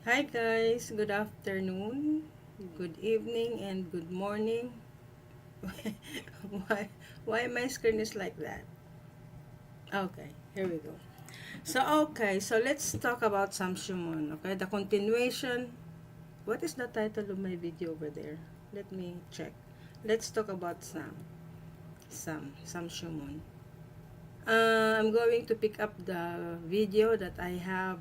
Hi guys, good afternoon, good evening, and good morning. why, why my screen is like that? Okay, here we go. So let's talk about Sam Shamoun. Okay, the continuation. What is the title of my video over there? Let me check. Let's talk about Sam Shamoun. I'm going to pick up the video that I have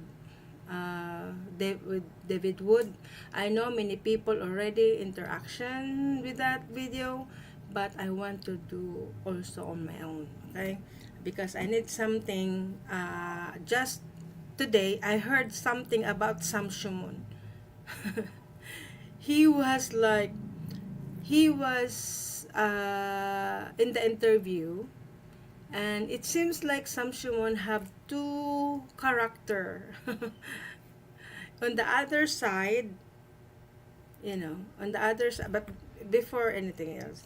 with David Wood. I know many people already interaction with that video, but I want to do also on my own, okay? Because I need something. Just today, I heard something about Sam Shamoun. he was like, he was in the interview, and it seems like Sam Shamoun have two character. On the other side, on the other side, but before anything else,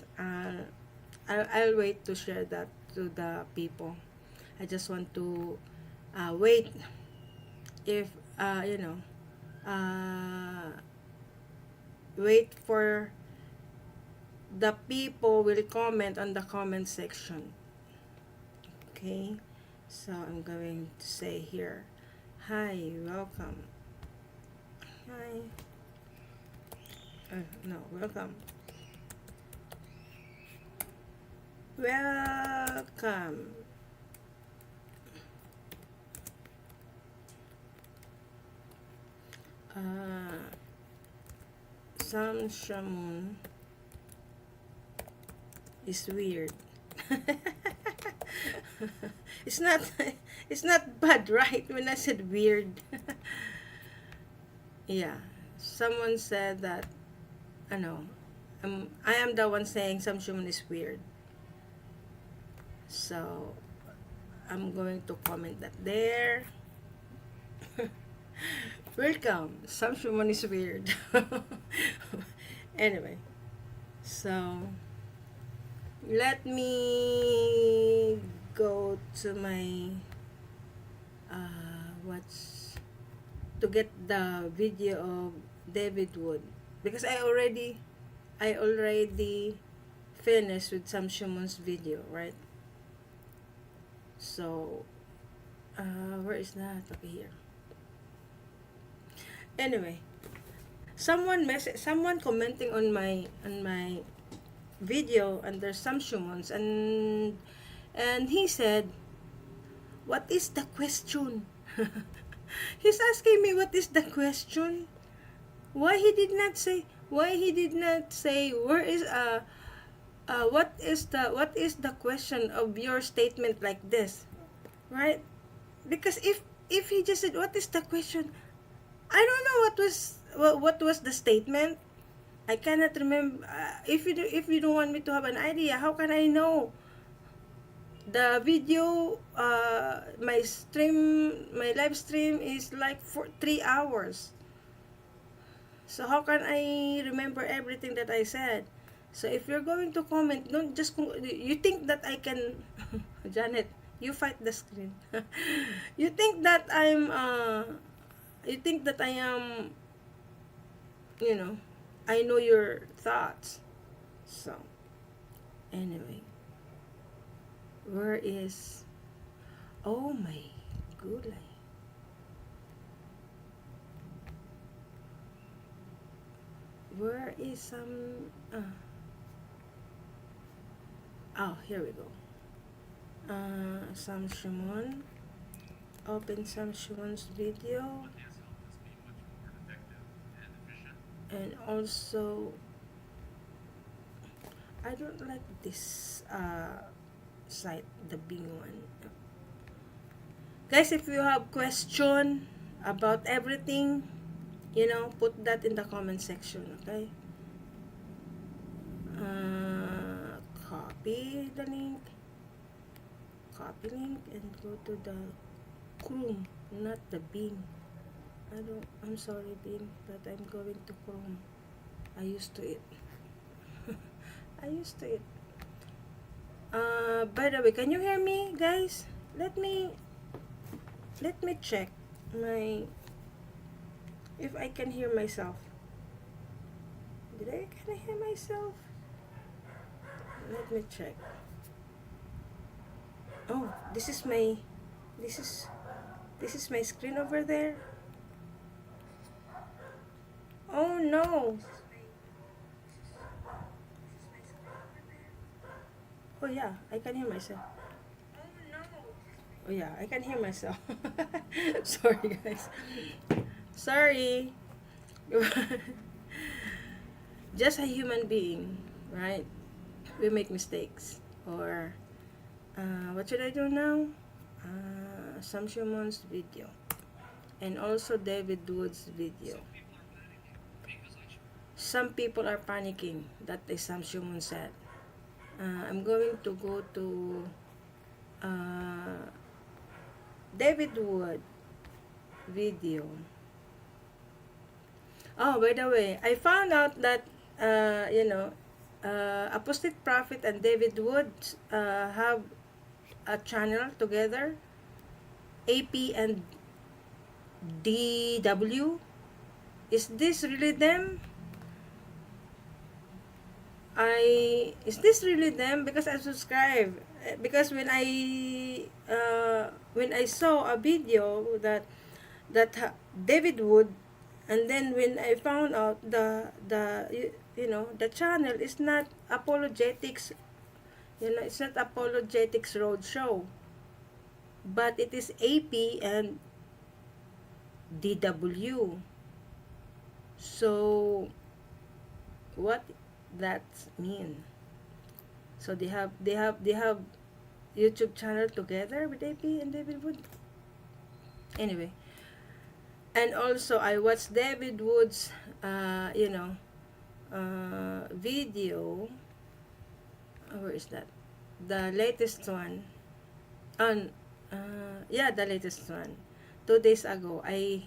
I'll wait to share that to the people. I just want to wait if, uh, you know, uh, wait for the people will comment on the comment section. Okay, so I'm going to say here, hi, welcome. Hi. No, welcome. Welcome. Uh, Sam Shamoun is weird. it's not it's not bad, right? When I said weird. Yeah. Someone said that ano, I am the one saying Sam Shamoun is weird. So I'm going to comment that there. Welcome. Sam Shamoun is weird. Anyway, so let me go to my what's to get the video of David Wood, because I already finished with Sam Shamoun's video, right? So where is that? Okay, here. Anyway, someone commenting on my video under Sam Shamoun's, and he said, what is the question? He's asking me what is the question. Why he did not say where is what is the question of your statement like this, right? Because if he just said what is the question, I don't know what was the statement. I cannot remember. If you don't want me to have an idea, how can I know? The video, my live stream is like for 3 hours. So how can I remember everything that I said? So if you're going to comment, don't just you think that I can Janet, you fight the screen. you think that I'm you think that I am, you know, I know your thoughts. So anyway, where is, oh my goodness. Where is some oh, here we go. Sam Shamoun. Open Sam Shamoun's video. And also, I don't like this site, the Bing one. Guys, if you have question about everything, put that in the comment section, okay? Copy the link. Copy link and go to the Chrome, not the Bing. I'm sorry, Bing, but I'm going to Chrome. I used to it. I used to it. By the way, can you hear me, guys? Let me check my if I can hear myself. Can I hear myself? Let me check. Oh, this is this is my screen over there. Oh no. Oh yeah, I can hear myself. Oh yeah, I can hear myself. Sorry guys. Sorry. Just a human being, right? We make mistakes. Or what should I do now? Sam Shamoun's video. And also David Wood's video. Some people are panicking. That is Sam Shamoun said. I'm going to go to David Wood video. Oh, by the way, I found out that Apostate Prophet and David Wood have a channel together. AP and DW. Is this really them? Is this really them? Because I subscribe. Because when I saw a video that David Wood, and then when I found out the channel is not apologetics, it's not apologetics roadshow, but it is AP and DW. So what that mean? So they have YouTube channel together with AP and David Wood. Anyway, and also I watched David Wood's video. Where is that? The latest one. On the latest one. 2 days ago, I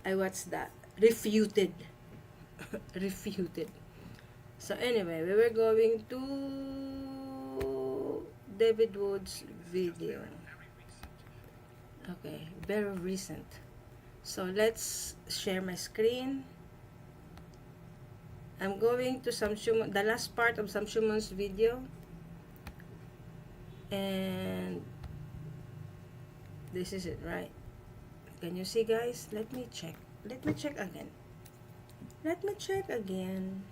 watched that. Refuted. Refuted. So anyway, we were going to David Wood's video. Okay, very recent. So let's share my screen. I'm going to Sam Shamoun, the last part of Sam Shamoun's video. And this is it, right? Can you see, guys? Let me check. Let me check again. Let me check again.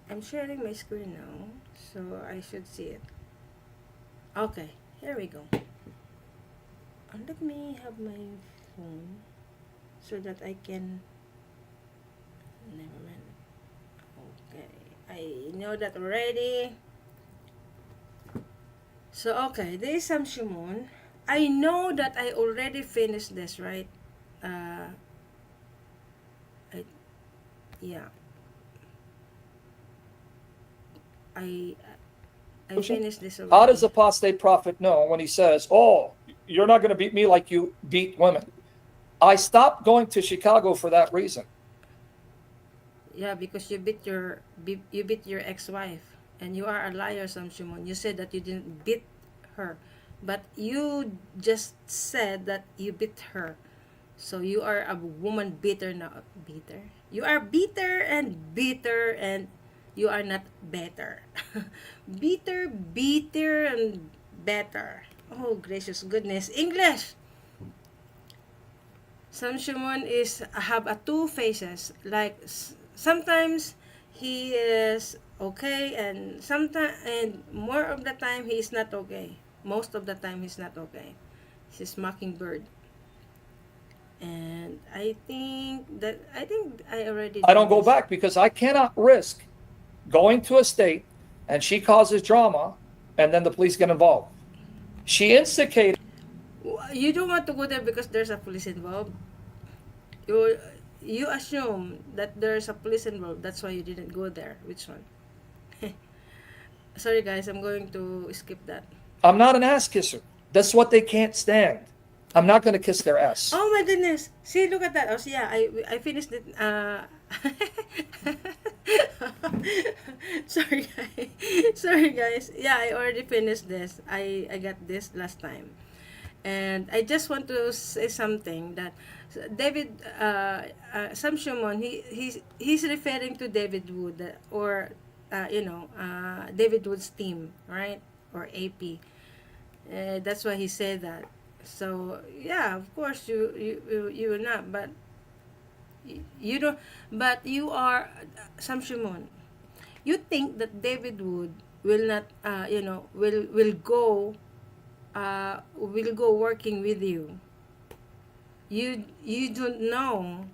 I'm sharing my screen now, so I should see it. Okay, here we go. Let me have my phone so that I can. Never mind. Okay, I know that already. So okay, this is Sam Shamoun. I know that I already finished this, right? Yeah. I finished this already. How does the apostate prophet know when he says, "Oh, you're not going to beat me like you beat women"? I stopped going to Chicago for that reason. Yeah, because you beat your ex-wife, and you are a liar, Sam Shamoun. You said that you didn't beat her, but you just said that you beat her. So you are a woman beater now. Beater. You are bitter and you are not better. Bitter, and better. Oh, gracious goodness. English! Sam Shamoun have a two faces. Like, sometimes he is okay, and more of the time he is not okay. Most of the time he's not okay. He's mockingbird. And I think I already. I don't go back because I cannot risk going to a state and she causes drama and then the police get involved. She instigated. You don't want to go there because there's a police involved. You assume that there's a police involved. That's why you didn't go there. Which one? Sorry guys, I'm going to skip that. I'm not an ass kisser. That's what they can't stand. I'm not going to kiss their ass. Oh my goodness. See, look at that. Oh, so yeah, I finished it. Sorry guys. Yeah, I already finished this. I got this last time. And I just want to say something that David, Sam Shamoun, he's referring to David Wood, or David Wood's team, right? Or AP. That's why he said that. So yeah, of course you will not, but you don't. But you are Sam Shamoun. You think that David Wood will not, will go working with you. You don't know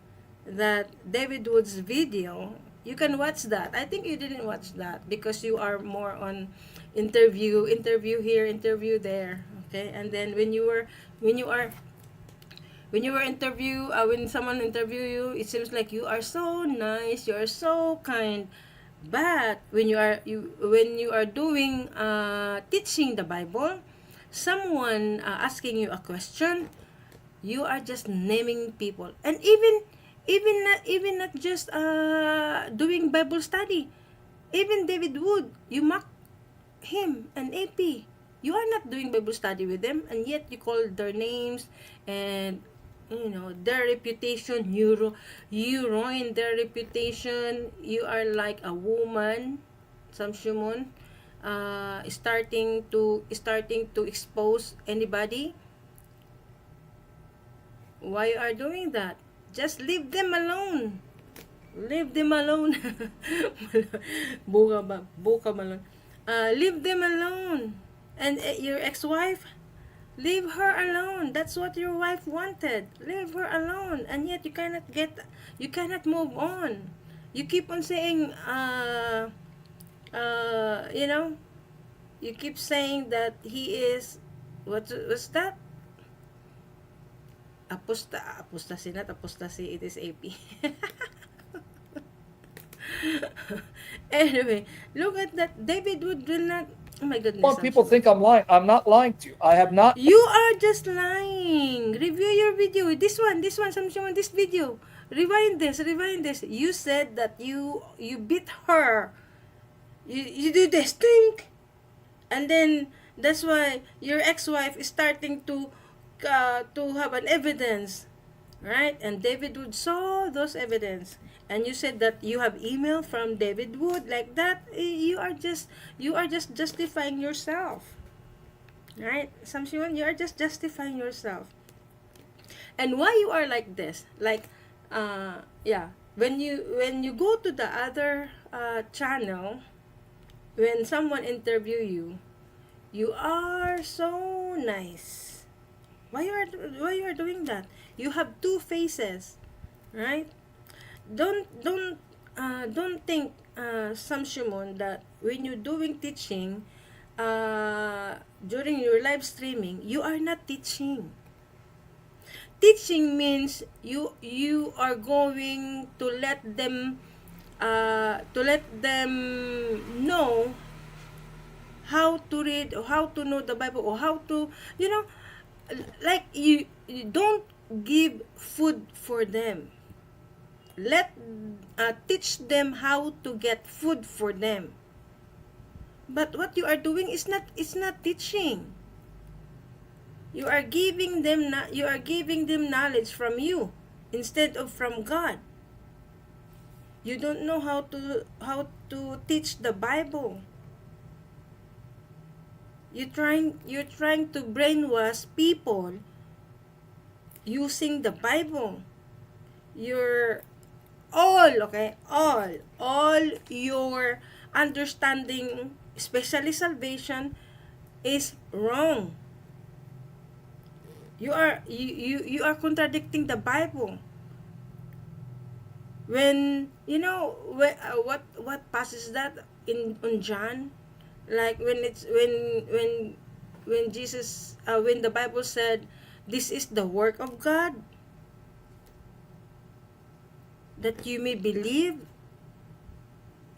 that David Wood's video. You can watch that. I think you didn't watch that because you are more on interview here, interview there. Okay, and then when you are when someone interview you, it seems like you are so nice, you are so kind. But when you are doing teaching the Bible, someone asking you a question, you are just naming people. And even not just doing Bible study. Even David Wood, you mock him and AP. You are not doing Bible study with them, and yet you call their names, and their reputation. You ruin their reputation. You are like a woman, Sam Shimon, starting to expose anybody. Why you are doing that? Just leave them alone. Leave them alone. Buka malon. Leave them alone. And your ex-wife, leave her alone. That's what your wife wanted. Leave her alone. And yet you cannot move on. You keep on saying, uh, you know, you keep saying that he is, what's that? Apostasy, it is AP. Anyway, look at that. David Wood will not. Oh my goodness, I'm People sure. think I'm lying. I'm not lying to you. I have not. You are just lying. Review your video. This one, someone, this video. Rewind this. You said that you beat her. You do this, think, and then that's why your ex-wife is starting to have an evidence, right? And David Wood saw those evidence, and you said that you have email from David Wood like that. You are just justifying yourself, right? Samshiwan, you are just justifying yourself. And why you are like this? Like, yeah, when you go to the other channel, when someone interview you, you are so nice. Why you are doing that? You have two faces, right? Don't think, Sam Shimon, that when you're doing teaching, during your live streaming, you are not teaching. Teaching means you are going to let them know how to read, or how to know the Bible, or how to, like, you don't give food for them. Let teach them how to get food for them. But what you are doing is not teaching. You are giving them knowledge from you instead of from God. You don't know how to teach the Bible. You're trying to brainwash people using the Bible. You're all your understanding, especially salvation, is wrong. You are contradicting the Bible. When what passes that in on John, like when Jesus, when the Bible said, this is the work of God, that you may believe.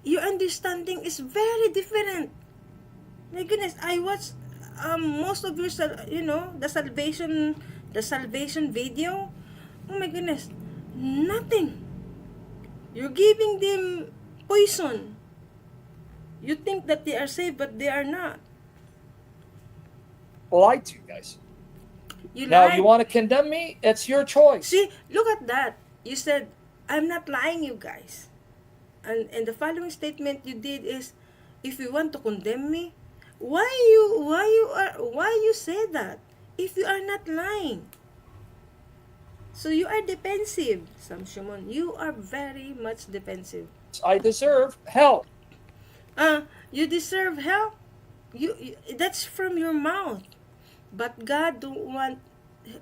Your understanding is very different. My goodness, I watched most of your the salvation video. Oh my goodness, nothing. You're giving them poison. You think that they are safe, but they are not. Lied to you guys. You Now, you lied. want to condemn me? It's your choice. See, look at that. You said, I'm not lying, you guys. And the following statement you did is, if you want to condemn me, why you say that? If you are not lying. So you are defensive, Sam Shamoun. You are very much defensive. I deserve hell. You deserve hell. You that's from your mouth. But God don't want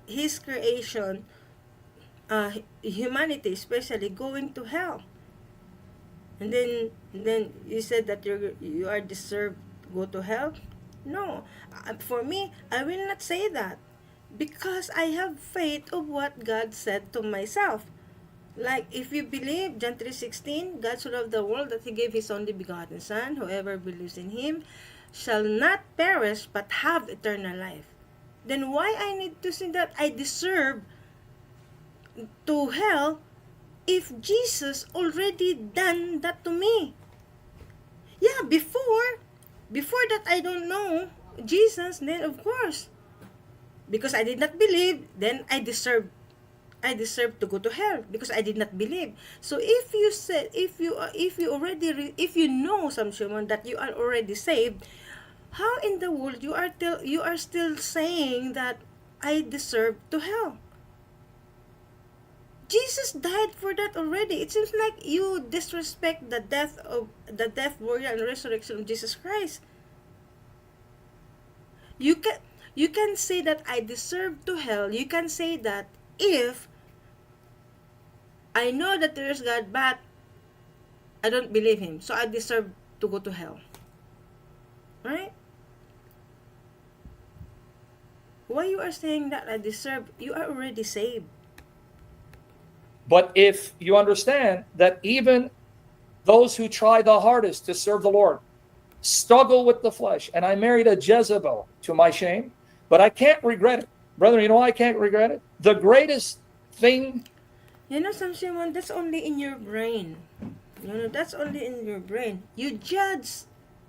His creation, humanity especially, going to hell. And then you said that you are deserved to go to hell. No, for me, I will not say that because I have faith of what God said to myself. Like if you believe John 3:16, God so loved the world that He gave His only begotten Son, whoever believes in Him shall not perish but have eternal life. Then why I need to say that I deserve to hell if Jesus already done that to me? Yeah, before that I don't know Jesus, then of course, because I did not believe, then I deserve to go to hell because I did not believe. So if you said, if you already if you know, some Shimon, that you are already saved, how in the world you are still saying that I deserve to hell? Jesus died for that already. It seems like you disrespect the death, burial, and resurrection of Jesus Christ. You can you can say that I deserve to hell. You can say that if I know that there is God, but I don't believe Him, so I deserve to go to hell. Right? Why you are saying that I deserve? You are already saved. But if you understand that even those who try the hardest to serve the Lord struggle with the flesh, and I married a Jezebel to my shame, but I can't regret it. Brother, you know why I can't regret it? The greatest thing. Some Shimon, that's only in your brain. That's only in your brain. You judge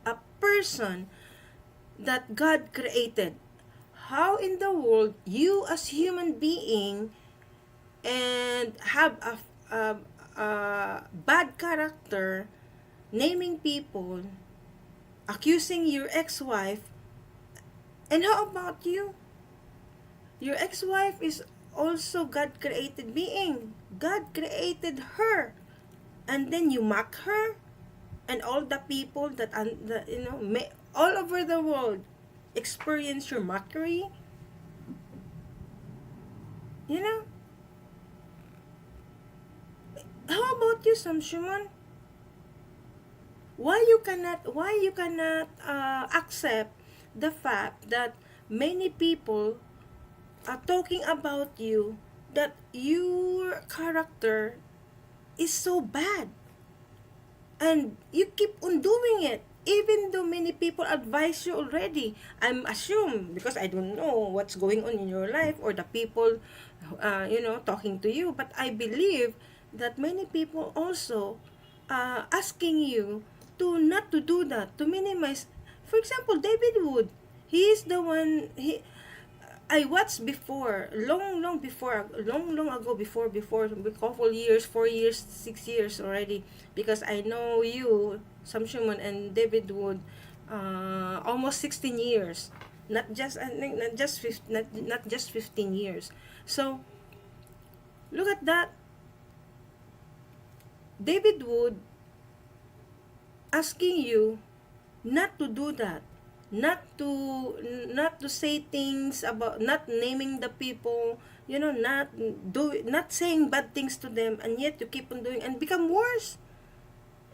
a person that God created. How in the world you as human being and have a bad character, naming people, accusing your ex-wife, and how about you? Your ex-wife is also God created being. God created her, and then you mock her, and all the people all over the world experience your mockery. You know, how about you, Sam Shuman? Why you cannot accept the fact that many people are talking about you, that your character is so bad, and you keep on doing it even though many people advise you already. I'm assume because I don't know what's going on in your life or the people talking to you, but I believe that many people also asking you to not to do that, to minimize. For example, David Wood, he is the one. I watched before, long before, long ago, before a couple years, 4 years, 6 years already, because I know you, Sam Shamoun, and David Wood, almost 16 years, not just 15 years. So look at that, David Wood asking you not to do that, not to not to say things about, not naming the people, not saying bad things to them, and yet you keep on doing and become worse.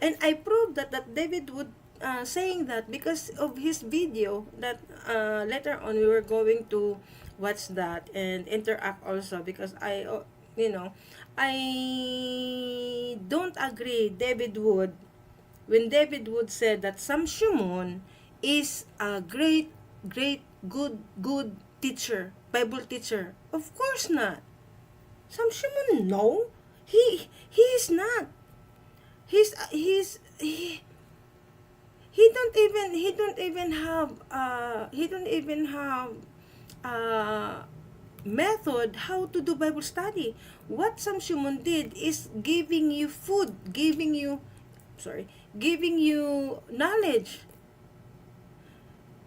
And I proved that David would saying that because of his video that later on we were going to watch that and interact also, because I don't agree David Wood when David Wood said that Sam Shamoun is a great, good teacher, Bible teacher. Of course not. Sam Shamoun, no. He is not. He don't even have uh method how to do Bible study. What Sam Shamoun did is giving you food, giving you knowledge.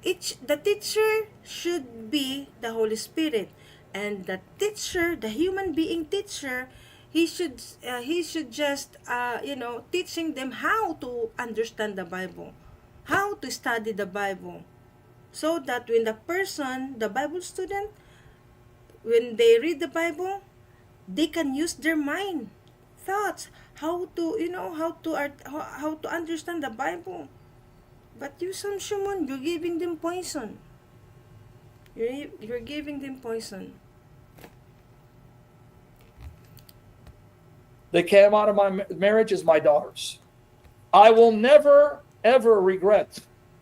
The teacher should be the Holy Spirit, and the teacher, the human being teacher, he should just teaching them how to understand the Bible, how to study the Bible, so that when the Bible student, when they read the Bible, they can use their mind, thoughts, how to understand the Bible. But you, Sam Shamoun, you're giving them poison. You're giving them poison. They came out of my marriage as my daughters. I will never, ever regret.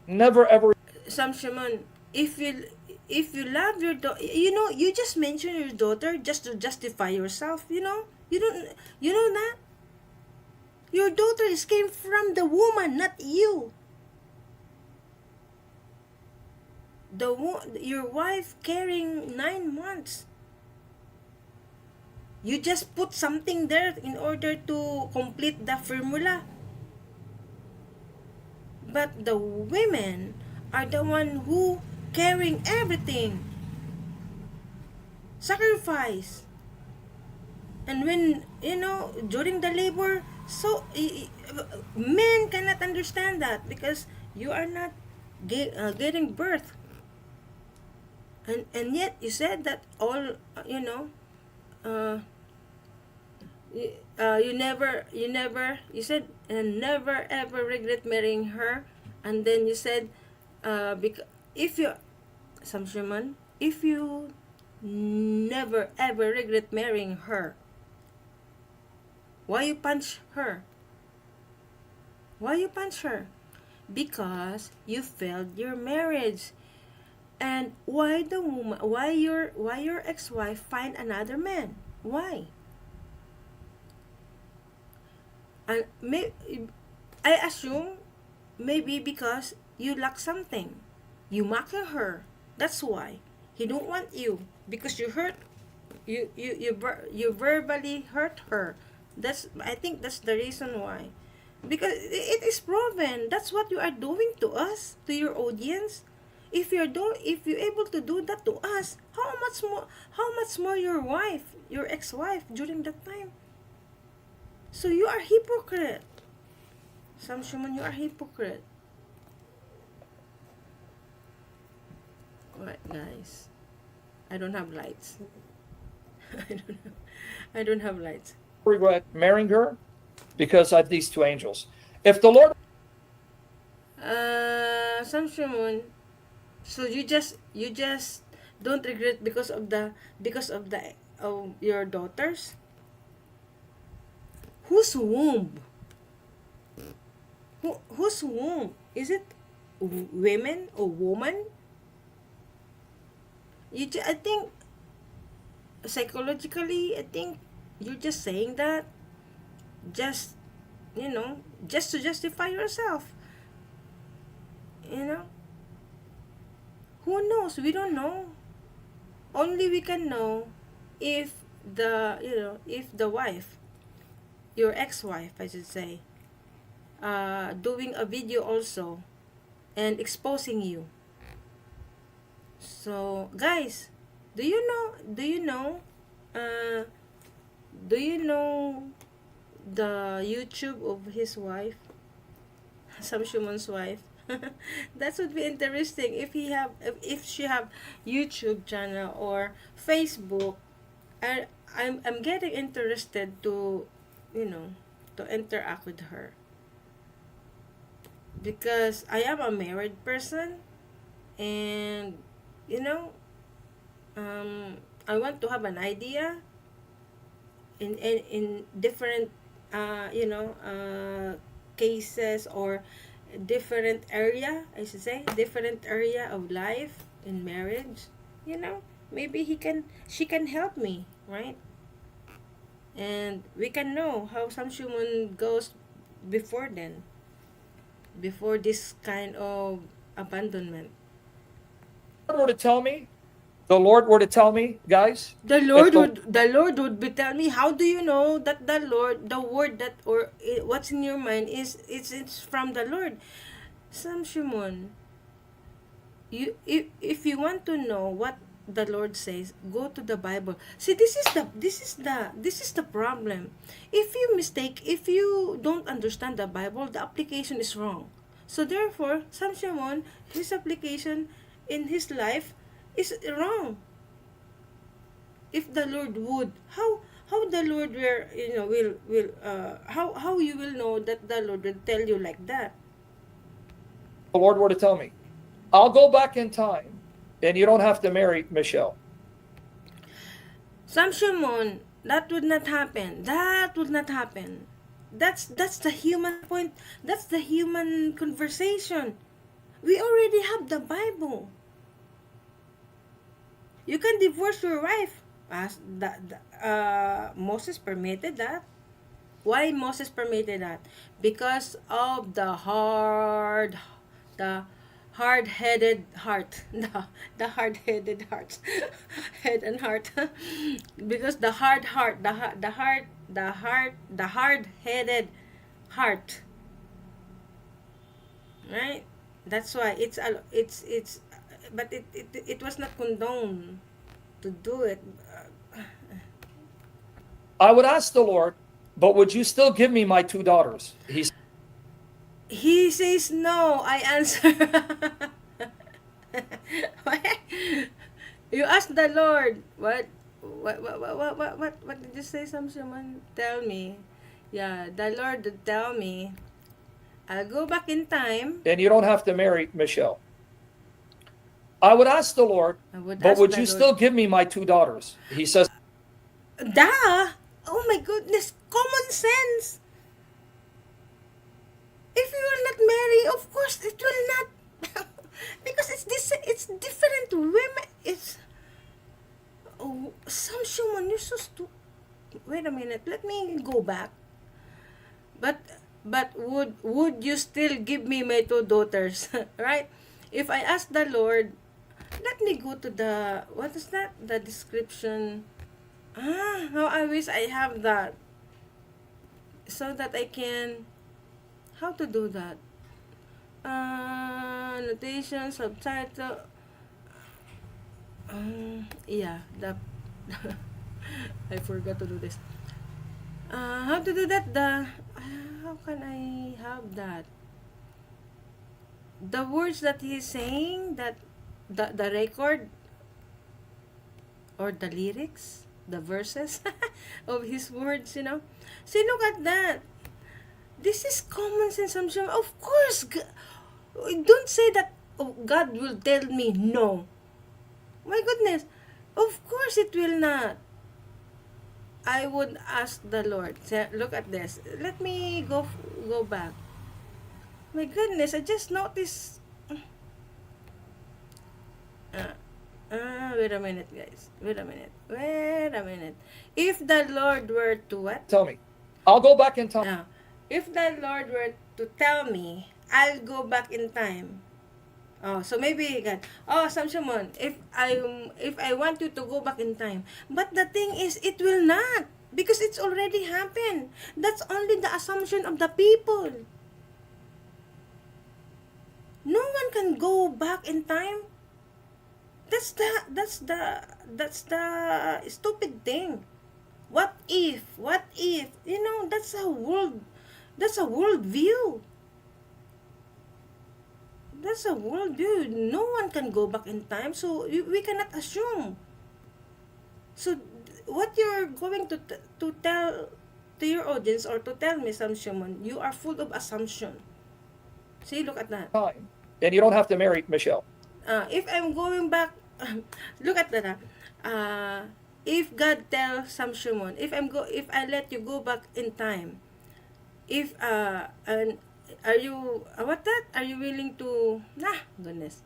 Never, ever. Sam Shamoun, if you love your daughter, you just mention your daughter just to justify yourself. You don't, you know that your daughter came from the woman, not you. Your wife carrying 9 months. You just put something there in order to complete the formula. But the women are the one who carrying everything. Sacrifice. And when, during the labor, so men cannot understand that because you are not getting birth. And yet you said that all, you said, and never ever regret marrying her. And then you said, if you, Sam Shamoun, if you never ever regret marrying her, why you punch her? Why you punch her? Because you failed your marriage. And why your ex-wife find another man? Why? And I assume maybe because you lack something. You mocking her. That's why he don't want you, because you hurt you verbally hurt her. I think that's the reason why. Because it is proven. That's what you are doing to us, to your audience. If you're able to do that to us, how much more your ex-wife during that time. So you are hypocrite. Sam Shamoun, you are hypocrite. What, guys? I don't have lights. I don't have lights. Regret marrying her because I have these two angels. If the Lord, Sam Shamoun, so you just don't regret because of your daughters. Whose womb? Whose womb? Is it women or woman? I think psychologically, I think you're just saying that just just to justify yourself. You know, who knows? We don't know. Only we can know if the wife, your ex-wife, I should say, doing a video also and exposing you. So, guys, do you know? Uh, do you know the YouTube of his wife, Sam Shamoun's wife? That would be interesting if she have YouTube channel or Facebook. I'm getting interested to to interact with her, because I am a married person, and you know I want to have an idea in different cases, or different area, I should say, different area of life in marriage. Maybe she can help me, right? And we can know how Sam Shamoun goes before then, before this kind of abandonment. were to tell me the Lord were to tell me, guys, if the The Lord would be telling me, how do you know that the Lord, the word that or what's in your mind is it's from the Lord? Sam Shimon, you if you want to know what the Lord says, go to the Bible. See, this is the problem. If you don't understand the Bible, the application is wrong. So therefore, Sam Shimon, his application in his life is wrong. If the Lord would, how the Lord will how you will know that the Lord will tell you like that? Lord were to tell me, I'll go back in time and you don't have to marry Michelle. Sam Shimon, that would not happen. That would not happen. That's the human point. That's the human conversation. We already have the Bible. You can divorce your wife. As Moses permitted that. Why Moses permitted that? Because of the hard-headed heart, the hard-headed heart, head and heart, because the hard heart, the hard-headed heart, right? That's why it's, but it was not condoned to do it. I would ask the Lord, but would you still give me my two daughters? He says no. I answer. You ask the Lord. What did you say, Samshaman? Tell me. Yeah, the Lord would tell me. I'll go back in time. And you don't have to marry Michelle. I would ask the Lord, but would you still give me my two daughters? He says, Duh! Oh my goodness, common sense. If you will not marry, of course it will not. Because it's different women. It's some Shuman, you're so stupid. Wait a minute, let me go back. But would you still give me my two daughters? Right? If I ask the Lord, let me go to the, what is that? The description. How I wish I have that. So that I can, how to do that? Notation, subtitle. Yeah, I forgot to do this. How to do that? How can I have that? The words that he's saying, that the record or the lyrics, the verses of his words, See, look at that. This is common sense. Of course, don't say that, oh, God will tell me no. My goodness. Of course it will not. I would ask the Lord. Look at this. Let me go back. My goodness, I just noticed. Wait a minute, guys. Wait a minute. If the Lord were to what? Tell me. I'll go back in time. If the Lord were to tell me, I'll go back in time. Oh, so maybe God. Oh, Samshaman, if I want you to go back in time, but the thing is, it will not, because it's already happened. That's only the assumption of the people. No one can go back in time. That's the stupid thing. What if? That's a world view. That's a world view. No one can go back in time, so we cannot assume. So what you're going to tell to your audience, or to tell me, Sam Shamoun, you are full of assumption. See, look at that. And you don't have to marry Michelle. If I'm going back, look at that. If God tells Sam Shamoun, if I let you go back in time, if and are you Are you willing to? Goodness.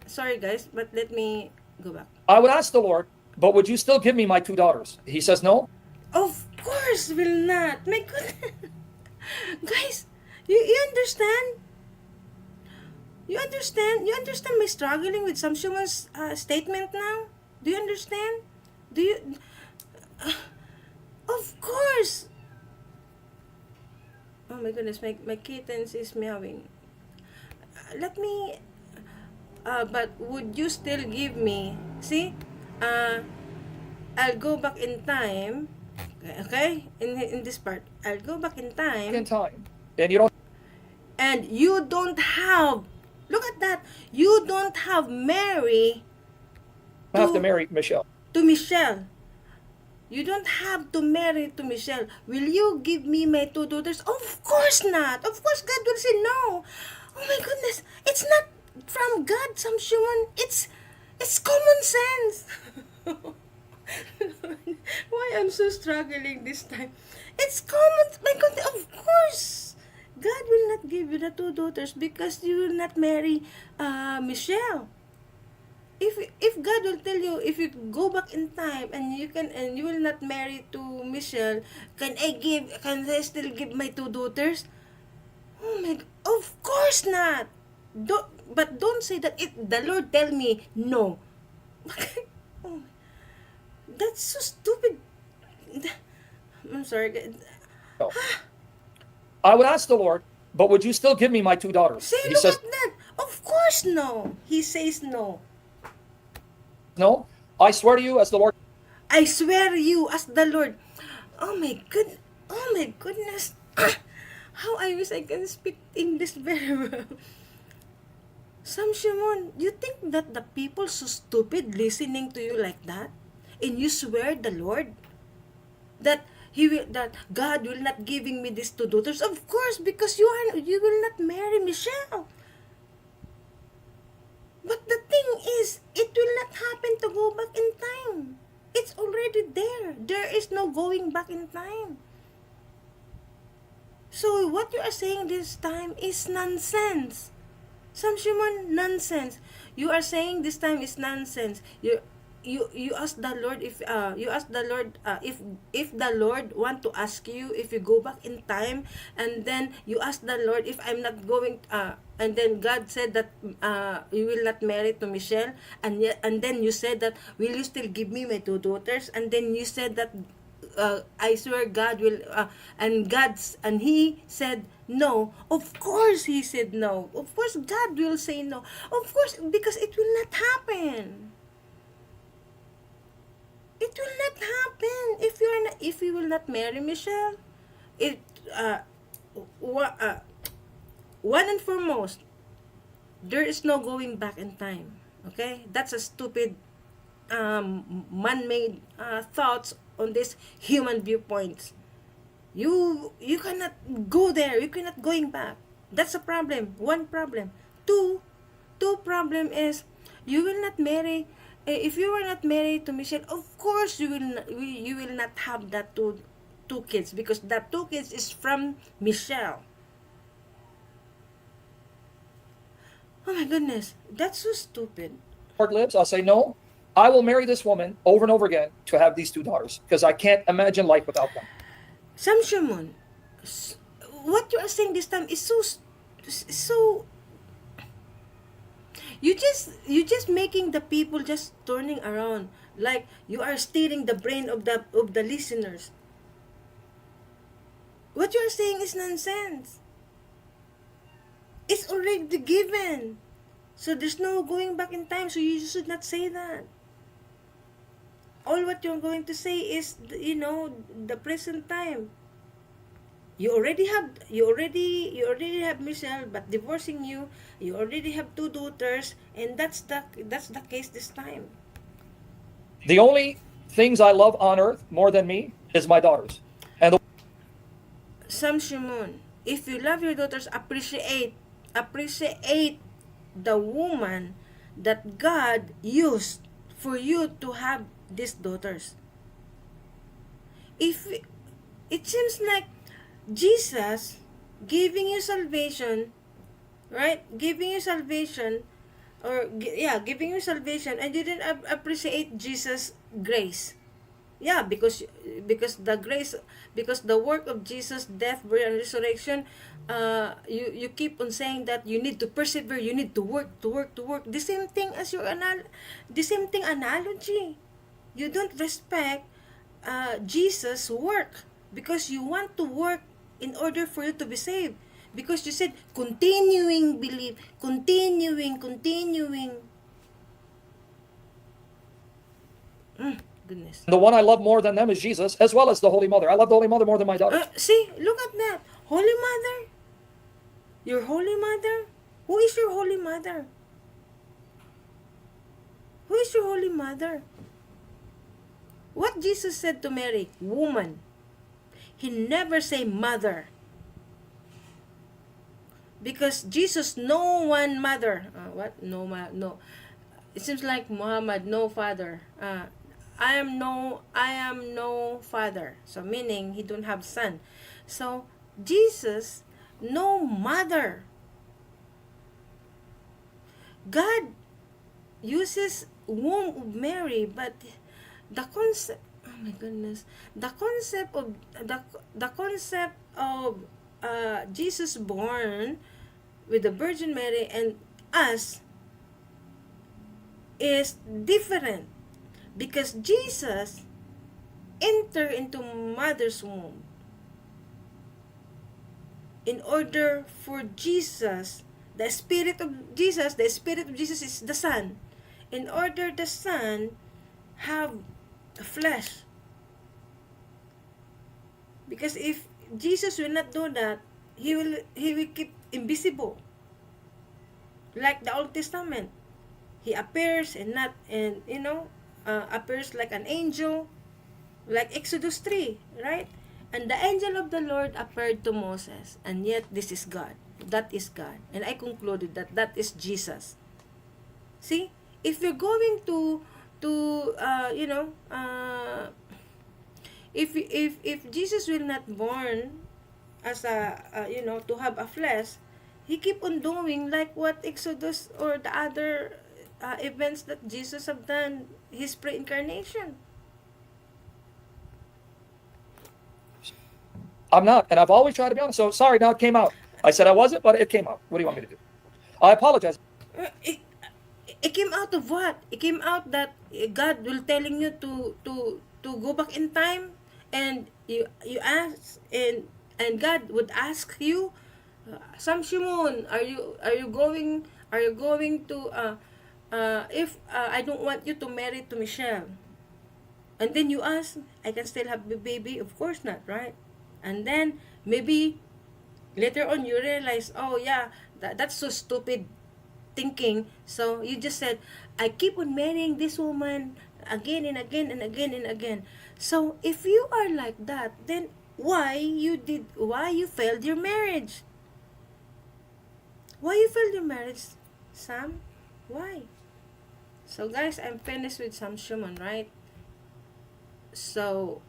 Sorry, guys, but let me go back. I would ask the Lord, but would you still give me my two daughters? He says no. Of course, will not. My goodness, guys, you understand? You understand my struggling with Sam Shamoun's statement now? Do you understand? Do you? Of course. Oh my goodness, my kittens is meowing. Let me. But would you still give me? See, uh, I'll go back in time. Okay, in this part, I'll go back in in time, time, and you don't and you don't have. Look at that. You don't have Mary have to to marry Michelle. Michelle. You don't have to marry to Michelle. Will you give me my two daughters? Of course not. Of course God will say no. Oh my goodness. It's not from God, Sam Shamoun. It's common sense. Why I'm so struggling this time? It's common. My God, of course. God will not give you the two daughters because you will not marry Michelle. If God will tell you, if you go back in time and you will not marry to Michelle, can I still give my two daughters? Oh my, of course not. Don't say that. If the Lord tell me no. Oh, that's so stupid. I'm sorry. I would ask the Lord, but would you still give me my two daughters? Say, He look says, at that. Of course no. He says no. no. I swear to you, as the Lord, I swear you as the Lord. Oh my good. Oh my goodness. How I wish I can speak English very well. Sam Shamoun, you think that the people so stupid listening to you like that? And you swear the Lord that that God will not giving me these two daughters? Of course, because you will not marry Michelle. But the thing is, it will not happen to go back in time. It's already there. There is no going back in time. So what you are saying this time is nonsense. Some human nonsense. You are saying this time is nonsense. You ask the Lord if the Lord want to ask you if you go back in time, and then you ask the Lord if I'm not going and then God said that you will not marry to Michelle, and then you said that will you still give me my two daughters, and then you said that I swear God will and he said no. Of course he said no. Of course God will say no. Of course, because it will not happen. It will not happen if you will not marry Michelle. It uh, wa- uh one and foremost, there is no going back in time. Okay, that's a stupid man-made thoughts on this human viewpoints. You cannot go there. You cannot going back. That's a problem. One problem. Two problem is you will not marry. If you were not married to Michelle, of course you will not have that two kids, because that two kids is from Michelle. Oh my goodness, that's so stupid. Lord lives, I'll say, no, I will marry this woman over and over again to have these two daughters because I can't imagine life without them. Sam Shamoun, what you are saying this time is so you just making the people just turning around, like you are stealing the brain of the listeners. What you are saying is nonsense. It's already given. So there's no going back in time. So you should not say that. All what you're going to say is, the present time. You already have Michelle, but divorcing you. You already have two daughters, and that's the case this time. The only things I love on earth more than me is my daughters. And Sam Shamoun, if you love your daughters, appreciate the woman that God used for you to have these daughters. If it seems like Jesus giving you salvation, right? Giving you salvation, giving you salvation, and you didn't appreciate Jesus' grace. Yeah, because the grace, because the work of Jesus, death, burial, and resurrection, you keep on saying that you need to persevere, you need to work, to work, to work. The same thing as your the same thing analogy. You don't respect Jesus' work because you want to work in order for you to be saved. Because you said continuing belief, continuing. Goodness. The one I love more than them is Jesus, as well as the Holy Mother. I love the Holy Mother more than my daughters. See, look at that. Holy Mother. Your Holy Mother? Who is your Holy Mother? Who is your Holy Mother? What Jesus said to Mary? Woman. He never say mother. Because Jesus, no one mother. What? No. It seems like Muhammad, no father. I am no father. So meaning he don't have son. So Jesus, no mother. God uses womb of Mary, but the concept, oh my goodness, the concept of Jesus born with the Virgin Mary and us is different because Jesus enter into mother's womb in order for Jesus, the spirit of Jesus is the Son. In order the Son have flesh. Because if Jesus will not do that, he will keep invisible. Like the Old Testament. He appears and not, and appears like an angel, like Exodus 3, right? And the angel of the Lord appeared to Moses, and yet this is God. That is God. And I concluded that that is Jesus. See, if you're going to if Jesus will not born as to have a flesh, he keep on doing like what Exodus or the other events that Jesus have done, his pre-incarnation. I'm not, and I've always tried to be honest. So sorry, now it came out. I said I wasn't, but it came out. What do you want me to do? I apologize. It came out of what? It came out that God will telling you to go back in time, and you ask, and God would ask you, Sam Shamoun, are you going to if I don't want you to marry to Michelle, and then you ask, I can still have the baby? Of course not, right? And then maybe later on you realize, oh yeah, that's so stupid thinking. So you just said, I keep on marrying this woman again and again and again and again. So if you are like that, then why you failed your marriage? Why you failed your marriage, Sam? Why? So guys, I'm finished with Sam Shamoun, right? So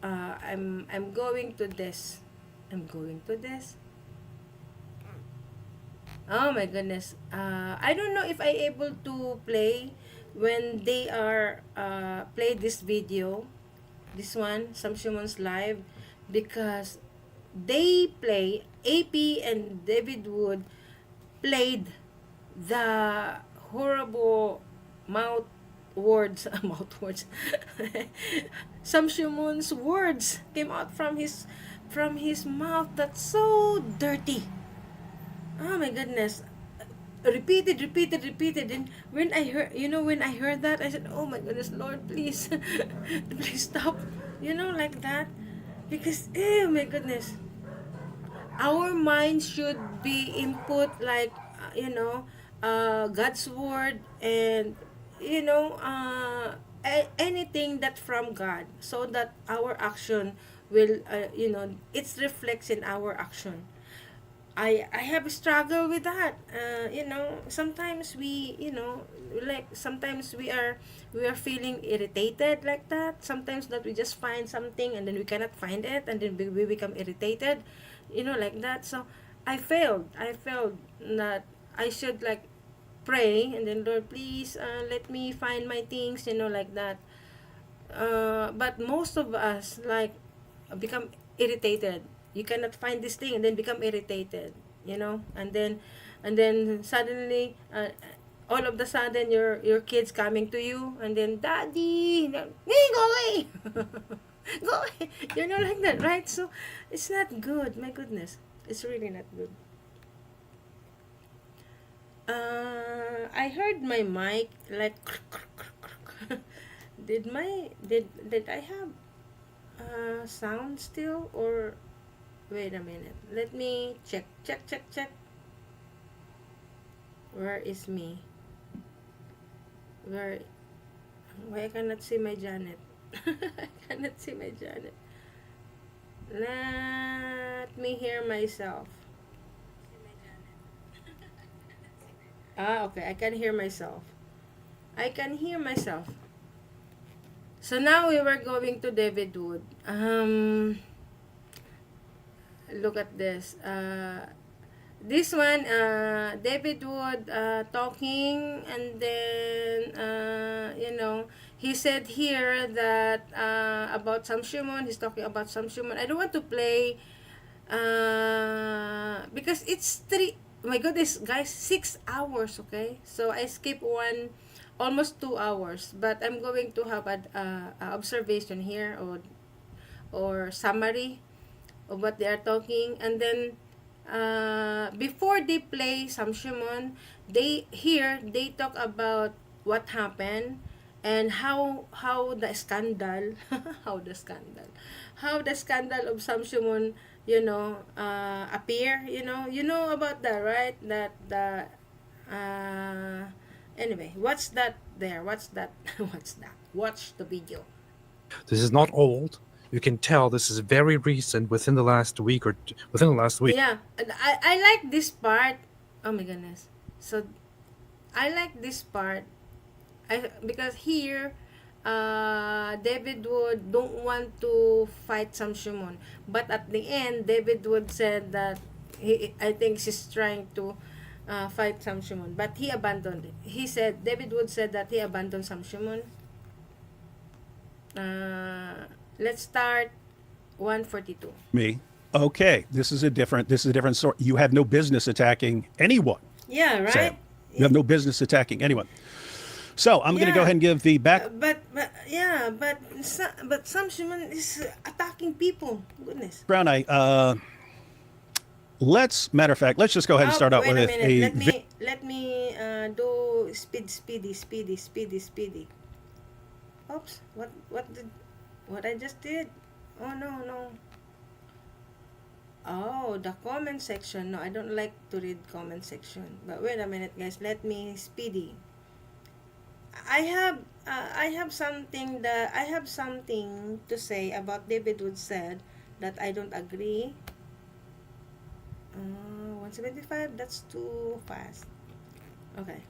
I'm going to this. I'm going to this. Oh my goodness. I don't know if I able to play when they are play this video. This one, Sam Shamoun's live, because they play AP and David Wood played the horrible mouth words mouth words Sam Shamoun's words came out from his mouth that's so dirty. Oh my goodness. Repeated. And when I heard that, I said, oh my goodness, Lord, please, please stop. Like that. Because, oh my goodness. Our mind should be input like, God's word and, anything that from God, so that our action will, it reflects in our action. I have a struggle with that. Sometimes sometimes we are feeling irritated like that. Sometimes that we just find something and then we cannot find it and then we become irritated, like that. So I failed that I should like pray and then, Lord, please let me find my things, like that. But most of us like become irritated. You cannot find this thing and then become irritated, you know, and then suddenly all of the sudden your kids coming to you and then daddy, hey, go away. Go away. You know, like that, right? So it's not good. My goodness, it's really not good. I heard my mic like did I have sound still, or wait a minute, let me check. Where is me? Where? Why I cannot see my Janet? I cannot see my Janet. Let me hear myself. Okay, I can hear myself. I can hear myself. So now we were going to David Wood. Look at this. This one, David Wood talking, and then, he said here that about Sam Shamoun, he's talking about Sam Shamoun. I don't want to play because it's my goodness, guys, 6 hours, okay? So I skip one, almost 2 hours, but I'm going to have a observation here, or summary of what they are talking, and then before they play Sam Shamoun, they talk about what happened and how the scandal how the scandal how the scandal of Sam Shamoun, appear, you know about that, right? That the anyway, what's that there? What's that? What's that? Watch the video. This is not old. You can tell this is very recent, within the last week or within the last week. Yeah, and I like this part. Oh my goodness. So I like this part. Because here David Wood don't want to fight Sam Shamoun, but at the end David Wood said that I think she's trying to fight Sam Shamoun, but he abandoned it. David Wood said that he abandoned Sam Shamoun. Let's start 142. Me. Okay, this is a different sort. You have no business attacking anyone, Yeah, right. Sam. You have no business attacking anyone. So I'm going to go ahead and give the back. But Sam Shamoun is attacking people. Goodness. Brown eye. Matter of fact, let's just go ahead and start out wait with a minute. Let me do speedy. Oops. What I just did? Oh no. Oh, the comment section. No, I don't like to read comment section. But wait a minute, guys. Let me speedy. I have something to say about David Wood said that I don't agree. 175. That's too fast. Okay.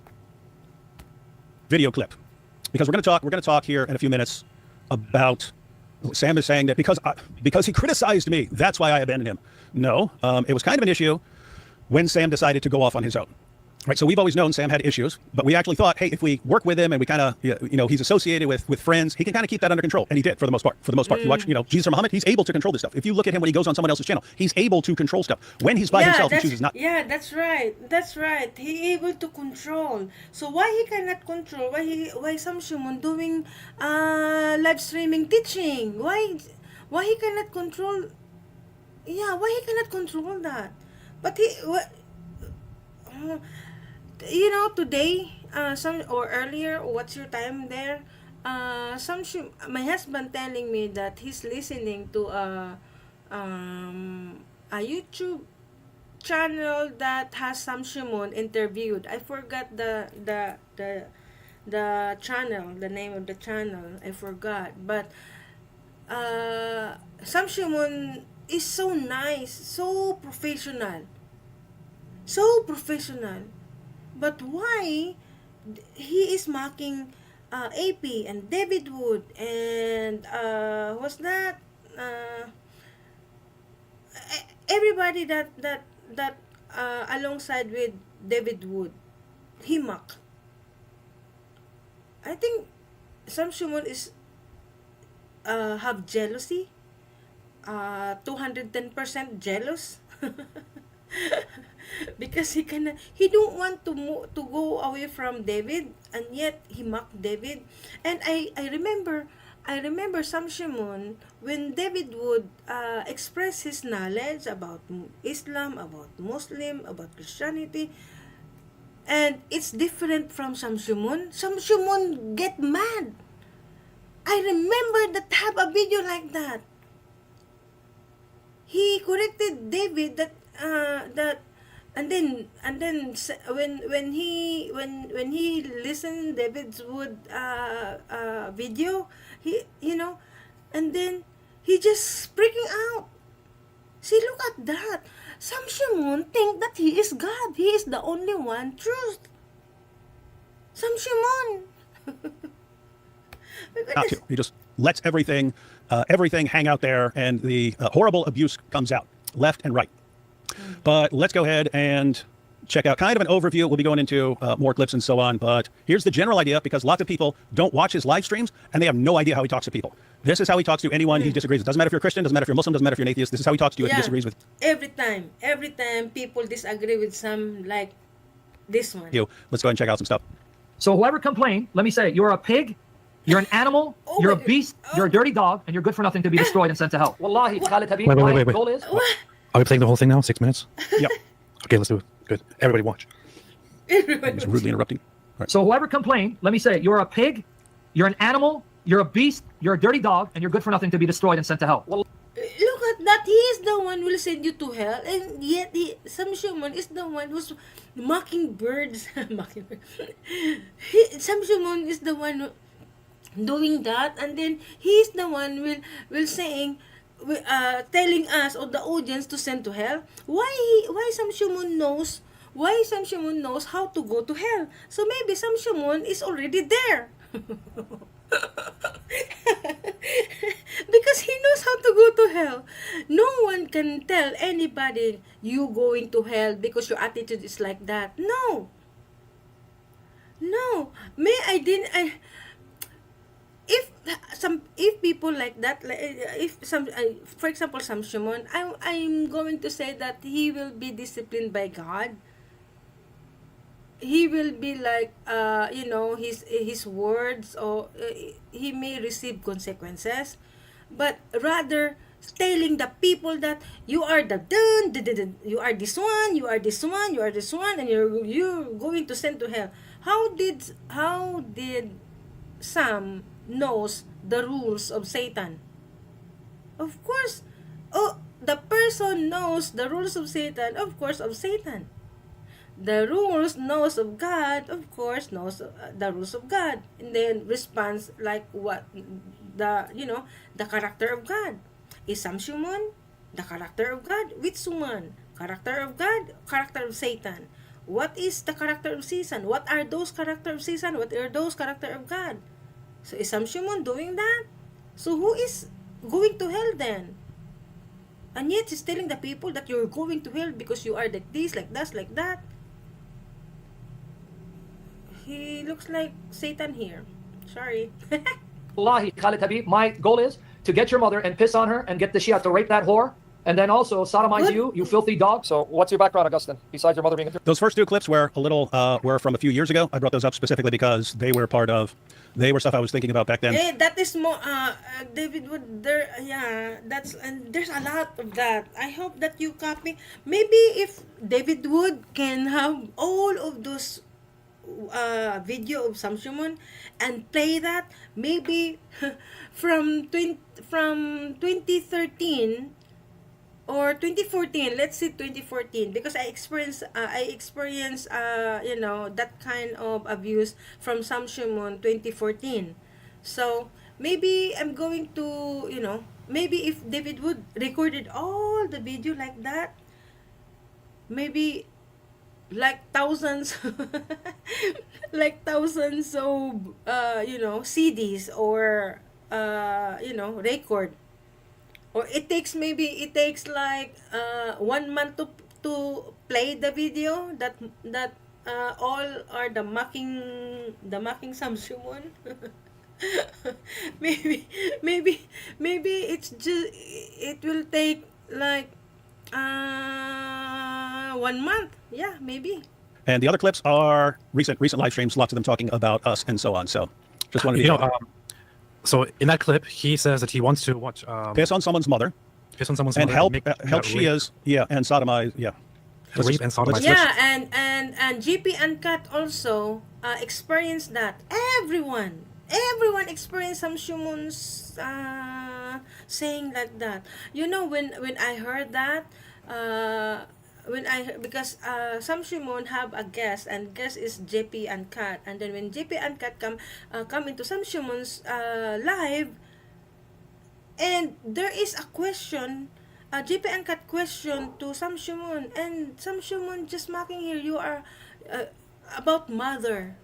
video clip, because we're going to talk here in a few minutes about Sam is saying that because he criticized me, that's why I abandoned him. No, it was kind of an issue when Sam decided to go off on his own. Right, so we've always known Sam had issues, but we actually thought, hey, if we work with him and we kind of, he's associated with friends, he can kind of keep that under control, and he did for the most part. You watch, Jesus or Muhammad, he's able to control this stuff. If you look at him when he goes on someone else's channel, he's able to control stuff. When he's by himself, he chooses not. Yeah, that's right. He able to control. So why he cannot control? Why Sam Shamoun doing live streaming teaching? Why he cannot control? Yeah, why he cannot control that? But today, or earlier, what's your time there? My husband telling me that he's listening to a YouTube channel that has Sam Shamoun interviewed. I forgot the channel, the name of the channel. I forgot, but Sam Shamoun is so nice, so professional. But why he is mocking AP and David Wood and what's that? Everybody that alongside with David Wood, he mocked. I think Sam Shamoun is have jealousy, 210% jealous. Because he don't want to go away from David, and yet he mocked David. And I remember Sam Shamoun, when David would express his knowledge about Islam, about Muslim, about Christianity, and it's different from Sam Shamoun. Sam Shamoun get mad. I remember that have a video like that. He corrected David that when he listened David's wood video, he and then he just freaking out. See, look at that. Sam Shamoun think that he is God. He is the only one truth. Sam Shamoun. Not to. He just lets everything hang out there, and the horrible abuse comes out left and right. But let's go ahead and check out kind of an overview. We'll be going into more clips and so on, but here's the general idea, because lots of people don't watch his live streams and they have no idea how he talks to people. This is how he talks to anyone he disagrees with. Doesn't matter if you're a Christian, doesn't matter if you're Muslim, doesn't matter if you're an atheist. This is how he talks to you if he disagrees with Every time people disagree with some, like this one. you. Let's go ahead and check out some stuff. So whoever complained, let me say, you're a pig, you're an animal, Oh you're a my God. beast, you're a dirty dog, and you're good for nothing to be destroyed and sent to hell. Wallahi, Khalid Habib, Wait. my goal is... What? Are we playing the whole thing now? 6 minutes? Yep. Okay, let's do it. Good. Everybody watch. He's rudely interrupting. All right. So whoever complained, let me say, you're a pig, you're an animal, you're a beast, you're a dirty dog, and you're good for nothing to be destroyed and sent to hell. Look at that. He is the one who will send you to hell, and yet Sam Shamoun is the one who's mocking birds. Mocking birds. Sam Shamoun is the one doing that, and then he's the one will saying, telling us or the audience to send to hell. Why Sam Shamoun knows? Why Sam Shamoun knows how to go to hell? So maybe Sam Shamoun is already there. Because he knows how to go to hell. No one can tell anybody you going to hell because your attitude is like that. No. If people like that, like, if some for example Sam Shamoun, I'm going to say that he will be disciplined by God. He will be like his words, or he may receive consequences, but rather telling the people that you are you are this one, you are this one, you are this one, and you're going to send to hell. How did Sam knows the rules of Satan? Of course, the person knows the rules of Satan, of course, of Satan. The rules knows of God, of course, knows the rules of God, and then responds like what the character of God. Is Sam Shamoun the character of God? Which one? Character of God, character of Satan. What is the character of Satan? What are those character of Satan? What are those character of God? So is Sam Shamoun doing that? So who is going to hell then? And yet he's telling the people that you're going to hell because you are like this, like that, like that. He looks like Satan here. Sorry. Wallahi, Khalid Habib, my goal is to get your mother and piss on her and get the Shia to rape that whore, and then also sodomize What? you filthy dog. So what's your background, Augustine, besides your mother being a... Those first two clips were were from a few years ago. I brought those up specifically because they were stuff I was thinking about back then. Hey, that is more David Wood there. Yeah, and there's a lot of that. I hope that you copy. Maybe if David Wood can have all of those video of Sam Shamoun and play that, maybe from 2013 or 2014. Let's say 2014, because I experienced that kind of abuse from Sam Shamoun 2014. So maybe I'm going to maybe if David Wood recorded all the video like that, maybe like thousands like thousands of CDs or record, or it takes like 1 month to play the video that all are the mocking Sam Shamoun. maybe, maybe, maybe it's just it will take like 1 month. Yeah, maybe. And the other clips are recent live streams, lots of them talking about us and so on. So just wanted to You know, so in that clip, he says that he wants to what? piss on someone's mother Piss on someone's and mother help make, help Shias, and sodomize, rape and sodomize. Yeah, and GP Uncut also experienced that. Everyone experienced Sam Shamoun's saying like that. You know, when I heard that, because Sam Shamoun have a guest, and guest is JP Uncut, and then when JP Uncut come into Sam Shamoun's live, and there is a question, a JP Uncut question to Sam Shamoun, and Sam Shamoun just mocking here. You are about mother.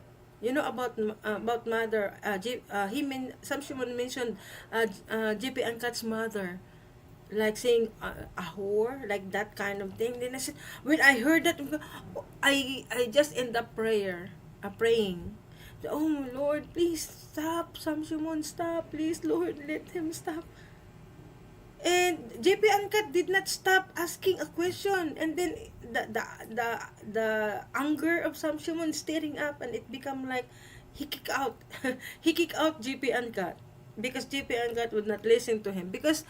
You know about mother. Sam Shamoun mentioned JP Uncut's mother, like saying a whore, like that kind of thing. Then I said, when I heard that, I just end up praying. Oh Lord, please stop, Sam Shamoun, stop, please, Lord, let him stop. And JP Uncut did not stop asking a question, and then the anger of Sam Shamoun staring up, and it become like he kick out he kick out JP Uncut because JP Uncut would not listen to him, because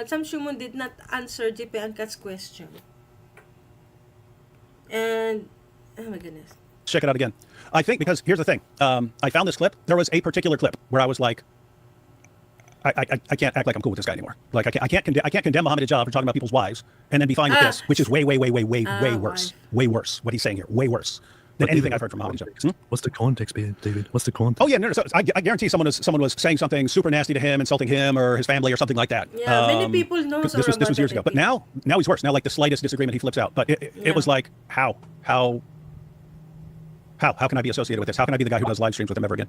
Sam Shamoun did not answer JP Uncut's question. And oh my goodness. check it out again. I think because here's the thing. I found this clip. There was a particular clip where I was like, I can't act like I'm cool with this guy anymore. Like I can't condemn Mohammed Hijab for talking about people's wives and then be fine with this, which is way worse. Way worse. What he's saying here, way worse than But anything David, I've heard from Mohammed Hijab. What's the context, David? What's the context? Oh yeah, no. So I guarantee someone was saying something super nasty to him, insulting him or his family or something like that. Yeah, many people knows This was about years that, ago. I But think. now he's worse. Now like the slightest disagreement he flips out. But it was like how can I be associated with this? How can I be the guy who does live streams with him ever again?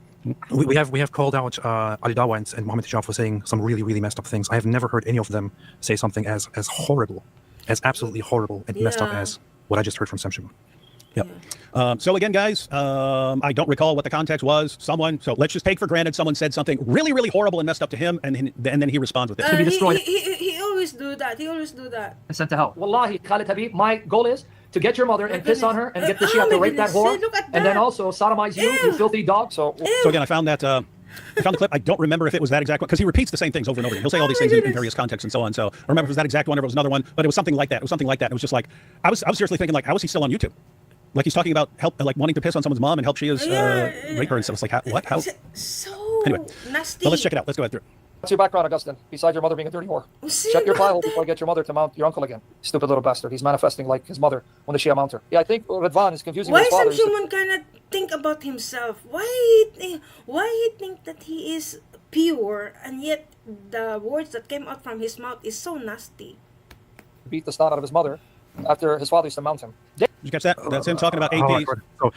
We have called out Ali Dawa and Mohammed Hijab for saying some really messed up things. I have never heard any of them say something as horrible, as absolutely horrible and messed up Yeah. as what I just heard from Sam Shamoun. Yep. So again, guys, I don't recall what the context was. So let's just take for granted someone said something really horrible and messed up to him, and then he responds with it. be destroyed. He always do that. And sent to hell. Wallahi, Khalid Habib, my goal is to get your mother and piss on her and get the Oh Shia my to rape that goodness, whore, see, look at and then that. also sodomize you, you Ew. filthy dog. So So again, I found that. I found the clip. I don't remember if it was that exact one because he repeats the same things over and over again. He'll say all these Oh my things in goodness. various contexts and so on. So I don't remember if it was that exact one or if it was another one, but it was something like that. It was just like I was seriously thinking like, how is he still on YouTube? Like he's talking about help, like wanting to piss on someone's mom and help Shia's rape her and stuff. It's like what? How? So Anyway, nasty. Well, let's check it out. Let's go ahead through. what's your background, Augustine? Besides your mother being a dirty whore. See, Check your look at file before I get your mother to mount your uncle again. Stupid little bastard. He's manifesting like his mother when the Shia mount her. Yeah, I think Radvan is confusing Why his father. Sam Shamoun cannot think about himself? Why he think that he is pure, and yet the words that came out from his mouth is so nasty. Beat the snot out of his mother after his father used to mount him. Did you catch that? That's him talking about Oh, APs. so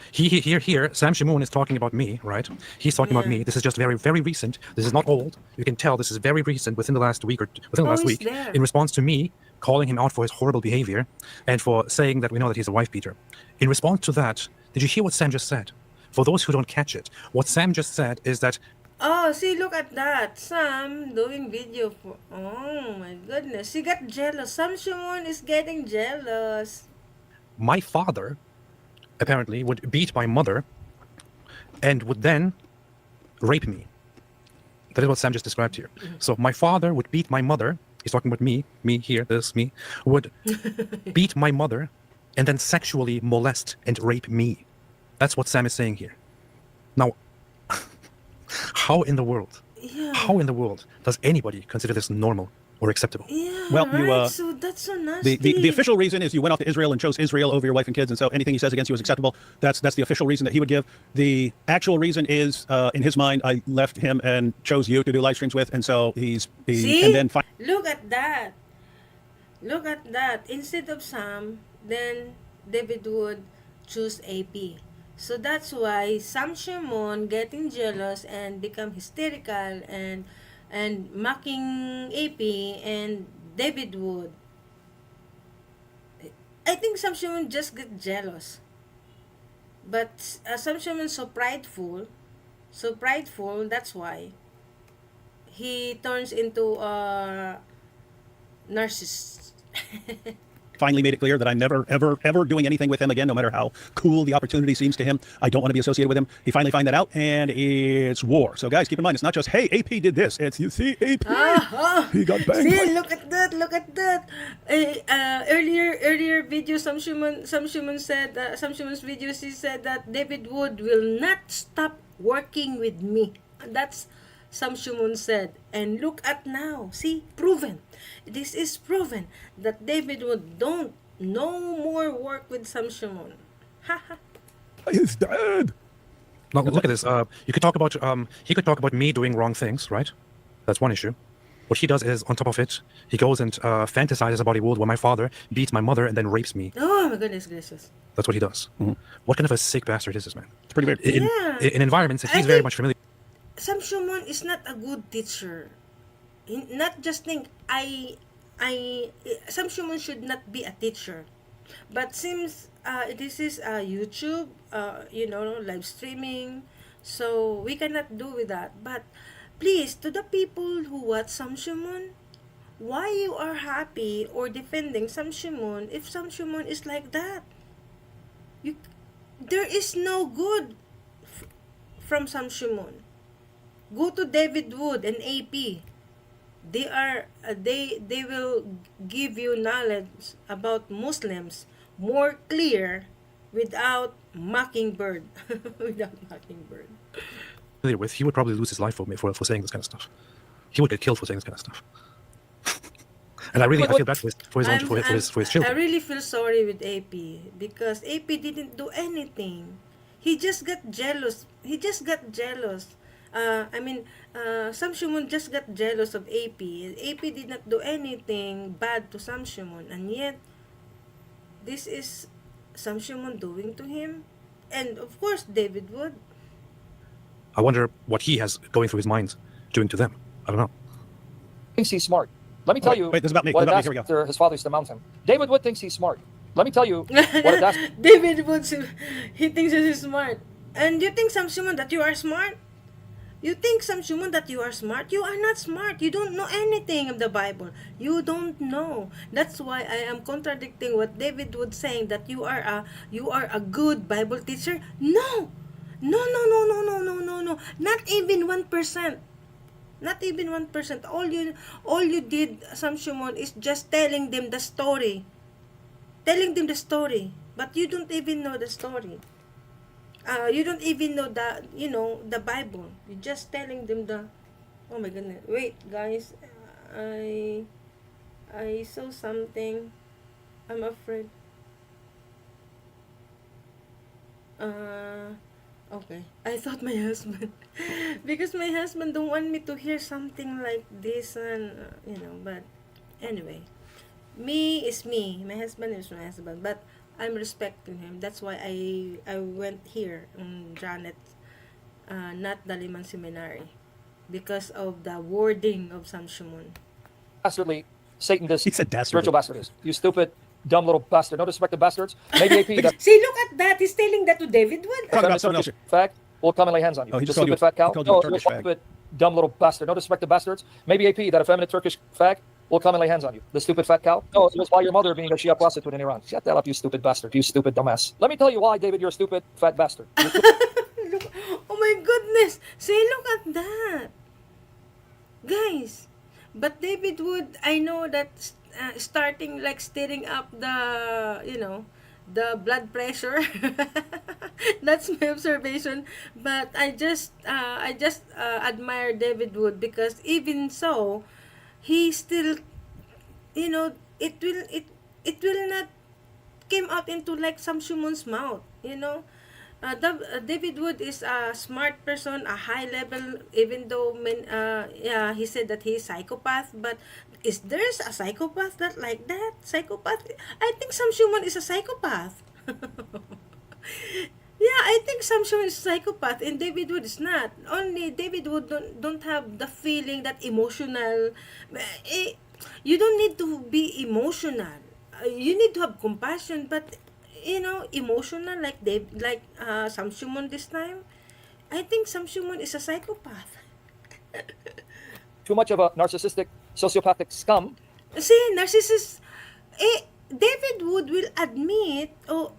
here, Sam Shamoun is talking about me, right? He's talking about me. This is just very recent. This is not old. You can tell this is very recent within the last week Oh, he's there. in response to me calling him out for his horrible behavior and for saying that we know that he's a wife beater. In response to that, did you hear what Sam just said? For those who don't catch it, what Sam just said is that Oh, see, look at that. Sam doing video for... Oh, my goodness. He got jealous. Sam Shamoun is getting jealous. my father apparently would beat my mother and would then rape me. That is what Sam just described here. So my father would beat my mother. He's talking about me here, me, would beat my mother and then sexually molest and rape me. That's what Sam is saying here. Now, how in the world does anybody consider this normal or acceptable? Yeah, Well, right. you, So that's so nasty. The official reason is you went off to Israel and chose Israel over your wife and kids, and so anything he says against you is acceptable. That's the official reason that he would give. The actual reason is, in his mind, I left him and chose you to do live streams with, and so See? and then Look at that. Look at that. Instead of Sam, then David would choose AP. So that's why Sam Shamoun getting jealous and become hysterical and mocking AP and David Wood. I think Sam Shamoun just get jealous. But Sam Shamoun so prideful, that's why. he turns into a narcissist. Finally made it clear that I'm never, ever, ever doing anything with him again, no matter how cool the opportunity seems to him. I don't want to be associated with him. He finally find that out, and it's war. So, guys, keep in mind, it's not just, hey, AP did this. It's, you see, AP, he got banged. See, look at that, look at that. Earlier video, Sam Shamoun said, Sam Shamoun's videos, he said that David Wood will not stop working with me. That's Sam Shamoun said. And look at now, see, proven. This is proven that David Wood don't no more work with Sam Shamoun. Haha. He's dead. Now look at this. You could talk about he could talk about me doing wrong things, right? That's one issue. What he does is, on top of it, he goes and fantasizes about a world where my father beats my mother and then rapes me. Oh my goodness gracious. That's what he does. What kind of a sick bastard is this man? It's pretty weird. In environments that I he's very think- much familiar. Sam Shamoun is not a good teacher. Not just think Sam Shamoun should not be a teacher. But since this is YouTube, live streaming, so we cannot do with that. But please, to the people who watch Sam Shamoun, why you are happy or defending Sam Shamoun if Sam Shamoun is like that? There is no good from Sam Shamoun. Go to David Wood and AP. They are they will give you knowledge about Muslims more clear without mockingbird. Without mockingbird. With, he would probably lose his life for saying this kind of stuff. He would get killed for saying this kind of stuff. And I feel bad for his I children. really feel sorry with AP because AP didn't do anything. He just got jealous. Sam Shamoun just got jealous of AP. AP did not do anything bad to Sam Shamoun, and yet this is Sam Shamoun doing to him, and of course David Wood. I wonder what he has going through his mind doing to them. I don't know. Thinks he's smart. Let me tell you wait, this is about me. what This a is about me. Here we go. dastard his father used to mount him. David Wood thinks he's smart. Let me tell you what a dastard. David Wood, he thinks he's smart, and you think Sam Shamoun that you are smart? You think, Sam Shamoun, that you are smart? You are not smart. You don't know anything of the Bible. You don't know. That's why I am contradicting what David Wood saying that you are a good Bible teacher. No. No. Not even 1%. Not even 1%. All you did, Sam Shamoun, is just telling them the story. But you don't even know the story. You don't even know the Bible. You're just telling them the. Oh my goodness! Wait, guys, I saw something. I'm afraid. Okay. I thought my husband, because my husband don't want me to hear something like this, and But anyway, me is me. My husband is my husband, but I'm respecting him. That's why I went here in Janet, not Daliman Seminary, because of the wording of Sam Shamoun. Dastardly Satan this He said dastardly. spiritual bastard is. You stupid, dumb little bastard. No disrespect to bastards. Maybe AP that See, look at that. He's telling that to David Wood. Talk about someone else. fact will come and lay hands on you. Oh, he The just called you stupid fat cow. he called you a No, Turkish you fag. stupid, dumb little bastard. No disrespect to bastards. Maybe AP that effeminate Turkish fag will come and lay hands on you. The stupid fat cow. No, it was by your mother being a Shia prostitute in Iran. Shut the hell up, you stupid bastard. You stupid dumbass. Let me tell you why, David, you're a stupid fat bastard. Look, oh my goodness. See, look at that. Guys, but David Wood, I know that starting like stirring up the blood pressure. That's my observation. But I just admire David Wood because even so, he still, it will not came out into like Sam Shamoun's mouth. David Wood is a smart person, a high level, even though he said that he is psychopath, but is there a psychopath that like that? Psychopath? I think Sam Shamoun is a psychopath. Yeah, I think Sam Shamoun is a psychopath and David Wood is not. Only David Wood don't have the feeling that emotional. You don't need to be emotional. You need to have compassion, but emotional like Sam Shamoun this time. I think Sam Shamoun is a psychopath. too much of a narcissistic, sociopathic scum. See, narcissist. David Wood will admit. Oh,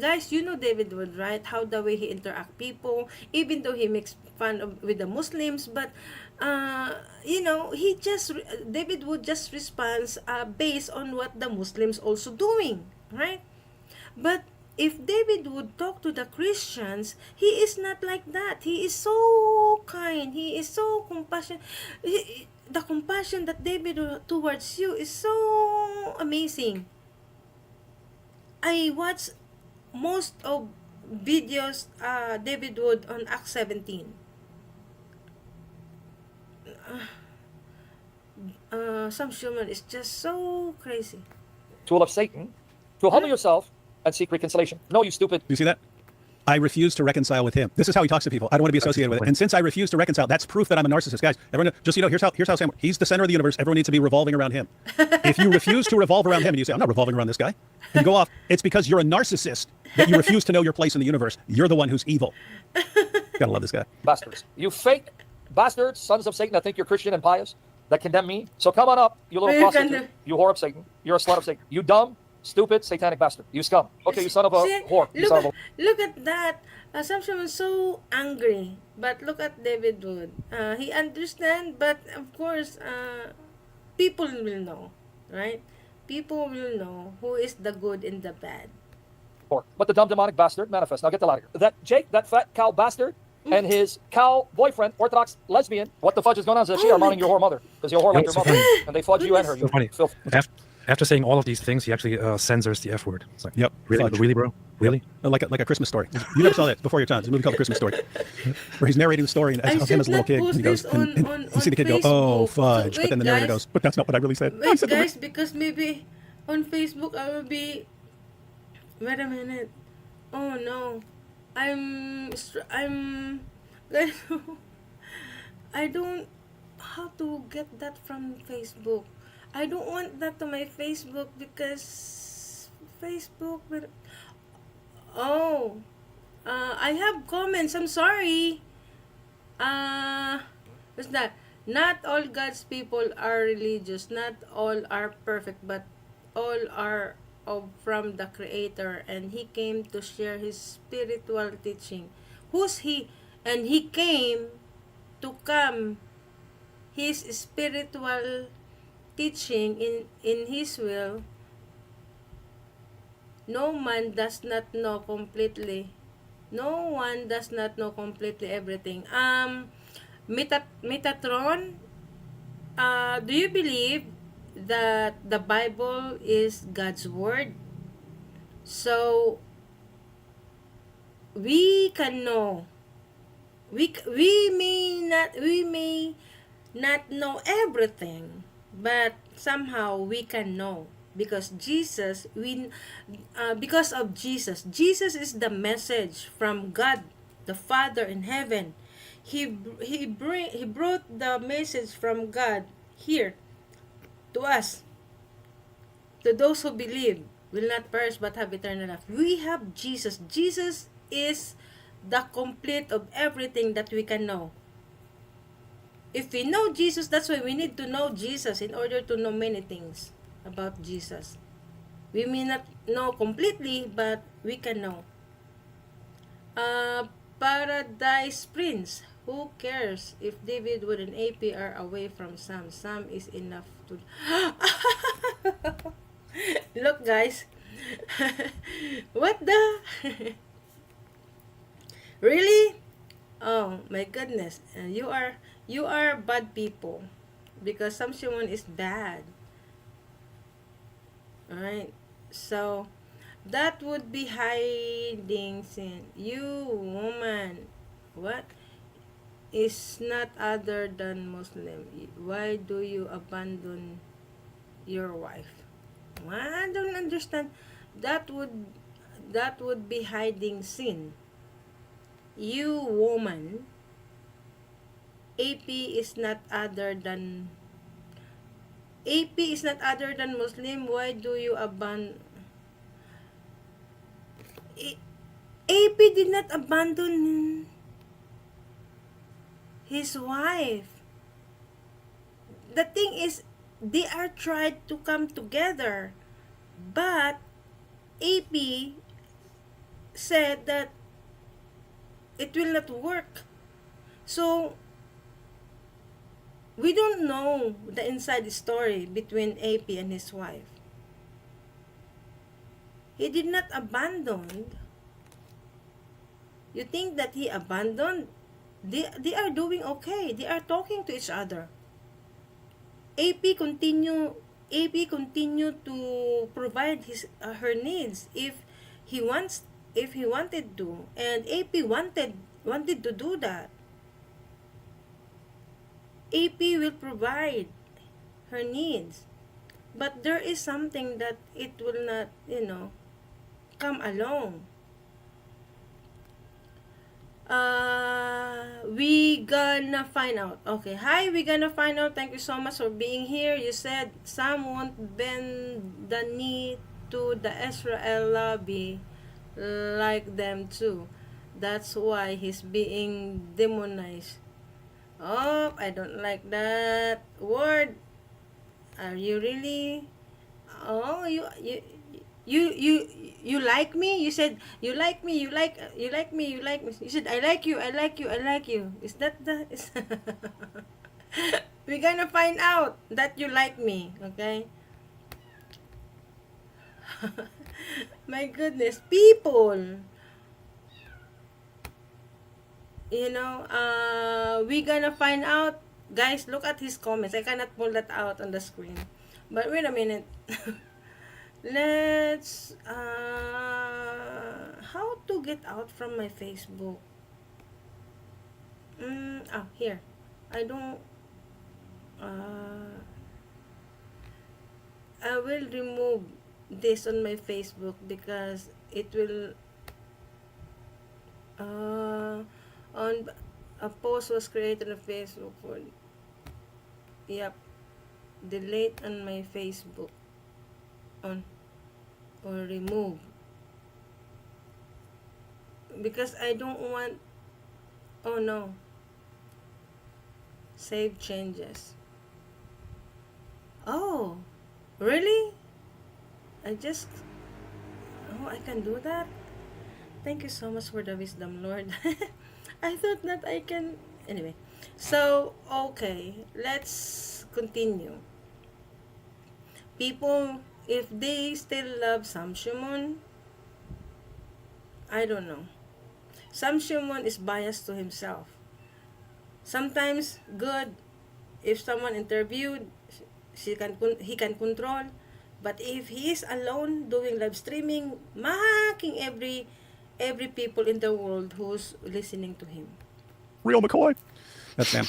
guys, you know David Wood, right? How the way he interact people, even though he makes fun with the Muslims, but he just David Wood just responds based on what the Muslims also doing, right? But if David would talk to the Christians, he is not like that. He is so kind. He is so compassionate. The compassion that David towards you is so amazing. I watch most of videos David Wood on Act 17. Sam Shamoun is just so crazy. Tool of Satan, to humble yourself and seek reconciliation. No, you stupid. You see that? I refuse to reconcile with him. This is how he talks to people. I don't want to be associated with it. And since I refuse to reconcile, that's proof that I'm a narcissist. Guys, everyone, just here's how Sam. He's the center of the universe. Everyone needs to be revolving around him. If you refuse to revolve around him and you say, I'm not revolving around this guy, and you go off, it's because you're a narcissist that you refuse to know your place in the universe. You're the one who's evil. Gotta love this guy. Bastards. You fake bastards, sons of Satan that think you're Christian and pious, that condemn me. So come on up, you little Well, you prostitute. can- You whore of Satan. You're a slut of Satan. You dumb, stupid, satanic bastard. You scum. Okay, you son of a See, whore. You son of a... look at that. Sam Shamoun so angry, but look at David Wood. He understand, but of course, people will know, right? People will know who is the good and the bad. whore. But the dumb demonic bastard manifests. Now get the out of here. That Jake, that fat cow bastard, and his cow boyfriend, Orthodox lesbian, what the fudge is going on? Is she are mounting your whore mother. Because you're a whore like your so mother. funny. And they fudge you and her. So You funny. filth. After saying all of these things, he actually censors the F word. It's like, Yep, really, fudge. really, bro, really. Like a Christmas Story. You never saw that before your time. It's a movie called The Christmas Story, where he's narrating the story I of him as a little should not kid. post And he goes, this on- and on- you see the kid on go, "Oh, Facebook. fudge!" Wait, But then the narrator guys. goes, "But that's not what I really said." I Wait, said the guys, because maybe on Facebook I will be. Wait a minute. Oh no, I'm. Guys, I don't. How to get that from Facebook? I don't want that to my Facebook because Facebook. Oh, I have comments. I'm sorry. What's that? Not all God's people are religious. Not all are perfect, but all are from the Creator, and He came to share His spiritual teaching. Who's He? And He came to come His spiritual teaching in His will. No man does not know completely. No one does not know completely everything. Metatron, do you believe that the Bible is God's word? So we can know. We may not know everything, but somehow we can know because because of Jesus. Jesus is the message from God the Father in heaven. He brought the message from God here to us, to those who believe will not perish but have eternal life. We have Jesus. Jesus is the complete of everything that we can know. If we know Jesus, that's why we need to know Jesus in order to know many things about Jesus. We may not know completely, but we can know. Paradise Prince. Who cares if David Wood and AP are away from Sam? Sam is enough to... Look, guys. What the... Really? Oh my goodness. You are bad people because Sam Shamoun is bad. Alright. So that would be hiding sin. You woman, what is not other than Muslim? Why do you abandon your wife? I don't understand. That would be hiding sin. You woman, AP is not other than Muslim. Why do you abandon? AP did not abandon his wife. the thing is, they are tried to come together, but AP said that it will not work. So we don't know the inside story between AP and his wife. He did not abandon. You think that he abandoned? They are doing okay. They are talking to each other. AP continue AP continue to provide his her needs if he wanted to, and AP wanted to do that. AP will provide her needs, but there is something that it will not, come along. We gonna find out. Okay, hi, we gonna find out. Thank you so much for being here. You said Sam won't bend the knee to the Israel lobby like them too. That's why he's being demonized. Oh, I don't like that word. Are you really? Oh, you you you like me? You said you like me. You like me. You said I like you. I like you. I like you. Is that the? Is We're gonna find out that you like me. Okay. My goodness, people. We gonna find out. Guys, look at his comments. I cannot pull that out on the screen. But wait a minute. Let's how to get out from my Facebook? Here. I don't I will remove this on my Facebook because it will on a post was created on Facebook for, yep, delete on my Facebook on or remove because I don't want. Oh no, save changes. Oh really? I just Oh, I can do that. Thank you so much for the wisdom, Lord. I thought that I can. Anyway, so okay, let's continue. People, if they still love Sam Shamoun, I don't know. Sam Shamoun is biased to himself. Sometimes good if someone interviewed, he can control. But if he is alone doing live streaming, mahacking every people in the world who's listening to him. Real McCoy. That's Sam.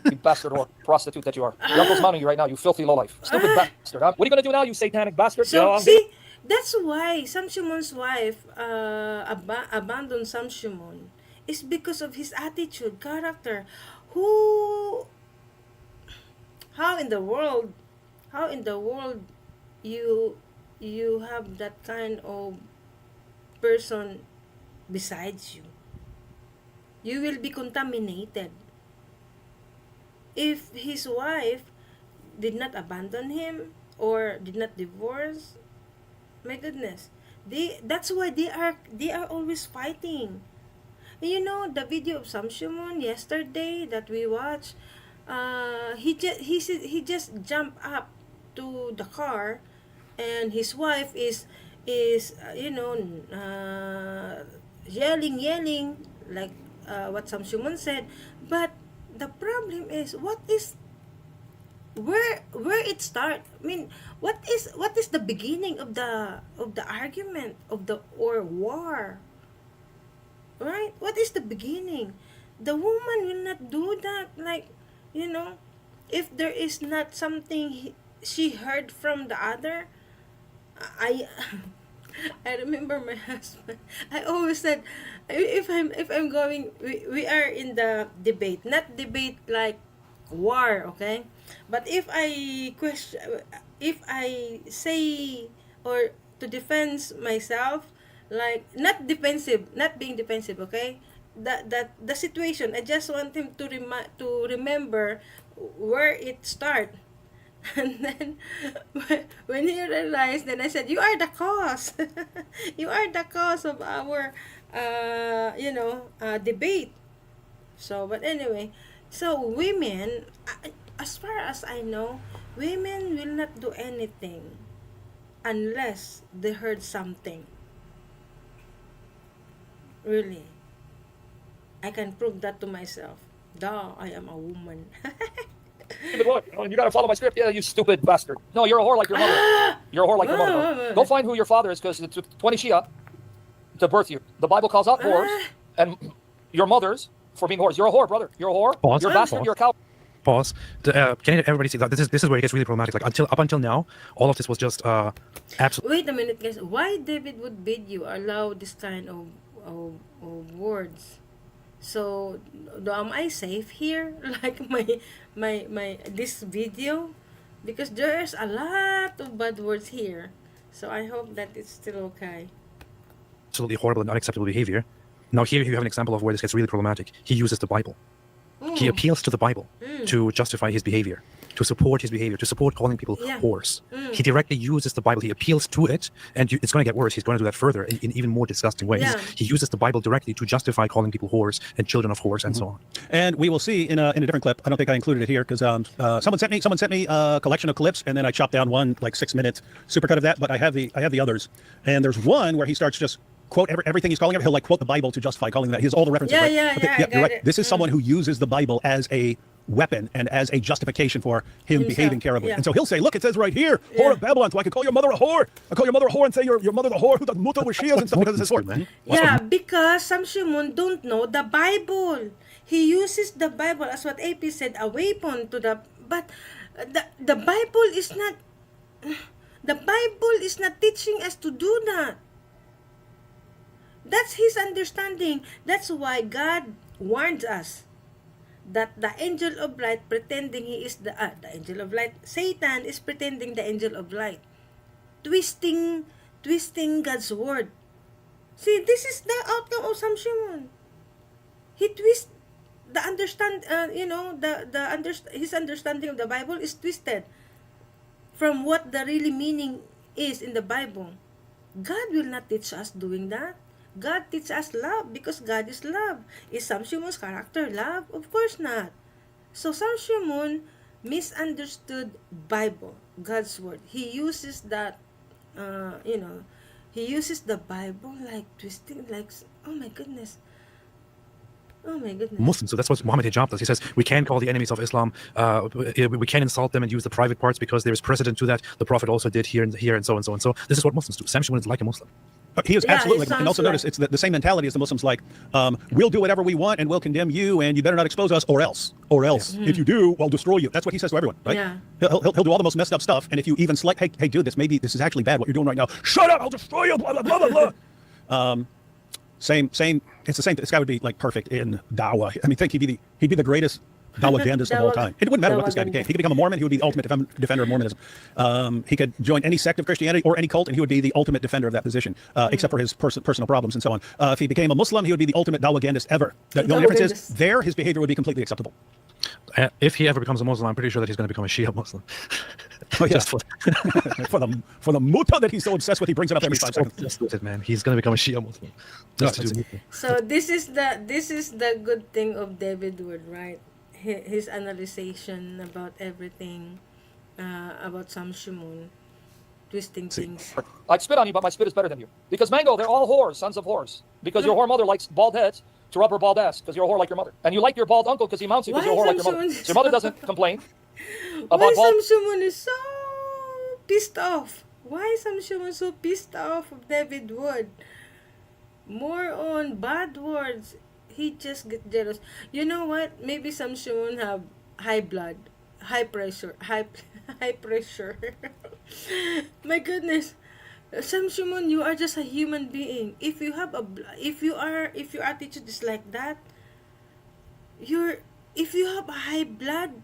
You bastard or prostitute that you are. Your uncle's mounting you right now, you filthy lowlife. Stupid bastard, huh? What are you gonna do now, you satanic bastard? So, see, that's why Sam Shamoun's wife abandoned Sam Shamoun. Is because of his attitude, character. Who, how in the world, you have that kind of person besides you? You will be contaminated. If his wife did not abandon him or did not divorce, my goodness, that's why they are always fighting. You know the video of Sam Shamoun yesterday that we watched. He just jumped up to the car, and his wife is yelling like what Sam Shamoun said. But the problem is, where it start? I mean, what is the beginning of the argument of the or war? Right? What is the beginning? The woman will not do that. Like, if there is not something she heard from the other, I I remember my husband. I always said, if I'm going, we are in the debate, not debate like war, okay? But if I question, if I say or to defend myself, like not defensive, not being defensive, okay? That the situation, I just want him to remember where it start. And then when he realized, then I said, "You are the cause. You are the cause of our, debate." So, but anyway, so women, as far as I know, women will not do anything unless they heard something. Really, I can prove that to myself. Duh, I am a woman. David Wood, you got to follow my script. Yeah, you stupid bastard. No, you're a whore like your mother. You're a whore like your mother, bro. Go find who your father is, because it took 20 Shia to birth you. The Bible calls out whores and your mothers for being whores. You're a whore, brother. You're a whore. Pause. You're a bastard. Pause. You're a cow. Pause. Can everybody see that this is where it gets really problematic? Like up until now, all of this was just absolutely. Wait a minute, guys. Why David would bid you allow this kind of words? So, am I safe here? Like my this video, because there's a lot of bad words here. So I hope that it's still okay. Absolutely horrible and unacceptable behavior. Now here you have an example of where this gets really problematic. He uses the Bible. He appeals to the Bible to justify his behavior, to support his behavior, to support calling people whores. He directly uses the Bible. He appeals to it, and it's going to get worse. He's going to do that further in even more disgusting ways. Yeah. He uses the Bible directly to justify calling people whores and children of whores and so on. And we will see in a different clip. I don't think I included it here because someone sent me a collection of clips, and then I chopped down one like 6-minute supercut of that. But I have the others, and there's one where he starts just quote everything he's calling it. He'll like quote the Bible to justify calling that. He has all the references. Right? You're right. It. This is someone who uses the Bible as a weapon and as a justification for him behaving terribly. And so he'll say, look, it says right here, whore of Babylon, so I could call your mother a whore. I call your mother a whore and say your mother's a whore who does muta with shields and stuff because it says whore. Yeah, because Sam Shamoun don't know the Bible. He uses the Bible as what AP said, a weapon to the, but the Bible is not, the Bible is not teaching us to do that. That's his understanding. That's why God warns us that the angel of light pretending he is the angel of light. Satan is pretending the angel of light, twisting God's word. See, this is the outcome of Sam Shamoun. He twists the his understanding of the Bible is twisted from what the really meaning is in the Bible. God will not teach us doing that. God teaches us love because God is love. Is Sam Shamoun's character love? Of course not. So Sam Shamoun misunderstood Bible, God's word. He uses that, he uses the Bible like twisting, like, oh my goodness. Oh my goodness. Muslims. So that's what Muhammad Hijab does. He says we can call the enemies of Islam, we can insult them and use the private parts because there is precedent to that. The Prophet also did here and so and so and so. This is what Muslims do. Sam Shamoun is like a Muslim. He is absolutely, and also like, notice it's the same mentality as the Muslims. Like, we'll do whatever we want and we'll condemn you, and you better not expose us, or else. If you do, we'll destroy you. That's what he says to everyone, right? Yeah. He'll do all the most messed up stuff, and if you even select, hey, dude, this is actually bad what you're doing right now. Shut up! I'll destroy you. Blah blah blah blah blah. Same. It's the same. This guy would be like perfect in dawah. I mean, think he'd be the greatest dawah-gandist of all time. It wouldn't matter what this guy became. He could become a Mormon. He would be the ultimate defender of Mormonism. He could join any sect of Christianity or any cult, and he would be the ultimate defender of that position, except for his personal problems and so on. If he became a Muslim, he would be the ultimate dawah-gandist ever. The only difference is there, his behavior would be completely acceptable. If he ever becomes a Muslim, I'm pretty sure that he's going to become a Shia Muslim. Oh, yeah. for the muta that he's so obsessed with, he brings it up every 5 seconds. Just with it, man. He's going to become a Shia Muslim. So this is the good thing of David Wood, right? His analyzation about everything, about Sam Shamoun, twisting things. I'd spit on you, but my spit is better than you. Because Mango, they're all whores, sons of whores. Because your whore mother likes bald heads to rub her bald ass, because you're a whore like your mother. And you like your bald uncle because he mounts you because you're a whore like your mother. So your mother doesn't complain about Why bald. Sam Shamoun is so pissed off? Why Sam Shamoun so pissed off of David Wood? More on bad words. He just get jealous. You know what? Maybe Sam Shamoun have high blood, high pressure. My goodness. Sam Shamoun, you are just a human being. If your attitude is like that, if you have a high blood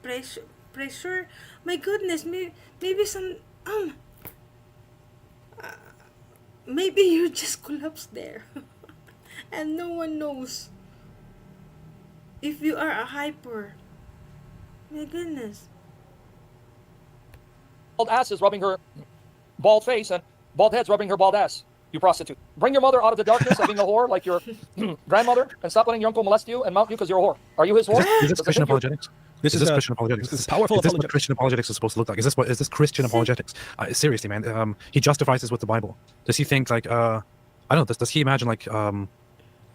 pressure, my goodness, maybe some maybe you just collapse there. And no one knows. If you are a hyper, my goodness. bald asses rubbing her bald face and bald heads rubbing her bald ass. You prostitute. Bring your mother out of the darkness of being a whore like your grandmother and stop letting your uncle molest you and mount you because you're a whore. Are you his whore? Is this Does he Christian think you- apologetics? This Is is this Christian apologetics? This is powerful Is this what apologetics. Christian apologetics is supposed to look like? Is this Christian apologetics? Seriously, man. He justifies this with the Bible. Does he think like I don't know? Does he imagine like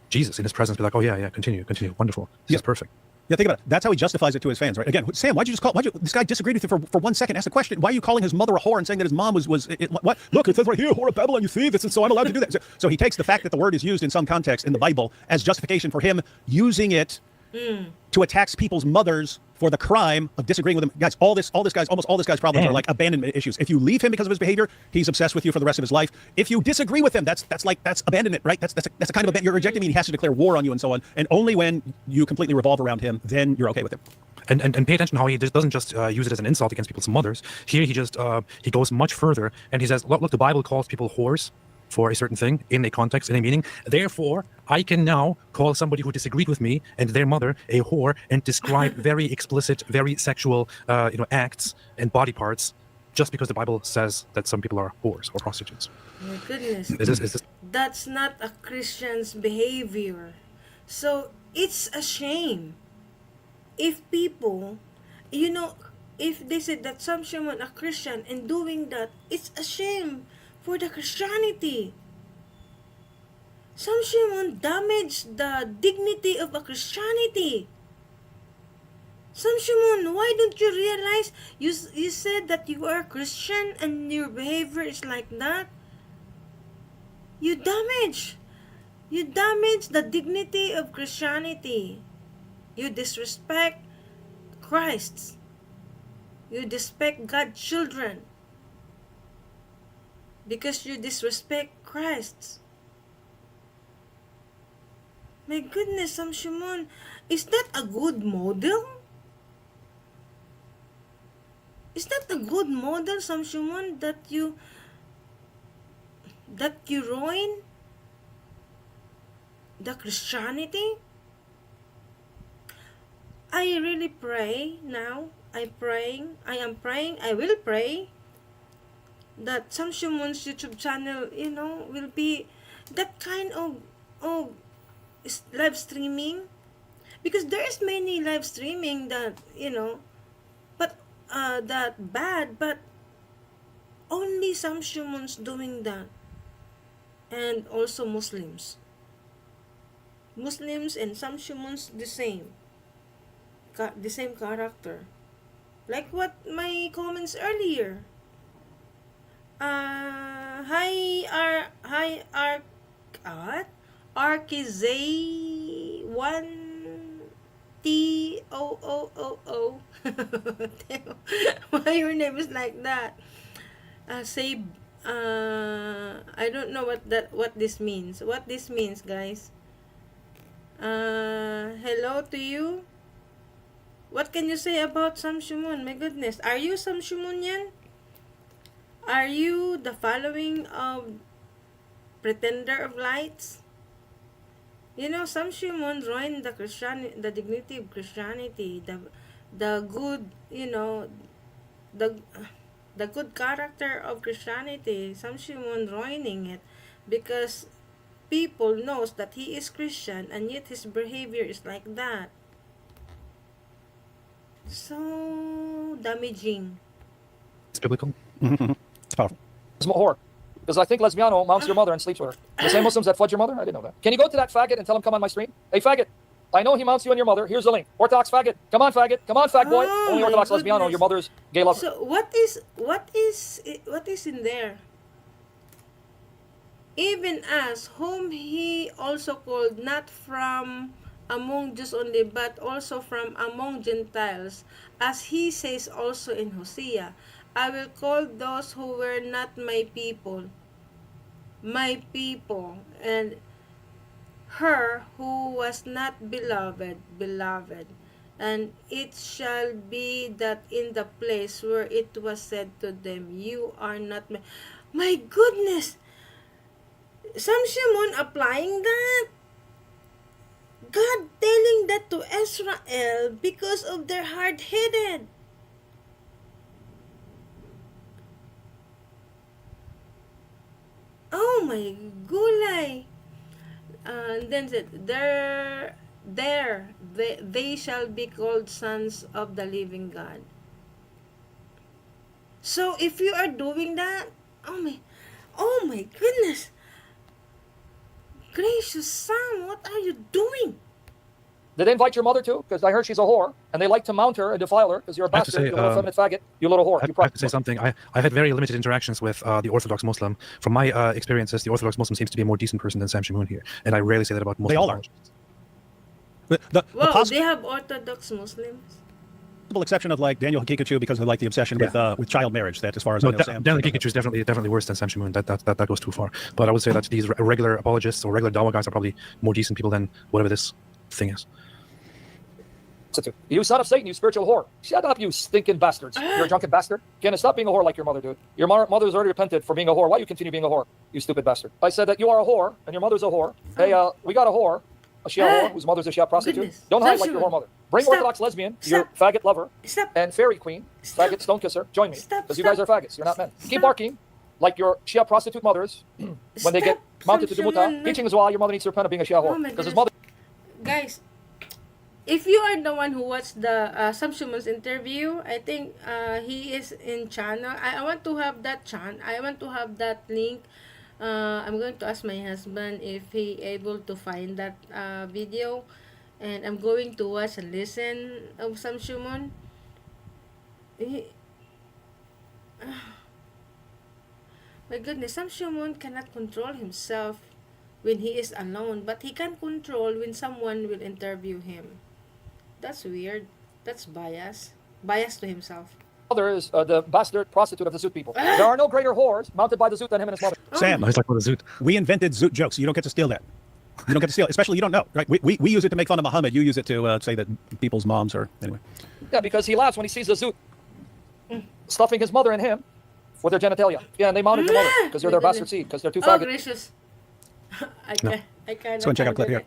Jesus in his presence be like, oh yeah, continue, wonderful, this is perfect. Yeah, think about it. That's how he justifies it to his fans, right? Again, Sam, why'd you just call? This guy disagreed with you for 1 second? Ask the question. Why are you calling his mother a whore and saying that his mom was what? Look, it says right here, whore of Babylon, you thieves, and so I'm allowed to do that. So he takes the fact that the word is used in some context in the Bible as justification for him using it to attack people's mothers for the crime of disagreeing with him. Guys, almost all this guy's problems are like abandonment issues. If you leave him because of his behavior, he's obsessed with you for the rest of his life. If you disagree with him, that's abandonment, right? That's a kind of abandonment. You're rejecting me, and he has to declare war on you and so on. And only when you completely revolve around him, then you're okay with him. And pay attention how he doesn't just use it as an insult against people's mothers. Here he just he goes much further and he says, look, the Bible calls people whores for a certain thing in a context, in a meaning. Therefore, I can now call somebody who disagreed with me and their mother a whore and describe very explicit, very sexual, acts and body parts, just because the Bible says that some people are whores or prostitutes. My goodness. Is this That's not a Christian's behavior. So it's a shame if people, if they said that Sam Shamoun a Christian and doing that, it's a shame for the Christianity. Sam Shamoun damaged the dignity of a Christianity. Sam Shamoun, why don't you realize you said that you are a Christian and your behavior is like that? You damage the dignity of Christianity. You disrespect Christ. You disrespect God's children. Because you disrespect Christ. My goodness, Sam Shamoun, is that a good model? Is that a good model, Sam Shamoun, that you ruin the Christianity? I really pray now. I will pray that Sam Shamoun's YouTube channel, will be that kind of live streaming, because there is many live streaming that but that bad, but only Sam Shamoun's doing that, and also Muslims and Sam Shamoun's the same character, like what my comments earlier. Arkizay 1TOOO. Why your name is like that? I don't know what this means. What this means, guys? Hello to you. What can you say about Sam Shamoun? My goodness, are you Sam Shamoun yan? Are you the following of Pretender of Lights? Sam Shamoun ruined the dignity of Christianity, the good, the good character of Christianity. Sam Shamoun ruining it because people knows that he is Christian and yet his behavior is like that. So damaging. it's biblical? It's powerful. Is a whore. Because I think lesbiano mounts your mother and sleeps with her. The same Muslims that fudge your mother? I didn't know that. Can you go to that faggot and tell him come on my stream? Hey, faggot. I know he mounts you and your mother. Here's the link. Orthodox faggot. Come on, fag boy. Oh, Only my Orthodox lesbiano, goodness. your mother's gay lover. So what is in there? Even us, whom he also called not from among Jews only, but also from among Gentiles, as he says also in Hosea, I will call those who were not my people, and her who was not beloved. And it shall be that in the place where it was said to them, you are not my goodness, Sam Shamoun applying that, God telling that to Israel because of their hard-headed. Oh my gulay. And then said, they shall be called sons of the living God. So if you are doing that, oh my goodness, gracious Sam, what are you doing? Did they invite your mother too? Because I heard she's a whore, and they like to mount her and defile her because you're a I have to bastard, say, you little feminine faggot, you little whore. You I have to say something. I've had very limited interactions with the Orthodox Muslim. From my experiences, the Orthodox Muslim seems to be a more decent person than Sam Shamoun here, and I rarely say that about Muslim. They all are. The Well, possible they have Orthodox Muslims. exception of like Daniel Hakikachu because of like the obsession with child marriage. That as far as No, I know, Sam. Daniel Kikuchu is definitely worse than Sam Shamoun. That goes too far. But I would say that these regular apologists or regular Dawa guys are probably more decent people than whatever this thing is. You son of Satan, you spiritual whore. Shut up, you stinking bastards. You're a drunken bastard. Again, stop being a whore like your mother, dude. Your mother's already repented for being a whore. Why you continue being a whore, you stupid bastard? I said that you are a whore, and your mother's a whore. Hey, we got a whore, a Shia whore, whose mother's a Shia prostitute. Goodness. Don't hide Sam like your Shamoun. whore mother. Bring Stop. Orthodox lesbian, your Stop. faggot lover, Stop. and fairy queen. Stop. Faggots, don't kiss her. Join me, Stop. because you guys are faggots. You're not men. Stop. Keep barking like your Shia prostitute mothers when they get Stop. mounted to Sam Dumuta. Shamoun. Teaching is why your mother needs to repent of being a Shia Oh whore. my Because his goodness. mother... Guys, if you are the one who watched the Sam Shamoun's interview, I think he is in channel. I want to have that I want to have that link. I'm going to ask my husband if he able to find that video, and I'm going to watch and listen of Sam Shamoun. My goodness, Sam Shamoun cannot control himself when he is alone, but he can control when someone will interview him. That's weird. That's bias. Bias to himself. mother is the bastard prostitute of the Zoot people. There are no greater whores mounted by the Zoot than him and his mother. Sam, Nice like what a zoot. we invented Zoot jokes. You don't get to steal that. You don't get to steal it, especially you don't know, right? We use it to make fun of Muhammad. You use it to say that people's moms are, anyway. Yeah, because he laughs when he sees the Zoot stuffing his mother and him with their genitalia. Yeah, and they mounted your mother because you're their bastard seed, because they're two Oh, faggots. gracious. I can't. Let's go and check out a clip here.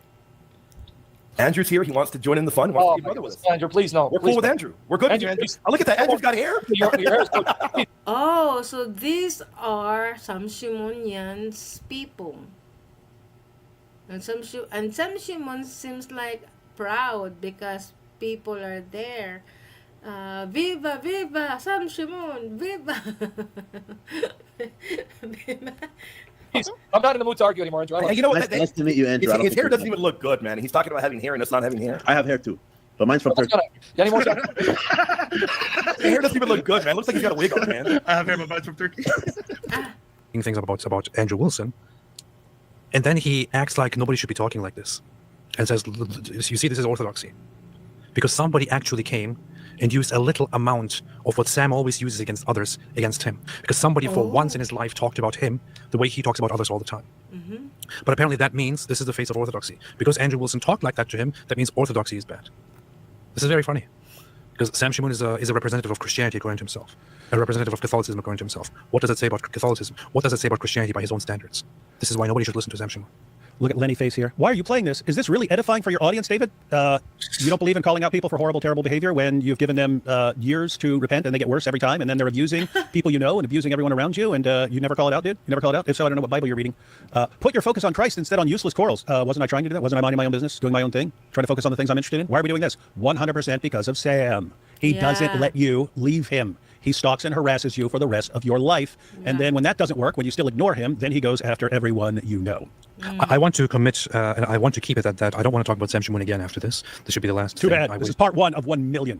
Andrew's here. He wants to join in the fun. He Oh, wants to be brother with us. Andrew, please no. We're Please cool with no. Andrew. We're good with you, Andrew, Andrew. please. Oh, look at that. Andrew's got hair. Your hair is good. Oh, so these are Sam Shamounian's people. And Sam Shamoun seems like proud because people are there. Viva, viva, Sam Shamoun, viva. Viva. I'm not in the mood to argue anymore, Andrew. I love Hey, you. you know what? Nice to meet you, Andrew. I don't His hair think doesn't we- even look good, man. He's talking about having hair and us not having hair. I have hair too, but mine's from Let's Turkey. go. Any more shots? His hair doesn't even look good, man. Looks like he's got a wig on, man. I have hair, but mine's from Turkey. Things about Andrew Wilson, and then he acts like nobody should be talking like this, and says, "You see, this is orthodoxy," because somebody actually came and used a little amount of what Sam always uses against others against him, because somebody for once in his life talked about him the way he talks about others all the time. But apparently that means this is the face of orthodoxy. Because Andrew Wilson talked like that to him, that means orthodoxy is bad. This is very funny. Because Sam Shamoun is a representative of Christianity according to himself, a representative of Catholicism according to himself. What does it say about Catholicism? What does it say about Christianity by his own standards? This is why nobody should listen to Sam Shamoun. Look at Lenny face here. Why are you playing this? Is this really edifying for your audience, David? You don't believe in calling out people for horrible, terrible behavior when you've given them years to repent and they get worse every time, and then they're abusing people you know and abusing everyone around you, and you never call it out, dude? You never call it out? If so, I don't know what Bible you're reading. Put your focus on Christ instead on useless quarrels. Wasn't I trying to do that? Wasn't I minding my own business, doing my own thing, trying to focus on the things I'm interested in? Why are we doing this? 100% because of Sam. He doesn't Yeah. let you leave him. He stalks and harasses you for the rest of your life. And then when that doesn't work, when you still ignore him, then he goes after everyone you know. I want to commit, and I want to keep it at that. I don't want to talk about Sam Shamoun again after this. This should be the last. Too thing bad. I This would- is part 1 of 1 million.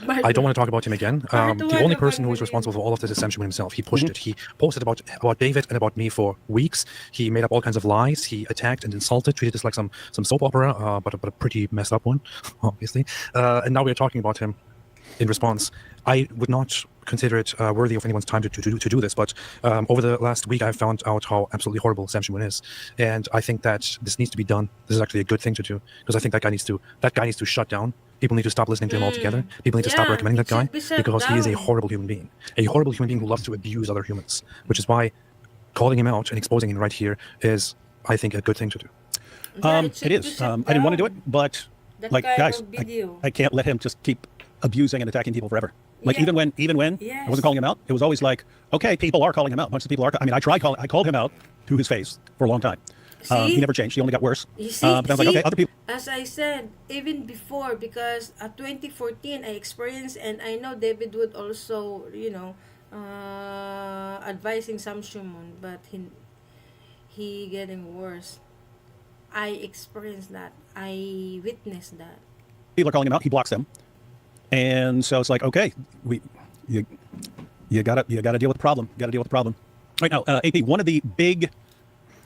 I don't want to talk about him again. Part The one only of person who 1 is responsible for million. all of this is Sam Shamoun himself. He pushed it. He posted about David and about me for weeks. He made up all kinds of lies. He attacked and insulted, treated this like some soap opera, but a pretty messed up one, obviously. And now we are talking about him in response. I would not consider it worthy of anyone's time to do this, but over the last week I've found out how absolutely horrible Sam Shamoun is, and I think that this needs to be done. This is actually a good thing to do, because I think that guy needs to shut down. People need to stop listening to him altogether. People need to stop Yeah, recommending that he guy, should be shut because he is a down. horrible human being, who loves to abuse other humans, which is why calling him out and exposing him right here is, I think, a good thing to do. It is. I didn't want to do it, but That like, kind guys, of video. I can't let him just keep abusing and attacking people forever. Like Yeah. even when I Yes. wasn't calling him out, it was always like, okay, people are calling him out. Once the people are, I called him out to his face for a long time. See? He never changed. He only got worse. You see, But I was like, okay, other people. as I said, even before, because 2014 I experienced, and I know David Wood also, advising Sam Shamoun, but he getting worse. I experienced that. I witnessed that. People are calling him out. He blocks them, and so it's like, okay, you gotta deal with the problem. You gotta deal with the problem. Right now, AP, one of the big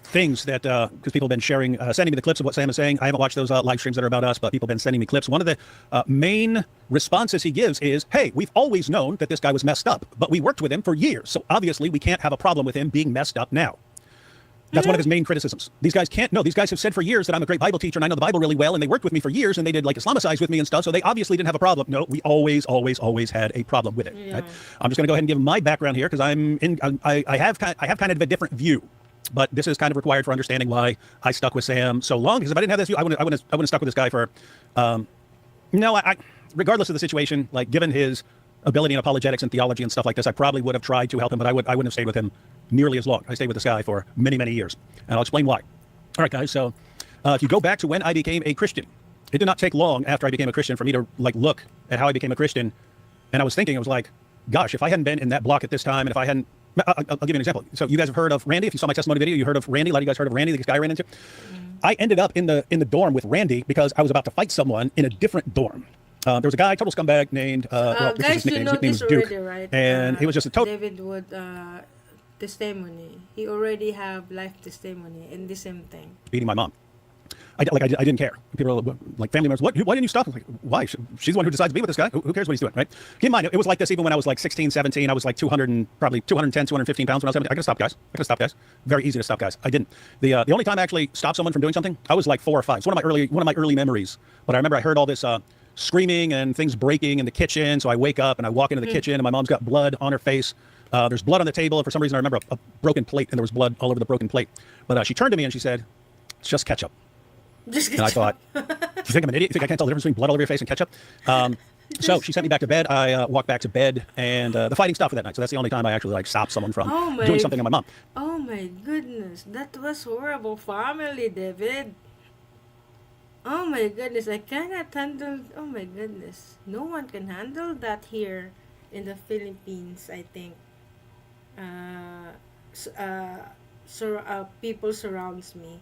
things that because people have been sharing, sending me the clips of what Sam is saying. I haven't watched those live streams that are about us, but people have been sending me clips. One of the main responses he gives is, "Hey, we've always known that this guy was messed up, but we worked with him for years, so obviously we can't have a problem with him being messed up now." That's one of his main criticisms. These guys can't. No, these guys have said for years that I'm a great Bible teacher and I know the Bible really well, and they worked with me for years, and they did like Islamicize with me and stuff, so they obviously didn't have a problem. No, we always had a problem with it. Yeah. Right? I'm just going to go ahead and give my background here because I have kind of a different view, but this is kind of required for understanding why I stuck with Sam so long. Because if I didn't have this view, I wouldn't have stuck with this guy for. No, regardless of the situation, like given his ability in apologetics and theology and stuff like this, I probably would have tried to help him, but I wouldn't have stayed with him nearly as long. I stayed with this guy for many, many years, and I'll explain why. All right, guys. So, if you go back to when I became a Christian, it did not take long after I became a Christian for me to like look at how I became a Christian, and I was thinking, I was like, gosh, if I hadn't been in that block at this time, and if I hadn't, I'll give you an example. So, you guys have heard of Randy? If you saw my testimony video, you heard of Randy. A lot of you guys heard of Randy, this guy I ran into. I ended up in the dorm with Randy because I was about to fight someone in a different dorm. There was a guy, total scumbag, named Guys, you know this Duke, already, right? and he was just a total. David Wood testimony. He already have life testimony in the same thing. Beating my mom. I didn't care. People were like family members. Why didn't you stop? I was like, why? She's the one who decides to be with this guy. Who cares what he's doing, right? Keep in mind, it was like this even when I was like 16, 17. I was like 210, 215 pounds when I was 17. I gotta stop, guys. Very easy to stop, guys. I didn't. The only time I actually stopped someone from doing something, I was like 4 or 5. It's one of my early memories. But I remember I heard all this screaming and things breaking in the kitchen. So I wake up and I walk into the kitchen and my mom's got blood on her face. There's blood on the table. And for some reason, I remember a broken plate and there was blood all over the broken plate. But she turned to me and she said, "It's just ketchup." And I thought, "You think I'm an idiot? You think I can't tell the difference between blood all over your face and ketchup?" So she sent me back to bed. I walked back to bed, and the fighting stopped for that night. So that's the only time I actually like stopped someone from doing something on my mom. Oh my goodness, that was horrible family, David. Oh my goodness, I cannot handle. Oh my goodness, no one can handle that here in the Philippines. I think. People surrounds me.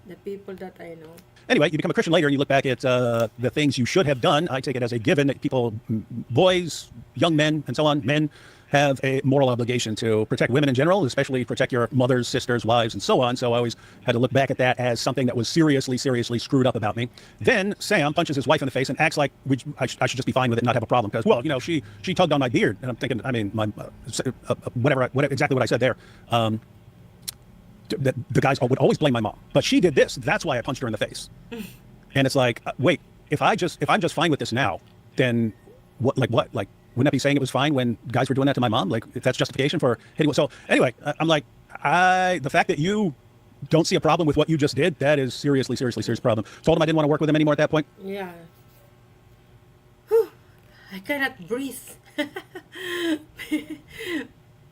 The people that I know. Anyway, you become a Christian later and you look back at the things you should have done. I take it as a given that people, boys, young men, and so on, men have a moral obligation to protect women in general, especially protect your mothers, sisters, wives, and so on. So I always had to look back at that as something that was seriously screwed up about me. Then Sam punches his wife in the face and acts like I should just be fine with it and not have a problem because, well, she tugged on my beard. And I'm thinking, I mean, whatever, exactly what I said there. That the guys would always blame my mom, but she did this. That's why I punched her in the face. And it's like, wait, if I'm just fine with this now, then what? Wouldn't that be saying it was fine when guys were doing that to my mom? Like, if that's justification for hitting. So anyway, I'm like, the fact that you don't see a problem with what you just did, that is serious problem. Told him I didn't want to work with him anymore at that point. Yeah. Whew. I cannot breathe.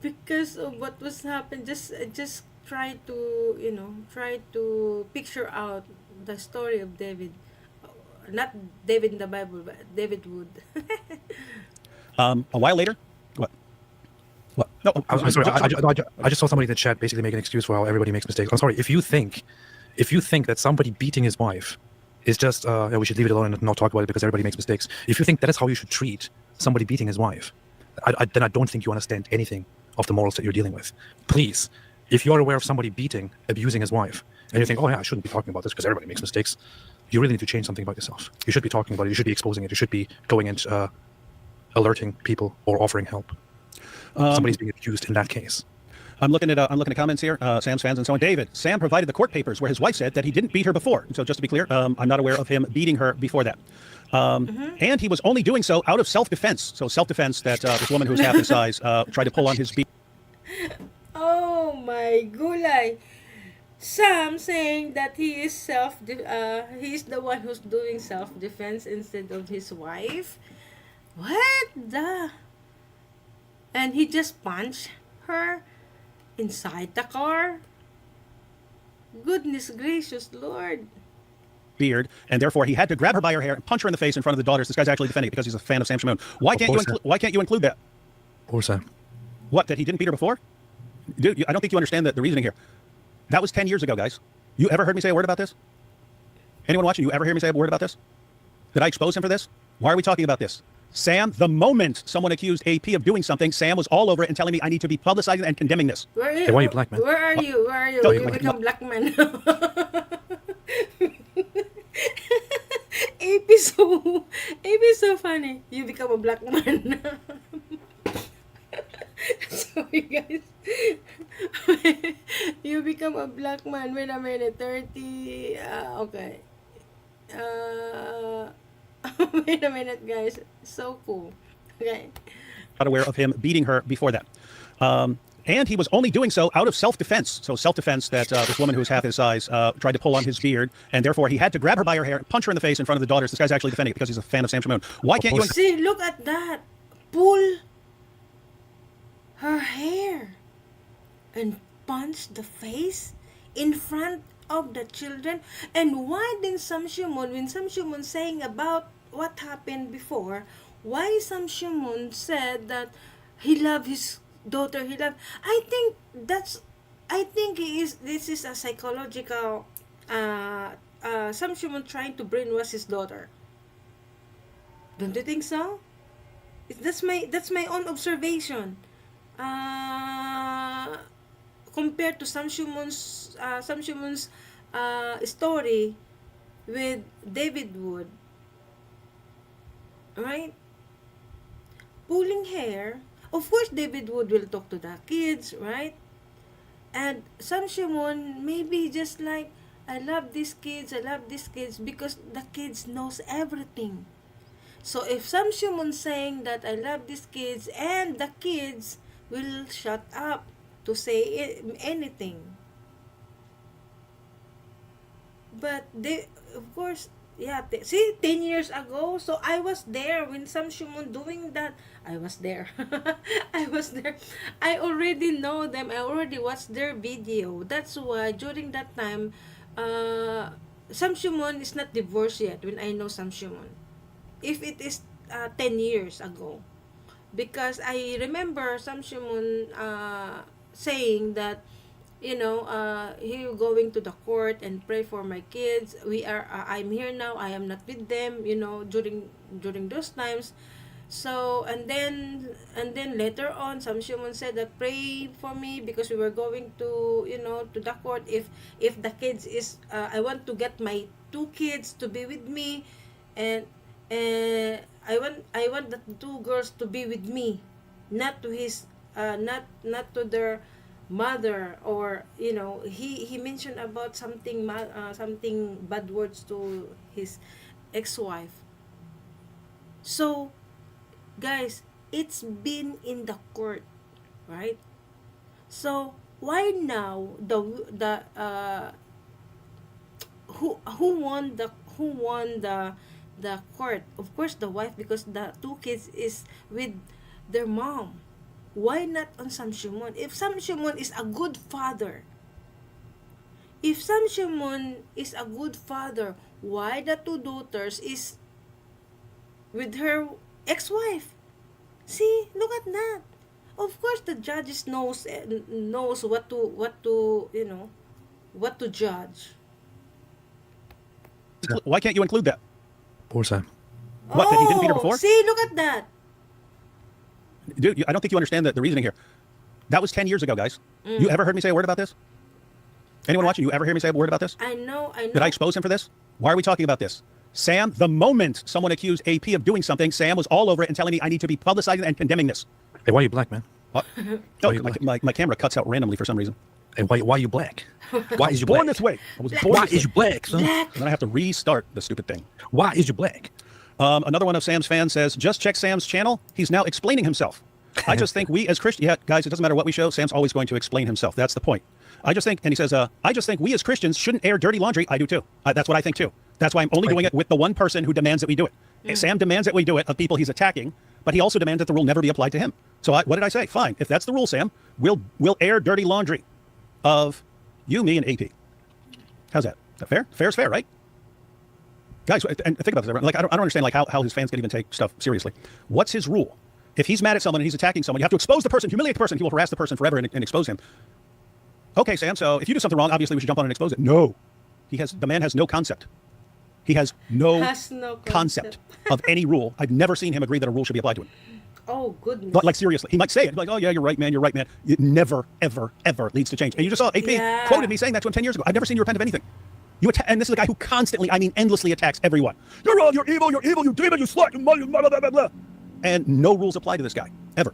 Because of what was happened. Just try to picture out the story of David. Not David in the Bible, but David Wood. A while later, what? No, I'm sorry. I just saw somebody in the chat basically make an excuse for how everybody makes mistakes. I'm sorry. If you think that somebody beating his wife is just, we should leave it alone and not talk about it because everybody makes mistakes. If you think that is how you should treat somebody beating his wife, then I don't think you understand anything of the morals that you're dealing with. Please, if you're aware of somebody abusing his wife, and you think, oh yeah, I shouldn't be talking about this because everybody makes mistakes, you really need to change something about yourself. You should be talking about it. You should be exposing it. You should be going and alerting people or offering help. Somebody's being abused in that case. I'm looking at comments here. Sam's fans and so on. David, Sam provided the court papers where his wife said that he didn't beat her before. So just to be clear, I'm not aware of him beating her before that. And he was only doing so out of self-defense. So self-defense that this woman who's half his size tried to pull on his beat. Oh my gulay. Sam saying that he is he's the one who's doing self-defense instead of his wife. What the? And he just punched her. inside the car. Goodness gracious, Lord. beard, and therefore he had to grab her by her hair and punch her in the face in front of the daughters. This guy's actually defending it because he's a fan of Sam Shamoun. Why can't you include that? Poor Sam. What, that he didn't beat her before? Dude, I don't think you understand the reasoning here. That was 10 years ago, guys. You ever heard me say a word about this? Anyone watching, you ever hear me say a word about this? Did I expose him for this? Why are we talking about this? Sam, the moment someone accused AP of doing something, Sam was all over it and telling me I need to be publicizing and condemning this. Where are you? Hey, why are you black, man? Where are you? Where are you? Don't- You become black man. AP so funny. You become a black man. Sorry guys. You become a black man. Wait a minute. 30. Okay. Wait a minute, guys. So cool. Okay. Not aware of him beating her before that. And he was only doing so out of self-defense. So self-defense that this woman who was half his size tried to pull on his beard, and therefore he had to grab her by her hair and punch her in the face in front of the daughters. This guy's actually defending it because he's a fan of Sam Shamoun. Why can't you... See, look at that. Pull her hair and punch the face in front of the children. And why didn't Sam Shamoun, when Sam Shamoun saying about what happened before, why Sam Shamoun said that he loved his daughter, I think this is a psychological Sam Shamoun trying to brainwash his daughter. Don't you think so? That's my own observation. Compared to Sam Shamoun's story with David Wood, right? Pulling hair. Of course, David Wood will talk to the kids, right? And Sam Shamoun maybe just like, I love these kids because the kids knows everything. So if Sam Shamoun saying that I love these kids and the kids will shut up to say anything. But they, of course, yeah, see, 10 years ago, so I was there when Sam Shamoun doing that. I was there. I was there. I already know them. I already watched their video. That's why during that time, Sam Shamoun is not divorced yet when I know Sam Shamoun. If it is 10 years ago. Because I remember Sam Shamoun saying that, he going to the court and pray for my kids. I'm here now. I am not with them. During those times. So and then later on, Sam Shamoun said that pray for me because we were going to to the court. If the kids is I want to get my 2 kids to be with me, and I want the 2 girls to be with me, not to his not to their mother, or he mentioned about something bad words to his ex-wife. So guys, it's been in the court, right? So why now the who won the court? Of course the wife, because the 2 kids is with their mom. Why not on Sam Shamoun? If Sam Shamoun is a good father, why the 2 daughters is with her ex-wife? See, look at that. Of course the judges knows what to judge. Why can't you include that? Poor Sam. What, that he didn't beat her before? See, look at that. Dude, I don't think you understand the reasoning here. That was 10 years ago, guys. You ever heard me say a word about this? Anyone watching, you ever hear me say a word about this? I know. Did I expose him for this? Why are we talking about this? Sam, the moment someone accused AP of doing something, Sam was all over it and telling me I need to be publicizing and condemning this. Hey, why are you black, man? What? Why No, you my camera cuts out randomly for some reason. Hey, why are you black? Why is you Born black? this way. I was born Why this is you way. black, son? And then I have to restart the stupid thing. Why is you black? Another one of Sam's fans says, just check Sam's channel. He's now explaining himself. I just think we as Christians, yeah, guys, it doesn't matter what we show. Sam's always going to explain himself. That's the point. I just think, and he says, I just think we as Christians shouldn't air dirty laundry. I do too. That's what I think too. That's why I'm only doing it with the one person who demands that we do it. Sam demands that we do it of people he's attacking, but he also demanded that the rule never be applied to him. So what did I say? Fine, if that's the rule, Sam, we'll air dirty laundry of you, me, and AP. How's that? Is that fair? Fair is fair, right? Guys, and think about this. Like, I don't understand like how his fans can even take stuff seriously. What's his rule? If he's mad at someone and he's attacking someone, you have to expose the person, humiliate the person. He will harass the person forever and expose him. Okay, Sam. So if you do something wrong, obviously we should jump on and expose it. No, the man has no concept. He has no concept of any rule. I've never seen him agree that a rule should be applied to him. Oh, goodness. But like seriously, he might say it like, "Oh yeah, you're right, man. You're right, man." It never, ever, ever leads to change. And you just saw AP quoted me saying that to him 10 years ago. I've never seen you repent of anything. And this is a guy who constantly, I mean, endlessly attacks everyone. You're wrong. You're evil. You're evil. You demon. You slut. You blah blah blah blah. And no rules apply to this guy ever.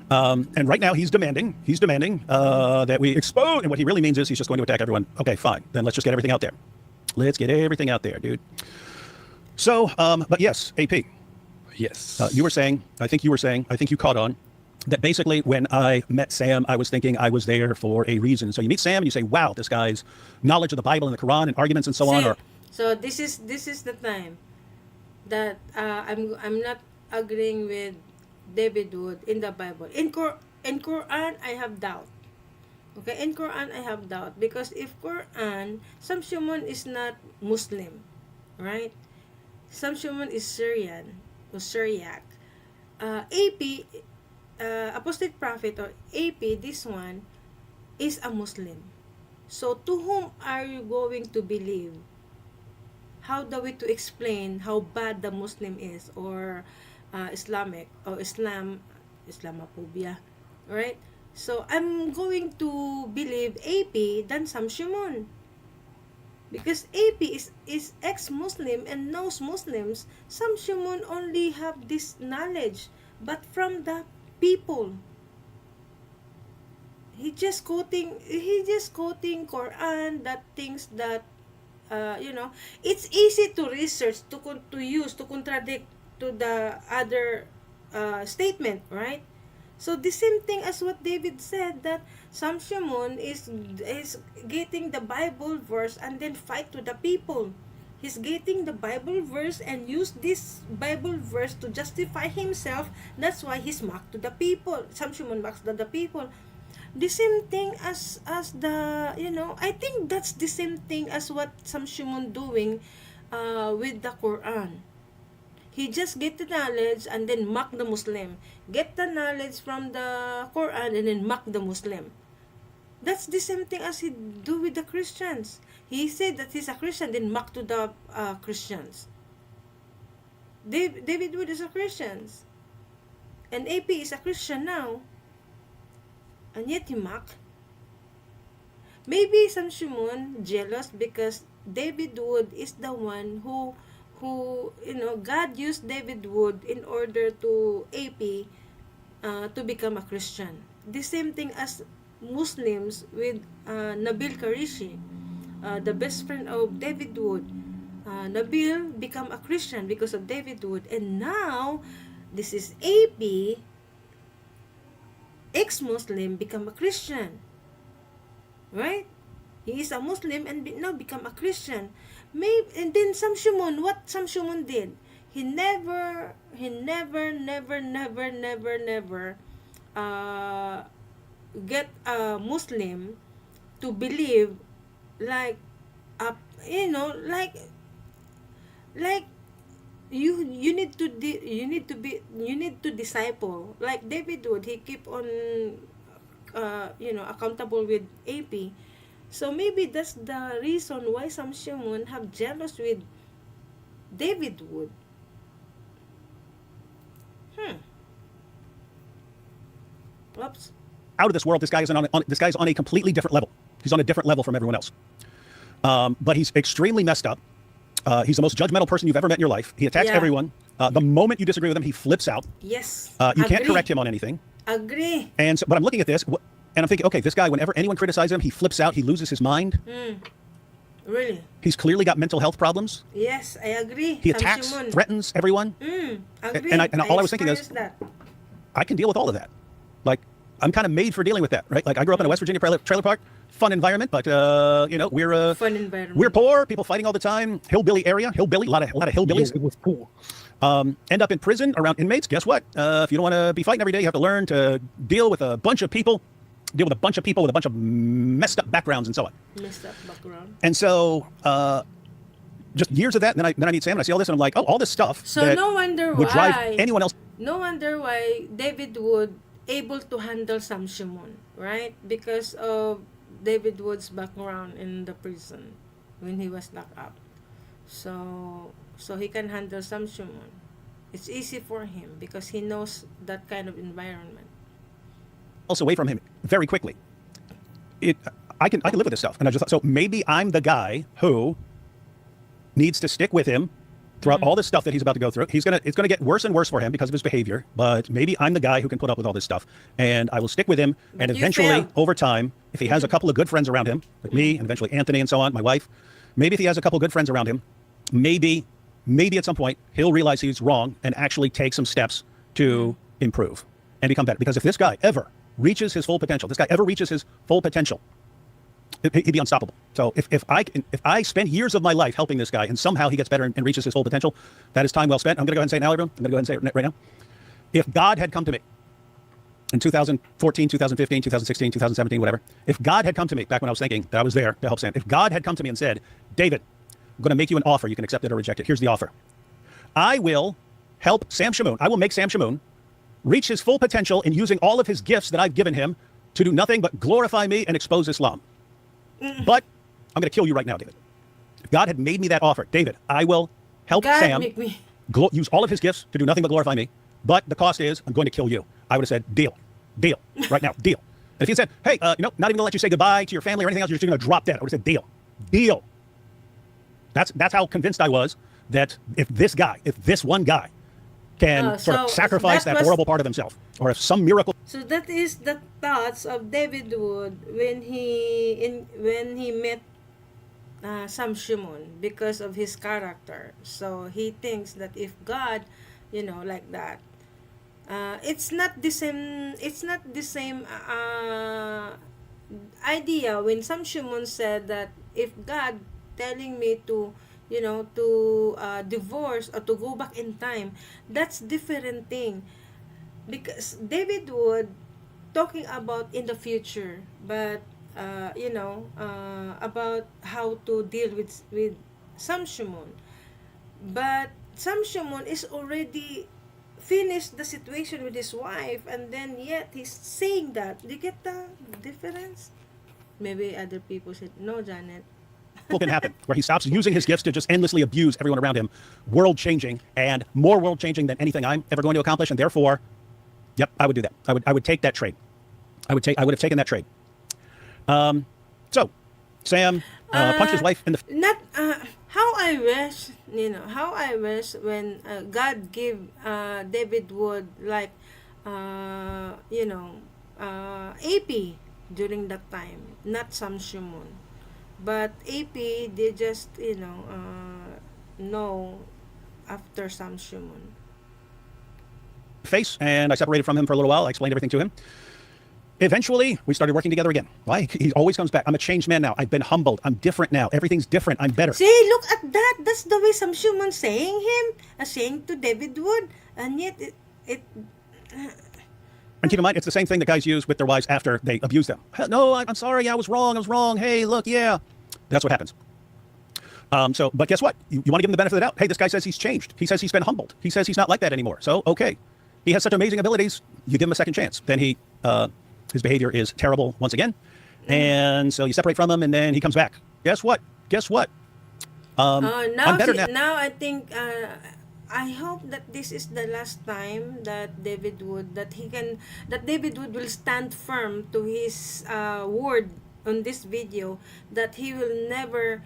And right now he's demanding that we expose. And what he really means is he's just going to attack everyone. Okay, fine. Then let's just get everything out there. Let's get everything out there, dude. So, but yes, AP. Yes. You were saying, I think you caught on that basically when I met Sam, I was thinking I was there for a reason. So you meet Sam and you say, wow, this guy's knowledge of the Bible and the Quran and arguments and so on. So this is the time that I'm not agreeing with David Wood in the Bible. In Quran, I have doubt. Okay, in Quran, I have doubt. Because if Quran, Sam Shamoun is not Muslim, right? Sam Shamoun is Syrian or Syriac. AP, Apostate Prophet or AP, this one, is a Muslim. So to whom are you going to believe? How do we to explain how bad the Muslim is or Islamic or Islamophobia, right? So I'm going to believe AP than Sam Shamoun, because AP is ex-Muslim and knows Muslims. Sam Shamoun only have this knowledge, but from the people. He just quoting Quran, that things that it's easy to research, to use, to contradict to the other statement, right? So the same thing as what David said, that Sam Shamoun is getting the Bible verse and then fight to the people. He's getting the Bible verse and use this Bible verse to justify himself. That's why he's mocked to the people. Sam Shamoun mocks to the people. The same thing as the, I think that's the same thing as what Sam Shamoun doing with the Quran. He just get the knowledge and then mock the Muslim. Get the knowledge from the Quran and then mock the Muslim. That's the same thing as he do with the Christians. He said that he's a Christian, then mock to the Christians. David Wood is a Christian. And AP is a Christian now. And yet he mock. Maybe Sam Shamoun jealous because David Wood is the one who God used David Wood in order to AP to become a Christian. The same thing as Muslims with Nabil Qureshi, the best friend of David Wood. Nabil become a Christian because of David Wood, and now this is AP, ex-Muslim, become a Christian, right? He is a Muslim and now become a Christian. Maybe, and then Sam Shamoun, what Sam Shamoun did, he never get a Muslim to believe like you need to disciple like David Wood. He keep on accountable with AP. So maybe that's the reason why Sam Shamoun have jealous with David Wood. Oops. Out of this world, this guy is on a completely different level. He's on a different level from everyone else. But he's extremely messed up. He's the most judgmental person you've ever met in your life. He attacks everyone. The moment you disagree with him, he flips out. Yes. You can't correct him on anything. Agree. And so, but I'm looking at this, and I'm thinking, okay, this guy, whenever anyone criticizes him, he flips out. He loses his mind. Really? He's clearly got mental health problems. Yes, I agree. He attacks, threatens everyone. Agree. And all I was thinking is, that. I can deal with all of that. Like, I'm kind of made for dealing with that, right? Like I grew up in a West Virginia trailer park, fun environment, but Fun environment. we're poor, people fighting all the time, hillbilly area, hillbilly, a lot of hillbillies. It was cool. End up in prison around inmates. Guess what? If you don't want to be fighting every day, you have to learn to deal with a bunch of people with a bunch of messed up backgrounds and so on. Messed up background. And so, just years of that, and then I meet Sam, and I see all this, and I'm like, oh, all this stuff So that no wonder would drive why anyone else. no wonder why David Wood able to handle Sam Shamoun, right? Because of David Wood's background in the prison when he was locked up. So he can handle Sam Shamoun. It's easy for him because he knows that kind of environment. Also away from him very quickly. I can live with this stuff, and I just thought, so maybe I'm the guy who needs to stick with him throughout all this stuff that he's about to go through. It's gonna get worse and worse for him because of his behavior, but maybe I'm the guy who can put up with all this stuff, and I will stick with him. And But you eventually, failed. over time, if he has a couple of good friends around him, like me, and eventually Anthony and so on, my wife, maybe if he has a couple of good friends around him, maybe at some point he'll realize he's wrong and actually take some steps to improve and become better. Because if this guy ever reaches his full potential, he'd be unstoppable. So if I spend years of my life helping this guy and somehow he gets better and reaches his full potential, that is time well spent. I'm going to go ahead and say it now, everyone. I'm going to go ahead and say it right now. If God had come to me in 2014, 2015, 2016, 2017, whatever, if God had come to me back when I was thinking that I was there to help Sam, if God had come to me and said, David, I'm going to make you an offer. You can accept it or reject it. Here's the offer. I will help Sam Shamoun. I will make Sam Shamoun reach his full potential in using all of his gifts that I've given him to do nothing but glorify me and expose Islam. But I'm going to kill you right now, David. If God had made me that offer, David, I will help God Sam make me. use all of his gifts to do nothing but glorify me. But the cost is I'm going to kill you. I would have said, deal, right now, deal. And if he said, hey, not even going to let you say goodbye to your family or anything else, you're just going to drop dead, I would have said, deal. That's how convinced I was that if this one guy can sort of so sacrifice that that was- horrible part of himself, or if some miracle So that is the thoughts of David Wood when he met Sam Shamoun because of his character. So he thinks that if God, like that, it's not the same. It's not the same idea when Sam Shamoun said that if God telling me to divorce or to go back in time, that's different thing. Because David Wood talking about in the future, but about how to deal with Sam Shamoun. But Sam Shamoun is already finished the situation with his wife, and then yet he's saying that. Do you get the difference? Maybe other people said, no, Janet. can happen, where he stops using his gifts to just endlessly abuse everyone around him, world-changing, and more world-changing than anything I'm ever going to accomplish, and therefore, yep, I would do that. I would take that trade. I would have taken that trade. So, Sam punched his wife in the... Not how I wish when God gave David Wood like AP during that time, not Sam Shamoun, but AP they just know after Sam Shamoun. face, and I separated from him for a little while. I explained everything to him. Eventually, we started working together again. Why? He always comes back. I'm a changed man now. I've been humbled. I'm different now. Everything's different. I'm better. See, look at that. That's the way Sam Shamoun saying saying to David Wood, and yet it And keep in mind, it's the same thing that guys use with their wives after they abuse them. No, I'm sorry. I was wrong. Hey, look, yeah. That's what happens. But guess what? You want to give him the benefit of the doubt. Hey, this guy says he's changed. He says he's been humbled. He says he's not like that anymore. So, okay. He has such amazing abilities. You give him a second chance. Then his behavior is terrible once again. And so you separate from him, and then he comes back. Guess what? I'm better now. Now I think I hope that this is the last time that David Wood will stand firm to his word on this video, that he will never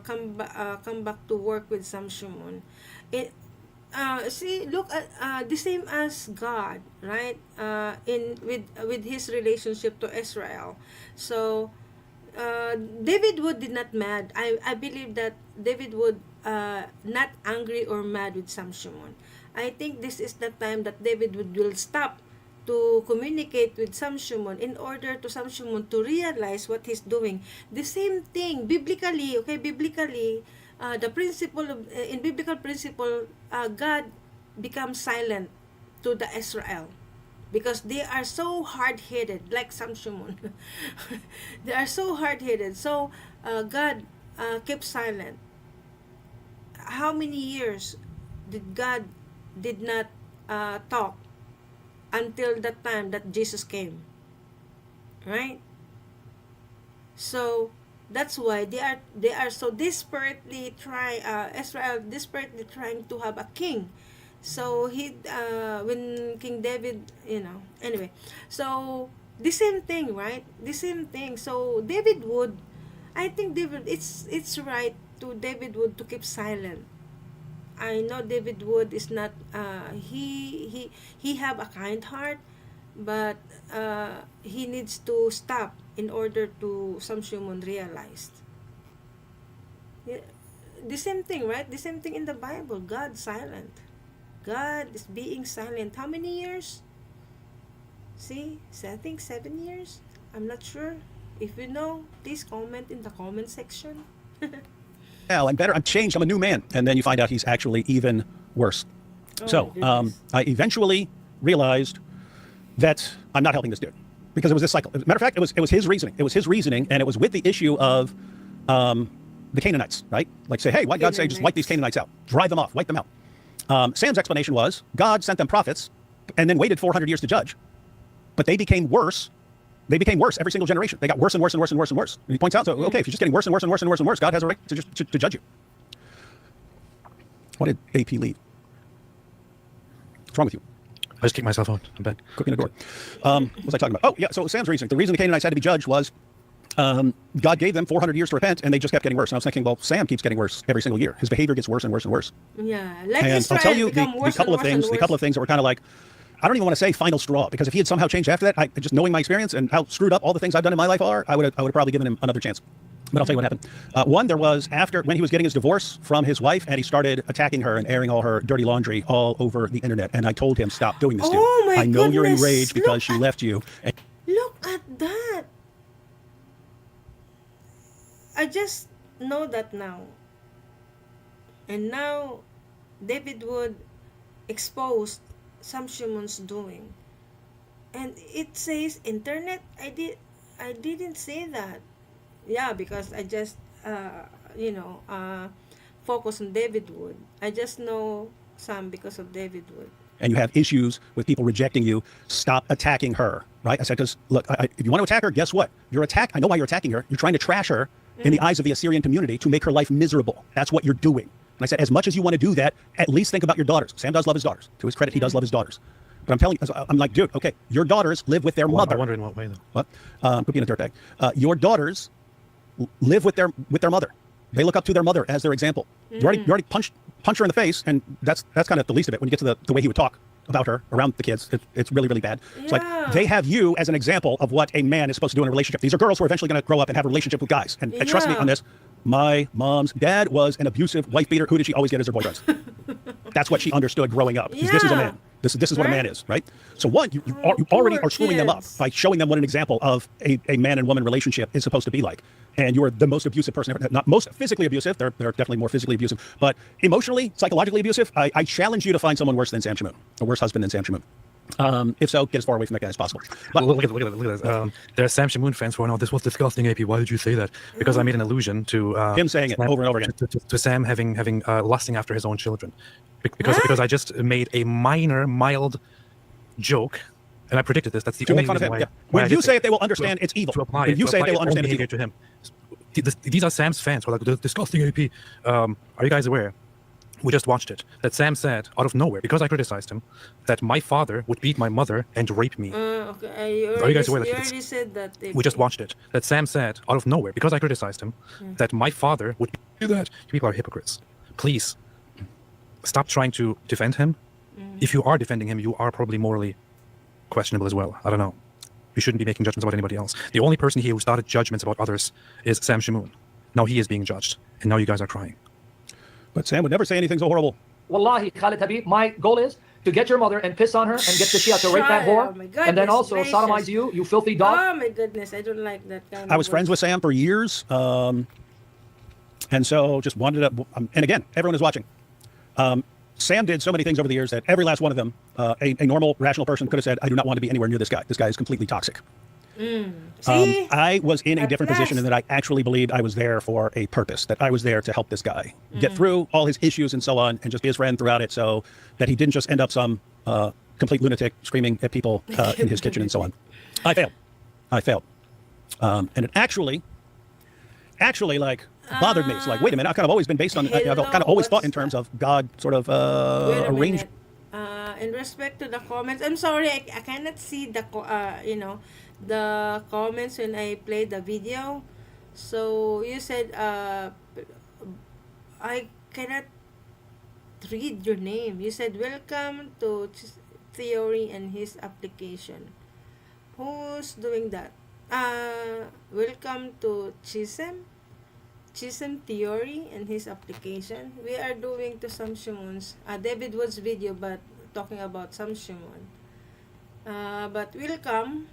come back to work with Sam Shamoun. See, look at the same as God, right? With his relationship to Israel. So David Wood did not mad. I believe that David Wood not angry or mad with Sam Shamoun. I think this is the time that David will stop to communicate with Sam Shamoun in order to Sam Shamoun to realize what he's doing. The same thing biblically, okay, biblically, the principle of, in biblical principle, God becomes silent to the Israel because they are so hard-headed, like Sam Shamoun. They are so hard-headed. So God kept silent. How many years did God did not talk until the time that Jesus came? Right? So that's why they are so desperately Israel desperately trying to have a king. So when King David, anyway, so the same thing, right? The same thing. So David Wood, I think David, it's right to David Wood to keep silent. I know David Wood is not he have a kind heart, but he needs to stop in order to Sam Shamoun realized. Yeah, the same thing, right? The same thing in the Bible. God silent. God is being silent. How many years? See, I think 7 years. I'm not sure. If you know, please comment in the comment section. Well, I'm better. I'm changed. I'm a new man. And then you find out he's actually even worse. Oh, So my goodness. I eventually realized that I'm not helping this dude because it was this cycle. As a matter of fact, it was his reasoning. It was his reasoning, and it was with the issue of the Canaanites, right? Like say, hey, why did God say just wipe these Canaanites out? Drive them off, wipe them out. Sam's explanation was God sent them prophets and then waited 400 years to judge. But they became worse. They became worse every single generation. They got worse and worse and worse and worse and worse. And he points out, so, okay, if you're just getting worse and worse and worse and worse and worse, God has a right to judge you. What did AP leave? What's wrong with you? I just kicked myself out. I'm back. Cooking a door. What was I talking about? Oh, yeah, so Sam's reasoning. The reason the Canaanites had to be judged was God gave them 400 years to repent, and they just kept getting worse. And I was thinking, well, Sam keeps getting worse every single year. His behavior gets worse and worse and worse. Yeah, like And Israel I'll tell you become the worse couple and of worse things. and The couple worse. of things that were kind of like, I don't even want to say final straw, because if he had somehow changed after that, just knowing my experience and how screwed up all the things I've done in my life are, I would have probably given him another chance. But I'll tell you what happened. One, there was when he was getting his divorce from his wife, and he started attacking her and airing all her dirty laundry all over the internet. And I told him, stop doing this, dude. Oh my I know you're goodness. enraged because she left you. And Look at that. I just know that now. And now David Wood exposed Sam Shamoun's doing. And it says internet. I didn't say that. Yeah, because I just focus on David Wood. I just know Sam because of David Wood. and you have issues with people rejecting you, stop attacking her, right? I said, because look, if you want to attack her, guess what? I know why you're attacking her. You're trying to trash her in the eyes of the Assyrian community to make her life miserable. That's what you're doing. And I said, as much as you want to do that, at least think about your daughters. Sam does love his daughters. To his credit, he does love his daughters. But I'm telling you, I'm like, dude, okay, your daughters live with their mother. I wonder in what way, though. What? Could be in a dirt bag. Your daughters live with their mother. They look up to their mother as their example. You already punch her in the face, and that's kind of the least of it. When you get to the way he would talk about her around the kids, it's really, really bad. It's like they have you as an example of what a man is supposed to do in a relationship. These are girls who are eventually going to grow up and have a relationship with guys. And trust me on this, my mom's dad was an abusive wife beater. Who did she always get as her boyfriends? That's what she understood growing up. This is a man. This is what a man is, right? So one, you already are screwing them up by showing them what an example of a man and woman relationship is supposed to be like. And you're the most abusive person ever. Not most physically abusive. They're definitely more physically abusive. But emotionally, psychologically abusive, I challenge you to find someone worse than Sam Shamoun, a worse husband than Sam Shamoun. If so, get as far away from that guy as possible. But Look at this. There are Sam Shamoun fans who are, no, this was disgusting, AP. Why did you say that? Because I made an allusion to him saying it over and over again. To Sam having lusting after his own children, because I just made a mild joke, and I predicted this. That's the to only make fun of reason him. why. When you say it, they will understand it's evil. When you say it, they will understand it's evil. To him. These are Sam's fans who are like, disgusting, AP. Are you guys aware? We just watched it. That Sam said out of nowhere, because I criticized him, that my father would beat my mother and rape me. Okay. Are you guys aware? You already said that. We just watched it. That Sam said out of nowhere, because I criticized him, that my father would do that. You people are hypocrites. Please stop trying to defend him. If you are defending him, you are probably morally questionable as well. I don't know. You shouldn't be making judgments about anybody else. The only person here who started judgments about others is Sam Shamoun. Now he is being judged, and now you guys are crying. But Sam would never say anything so horrible. wallahi, Khalid Habib, my goal is to get your mother and piss on her and get the Shia to rape that whore, Oh my and then goodness also gracious. sodomize you filthy dog. Oh my goodness, I don't like that kind of I was friends with Sam for years, and so just wanted to. And again, everyone is watching. Sam did so many things over the years that every last one of them, a normal, rational person could have said, "I do not want to be anywhere near this guy. This guy is completely toxic." See? I was in a At different position in last. that I actually believed I was there for a purpose, that I was there to help this guy get through all his issues and so on, and just be his friend throughout it, so that he didn't just end up some complete lunatic screaming at people in his kitchen and so on. I failed. And it actually like bothered me. It's like, wait a minute, I've kind of always been based on, I've kind of always thought in terms of God sort of Wait a arranged. minute. In respect to the comments, I'm sorry, I cannot see the the comments when I played the video. So you said I cannot read your name. You said welcome to Theory and his application. Who's doing that? Welcome to Chisholm Theory and his application. We are doing to Sam Shamoun's David Wood's video, but talking about Sam Shamoun. But welcome,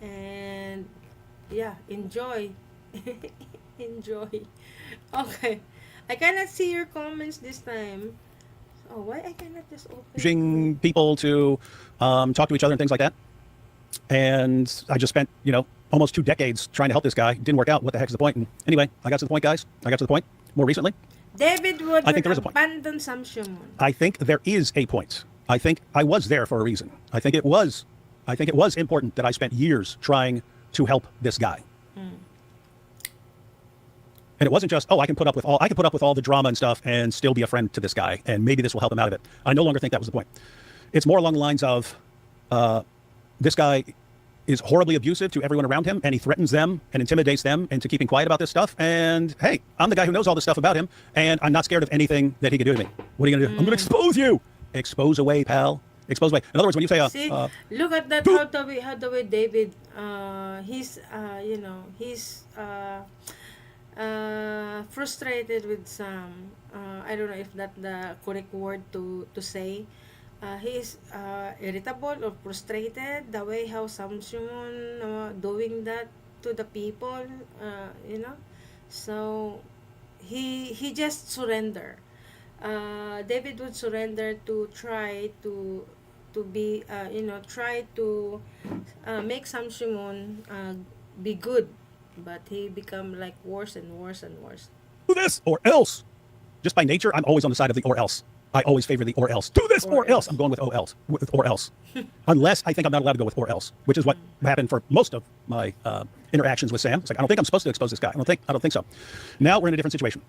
and yeah, enjoy. Enjoy. Okay. I cannot see your comments this time. Oh, why I cannot just open? Urging people to talk to each other and things like that. And I just spent, almost 2 decades trying to help this guy. Didn't work out. What the heck is the point? And anyway, I got to the point, guys. I got to the point more recently. David Wood I think would there is a point. abandon Sam Shamoun. I think there is a point. I think I was there for a reason. I think it was important that I spent years trying to help this guy. And it wasn't just, I can put up with all the drama and stuff and still be a friend to this guy, and maybe this will help him out of it. I no longer think that was the point. It's more along the lines of this guy is horribly abusive to everyone around him, and he threatens them and intimidates them into keeping quiet about this stuff. And hey, I'm the guy who knows all this stuff about him, and I'm not scared of anything that he could do to me. What are you gonna do? I'm gonna expose you. Expose away, pal. Expose away. In other words, when you say, See, look at that. How the way David, he's frustrated with Sam. I don't know if that's the correct word to say. He's irritable or frustrated the way how Sam Shamoun doing that to the people. So he just surrender. David would surrender to try to be try to make Sam Shamoun be good, but he become like worse and worse and worse. do this or else. Just by nature, I'm always on the side of the or else. I always favor the or else. Do this or else. I'm going with or else. Unless I think I'm not allowed to go with or else, which is what happened for most of my interactions with Sam. It's like, I don't think I'm supposed to expose this guy. I don't think so. Now we're in a different situation.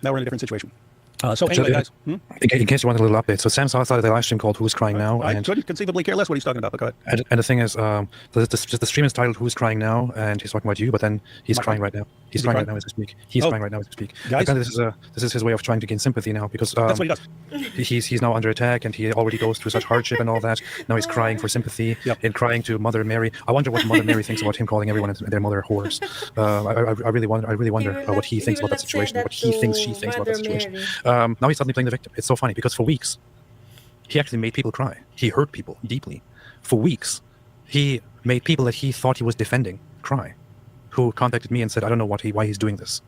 So anyway, guys. In case you want a little update, so Sam started the live stream called "Who's Crying Now," I and couldn't conceivably care less what he's talking about, but go ahead. and the thing is, the stream is titled "Who's Crying Now," and he's talking about you, but then he's crying right now. He's crying right now as we speak. He's crying right now as we speak. Guys? Apparently this is his way of trying to gain sympathy now, because That's what he does. he's now under attack, and he already goes through such hardship and all that. Now he's crying for sympathy and crying to Mother Mary. I wonder what Mother Mary thinks about him calling everyone their mother whores. I really wonder what he thinks about that situation, what he thinks she thinks about that situation. Now he's suddenly playing the victim. It's so funny because for weeks he actually made people cry. He hurt people deeply. For weeks he made people that he thought he was defending cry, who contacted me and said, I don't know why he's doing this,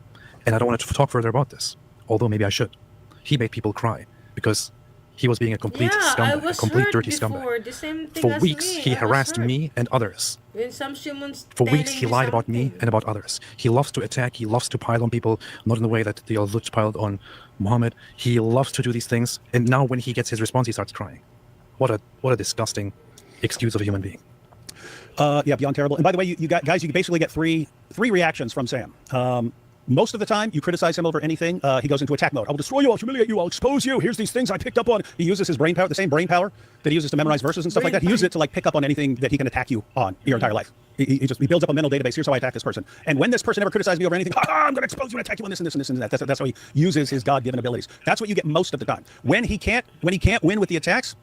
and I don't want to talk further about this, although maybe I should. He made people cry because he was being a complete scumbag, a complete dirty scumbag. The same thing For as weeks me. he I was harassed hurt. me and others. When Sam Shamoun's For weeks telling he me lied about me something. and about others. He loves to attack, he loves to pile on people, not in the way that the Al-Zuj piled on Muhammad. He loves to do these things, and now when he gets his response, he starts crying. What a disgusting excuse of a human being. Yeah, beyond terrible. And by the way, you basically get three reactions from Sam. Most of the time, you criticize him over anything, he goes into attack mode. I will destroy you, I'll humiliate you, I'll expose you. Here's these things I picked up on. He uses his brain power, the same brain power that he uses to memorize verses and stuff like that. He uses it to pick up on anything that he can attack you on your entire life. He builds up a mental database. Here's how I attack this person. And when this person ever criticizes me over anything, I'm going to expose you and attack you on this and this and this and that. That's how he uses his God-given abilities. That's what you get most of the time. When he can't win with the attacks,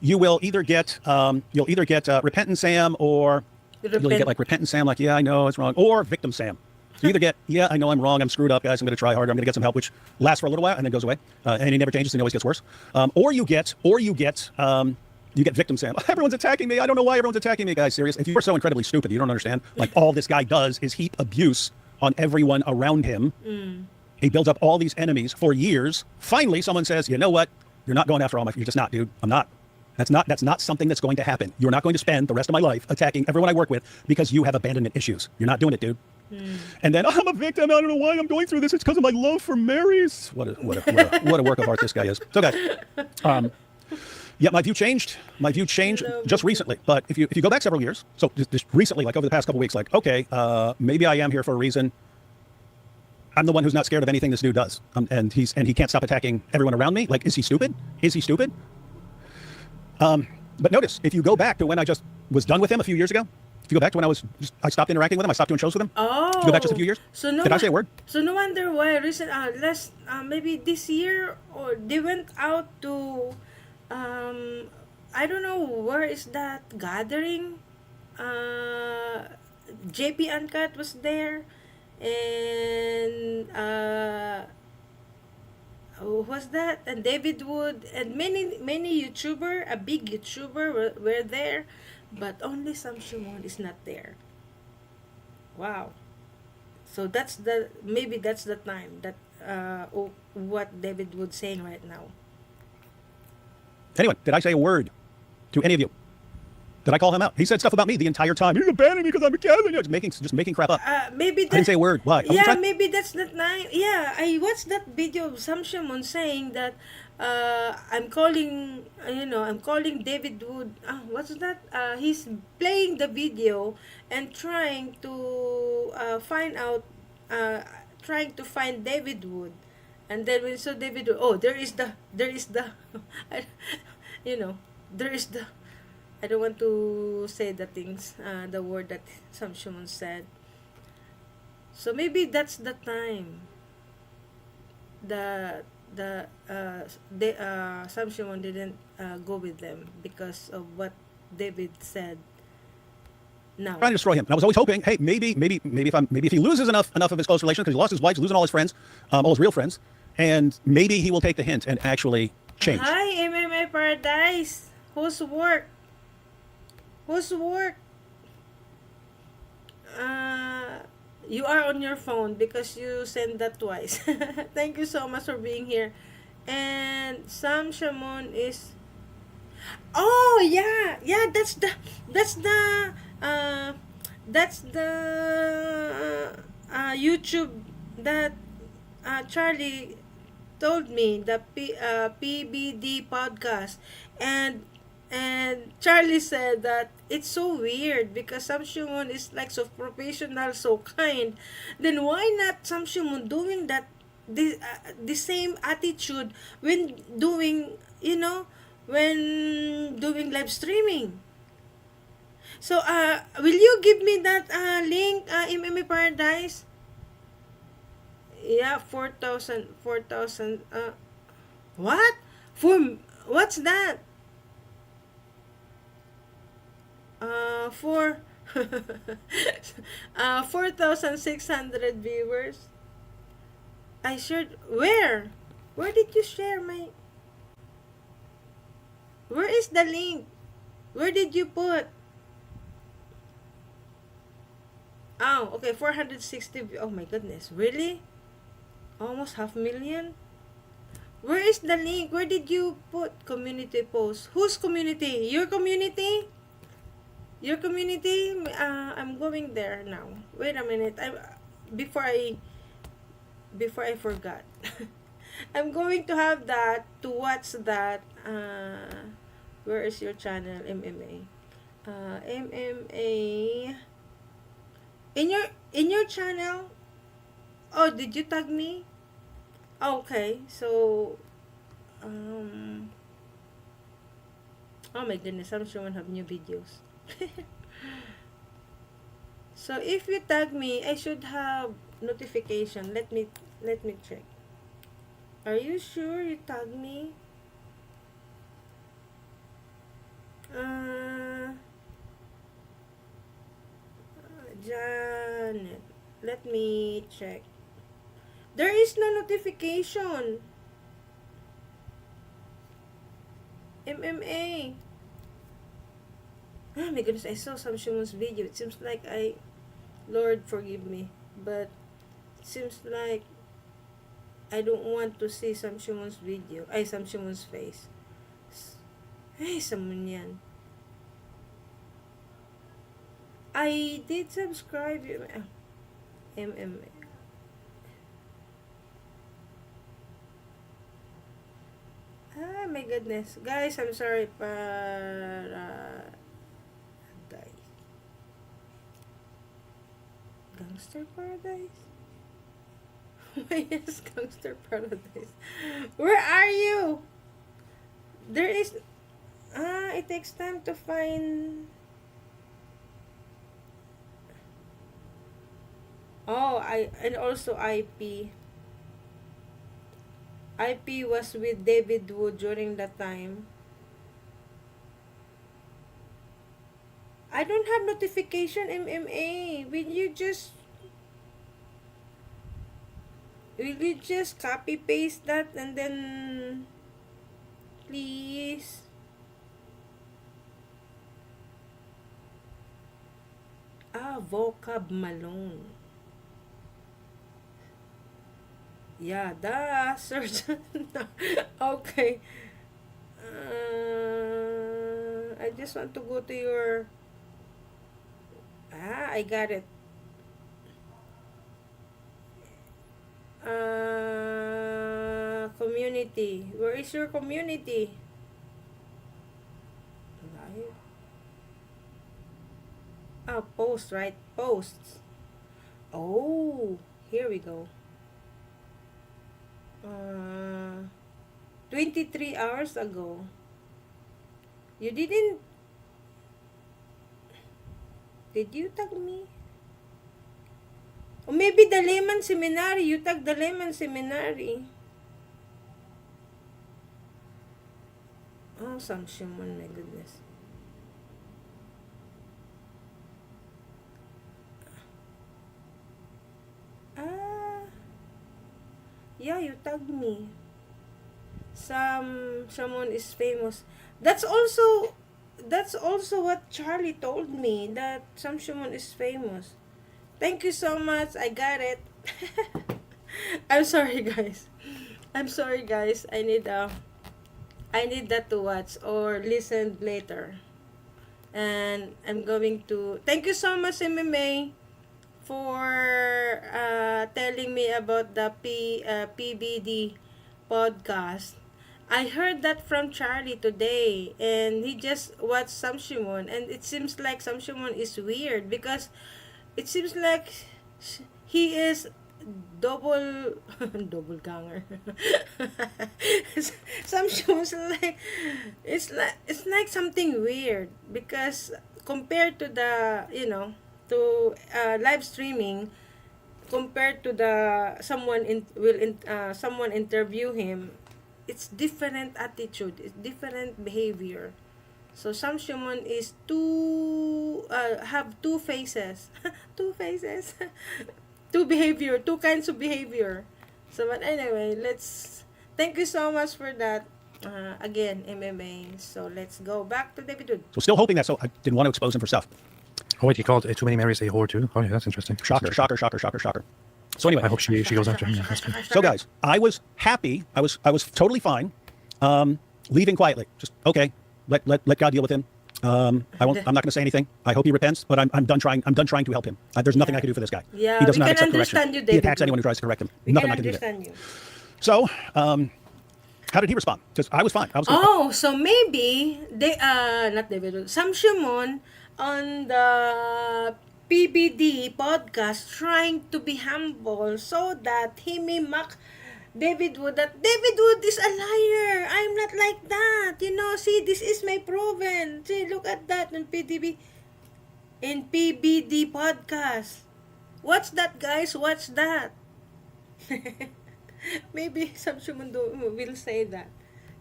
you will either get repentant Sam, or you'll get repentant Sam, yeah, I know it's wrong, or victim Sam. You either get, yeah, I know I'm wrong, I'm screwed up, guys, I'm going to try harder, I'm going to get some help, which lasts for a little while and then goes away, and he never changes and it always gets worse. Or you get victim Sam. Everyone's attacking me. I don't know why everyone's attacking me, guys. Serious. If you are so incredibly stupid, you don't understand. Like all this guy does is heap abuse on everyone around him. He builds up all these enemies for years. Finally, someone says, you know what? You're not going after all my. You're just not, dude. I'm not. That's not something that's going to happen. You're not going to spend the rest of my life attacking everyone I work with because you have abandonment issues. You're not doing it, dude. And then I'm a victim. I don't know why I'm going through this. It's because of my love for Mary's. What a work of art this guy is. So guys, yeah, my view changed. My view changed just recently. But if you go back several years, so just recently, like over the past couple weeks, like okay, maybe I am here for a reason. I'm the one who's not scared of anything this dude does, and he can't stop attacking everyone around me. Like, is he stupid? Is he stupid? But notice, if you go back to when I just was done with him a few years ago, if you go back to when I stopped interacting with him, I stopped doing shows with him. Oh. If you go back just a few years. So no. Did I say a word? So no wonder why maybe this year or they went out to, I don't know where is that gathering. JP Uncut was there, and who was that? And David Wood and many YouTuber, a big YouTuber were there, but only Sam Shamoun is not there. Wow. So maybe that's the time that what David Wood saying right now. Anyone, did I say a word to any of you? Did I call him out? He said stuff about me the entire time. He's abandoning me because I'm a Catholic. Just making crap up. Maybe I didn't say a word. Why? Yeah, maybe that's the time. Yeah, I watched that video of Sam Shamoun saying that I'm calling David Wood. What's that? He's playing the video and trying to find David Wood. And then when you saw David Wood, there is the there is the I don't want to say the word that Sam Shamoun said. So maybe that's the time that Sam Shamoun didn't go with them because of what David said. Now, Trying to destroy him. And I was always hoping, hey, maybe if he loses enough of his close relations, because he lost his wife, he's losing all his friends, all his real friends, and maybe he will take the hint and actually change. Hi, MMA Paradise. Whose work? You are on your phone because you sent that twice. Thank you so much for being here. And Sam Shamoun is. Oh yeah, that's the YouTube that Charlie told me, the PBD podcast, and Charlie said that it's so weird because Sam Shamoun is like so professional, so kind. Then why not Sam Shamoun doing that the same attitude when doing live streaming? So will you give me that link, MMA Paradise? Yeah, 4,000. What? What's that? For 4,600 viewers. I shared. Where did you share my? Where is the link? Where did you put? Oh, okay, 460. Oh my goodness, really? Almost 500,000. Where is the link? Where did you put community post? Whose community? Your community? Your community? I'm going there now. Wait a minute. Before I forgot. I'm going to have that to watch that. Where is your channel? MMA. MMA. In your channel. Oh, did you tag me? Okay, so oh my goodness, I'm sure I'll have new videos. So if you tag me, I should have notification. Let me check. Are you sure you tag me? Janet. let me check. There is no notification. MMA. Oh my goodness, I saw Sam Shamoun's video. It seems like Lord forgive me, but it seems like I don't want to see Sam Shamoun's video. Sam Shamoun's face. Ay, Samun yan. I did subscribe. MMA. Ah, my goodness. Guys, I'm sorry. Gangster Paradise? Why is Gangster Paradise? Where are you? There is... it takes time to find... Oh, and also IP. IP was with David Wood during that time. I don't have notification, MMA. Will you just copy paste that and then please? Vocab Malone. Yeah, the search. Okay. I just want to go to your... I got it. Community. Where is your community? Live. Post, right? Posts. Oh, here we go. 23 hours ago. You didn't... Did you tag me? Or maybe the Layman Seminary. You tag the Layman Seminary. Oh, Sam Shamoun, my goodness. Yeah, you tagged me. Sam Shamoun is famous. That's also what Charlie told me, that Sam Shamoun is famous. Thank you so much. I got it. I'm sorry, guys. I'm sorry, guys. I need that to watch or listen later. And I'm going to... Thank you so much, MMA, for telling me about the PBD podcast. I heard that from Charlie today, and he just watched Sam Shamoun, and it seems like Sam Shamoun is weird because it seems like he is double ganger. Sam Shamoun's like it's like something weird because compared to the live streaming, compared to the someone interview him, it's different attitude, it's different behavior. So Sam Shamoun is have two faces. Two faces. Two kinds of behavior. So but anyway, thank you so much for that. Again, MMA. So let's go back to David Wood. So still hoping that, so I didn't want to expose him for stuff. Oh wait, he called Too Many Marys a whore too? Oh yeah, that's interesting. Shocker, shocker, shocker, shocker, shocker. So anyway, I hope she goes after him. Yeah, that's good. so guys, I was happy. I was totally fine. Leaving quietly. Just okay. Let God deal with him. I'm not going to say anything. I hope he repents, but I'm done trying. I'm done trying to help him. There's nothing I can do for this guy. Yeah, he does we not can accept understand correction. you, David. He attacks anyone who tries to correct him. We Nothing can I can do there. understand you. So, how did he respond? Because I was fine. I was good. Oh, so maybe not David Wood, Sam Shamoun on the PBD podcast trying to be humble so that he may mock David Wood, that David Wood is a liar. I'm not like that. See, this is my proven. See, look at that in PBD podcast. Watch that, guys. Watch that. Maybe Sam Shamoun will say that.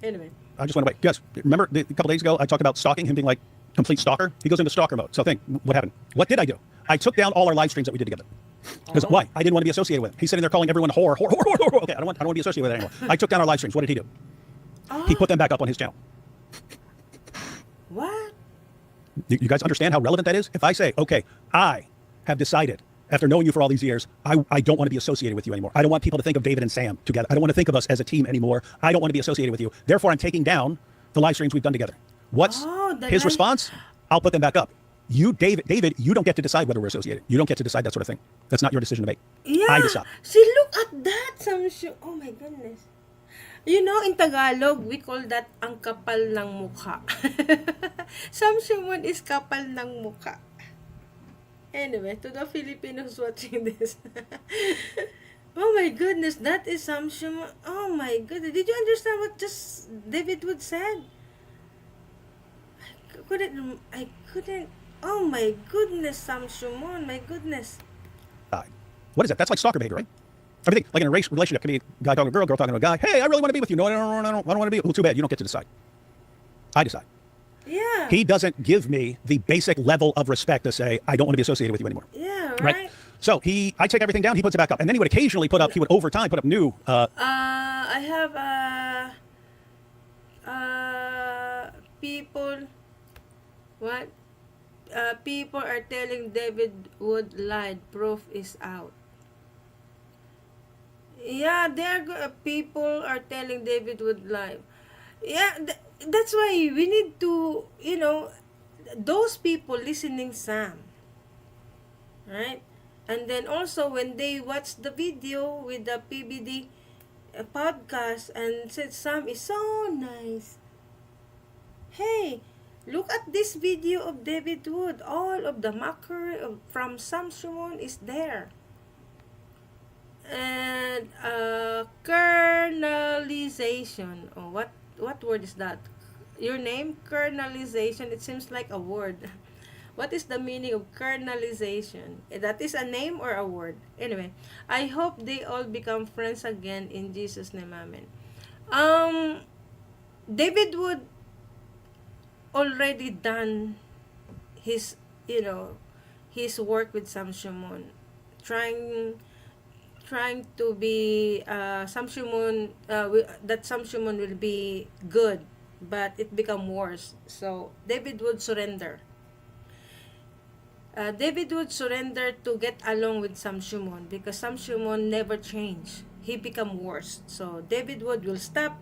Anyway. I just went away. Yes, remember a couple days ago I talked about stalking, him being like complete stalker? He goes into stalker mode. So think, what happened? What did I do? I took down all our live streams that we did together. Because why? I didn't want to be associated with him. He's sitting there calling everyone whore, whore, whore, whore, whore. Okay, I don't want to be associated with it anymore. I took down our live streams. What did he do? He put them back up on his channel. What? You guys understand how relevant that is? If I say, okay, I have decided, after knowing you for all these years, I don't want to be associated with you anymore. I don't want people to think of David and Sam together. I don't want to think of us as a team anymore. I don't want to be associated with you. Therefore, I'm taking down the live streams we've done together. What's his response? I'll put them back up. You, David, you don't get to decide whether we're associated. You don't get to decide that sort of thing. That's not your decision to make. Yeah. I decide. See, look at that. Oh my goodness. You know, in Tagalog, we call that ang kapal ng mukha. Sam Shamoun is kapal ng mukha. Anyway, to the Filipinos watching this. Oh my goodness, that is Sam Shamoun. Oh my goodness. Did you understand what just David Wood said? I couldn't. Oh my goodness, Sam Shamoun. My goodness. What is that? That's like stalker behavior, right? Everything, like in a relationship, can be a guy talking to a girl talking to a guy. Hey, I really want to be with you. No, I don't want to be. Well, too bad. You don't get to decide. I decide. Yeah. He doesn't give me the basic level of respect to say, I don't want to be associated with you anymore. Yeah, right? So I take everything down, he puts it back up. And then he would occasionally he would over time put up new. I have people. What? People are telling David Wood lied. Proof is out. Yeah, people are telling David Wood lied. Yeah, that's why we need to, those people listening Sam. Right? And then also when they watch the video with the PBD podcast and said Sam is so nice. Hey, look at this video of David Wood. All of the mockery from Sam Shamoun is there. And kernelization. Oh, what word is that? Your name? Kernelization. It seems like a word. What is the meaning of kernelization? That is a name or a word? Anyway, I hope they all become friends again in Jesus' name. Amen. David Wood already done his work with Sam Shamoun, trying to be Sam Shamoun, that Sam Shamoun will be good, but it become worse. So David Wood surrender. David Wood surrender to get along with Sam Shamoun because Sam Shamoun never changed. He become worse. So David Wood will stop,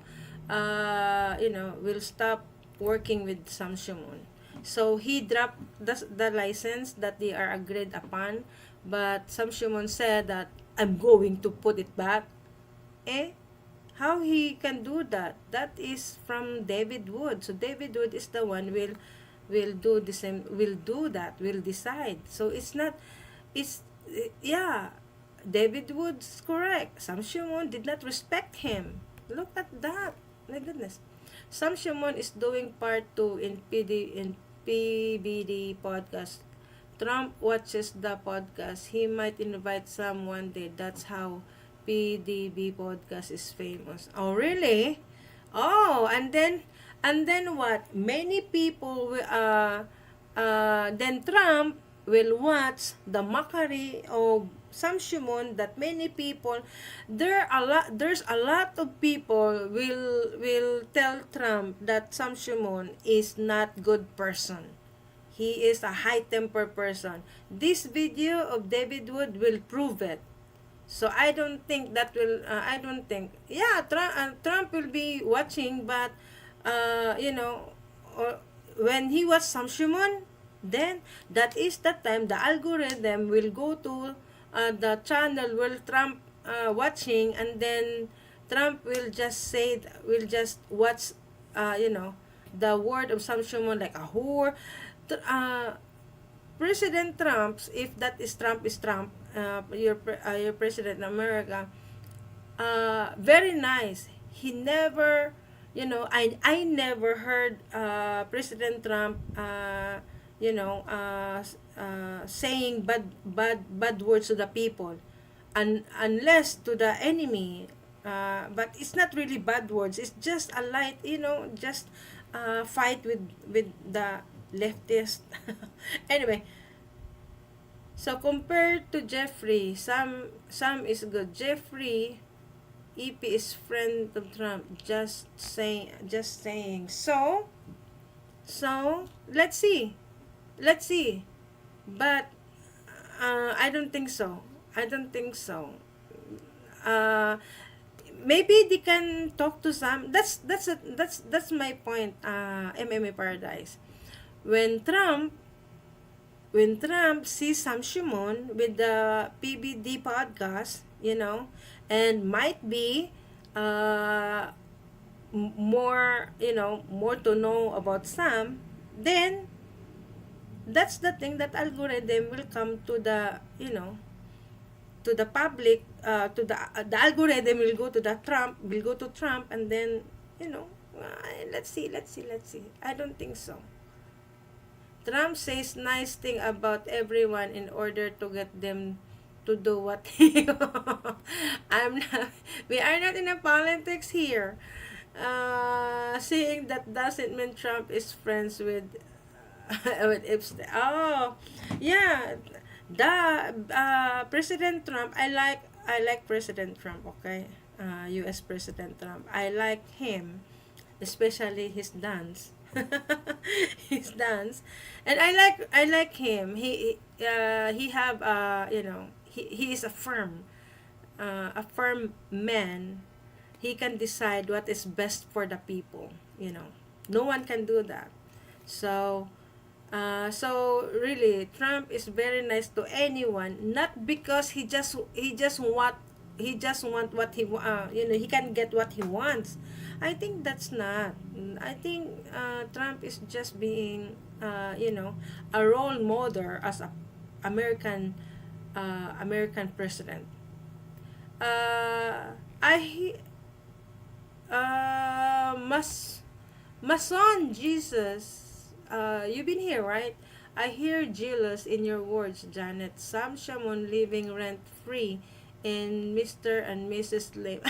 working with Sam Shamoun. So he dropped the license that they are agreed upon, but Sam Shamoun said that I'm going to put it back. How he can do that? That is from David Wood. So David Wood is the one will do the same, will decide. So David Wood's correct. Sam Shamoun did not respect him. Look at that. My goodness. Sam Shamoun is doing part 2 in PBD podcast. Trump watches the podcast. He might invite Sam one day. That's how PDB podcast is famous. Oh, really? Oh, and then what? Many people then Trump will watch the mockery of Sam Shamoun that many people there's a lot of people will tell Trump that Sam Shamoun is not good person. He is a high-temper person. This video of David Wood will prove it. So I don't think that will. Trump will be watching, but when he was Sam Shamoun, then that is the time the algorithm will go to the channel where Trump watching, and then Trump will just watch the word of Sam Shamoun like a whore. President Trump's, if that is Trump, your president in America, very nice. He never, I never heard President Trump, saying bad words to the people, unless to the enemy. But it's not really bad words. It's just a light, just fight with the leftist. Anyway, So compared to Jeffrey, Sam is good. Jeffrey, EP is friend of Trump. Just saying. So let's see. Let's see. But I don't think so. I don't think so. Uh, Maybe they can talk to Sam. That's my point. MMA Paradise. When Trump when Trump sees Sam Shamoun with the PBD podcast, and might be uh, more, more to know about Sam, then that's the thing that algorithm will come to the public, the algorithm will go to Trump, and then, let's see. I don't think so. Trump says nice thing about everyone in order to get them to do what he I'm not we are not in a politics here. Saying that doesn't mean Trump is friends with with Epstein. Oh, yeah. The President Trump, I like President Trump, okay? US President Trump. I like him, especially his dance. His dance. And I like him. He have he is a firm man. He can decide what is best for the people. No one can do that. So really, Trump is very nice to anyone, not because he just want what he can get what he wants. I think that's not. I think Trump is just being a role model as a American American president. I Mas Mason Jesus, you've been here, right? I hear jealous in your words, Janet. Sam Shamoun living rent free in Mr. and Mrs. Lim.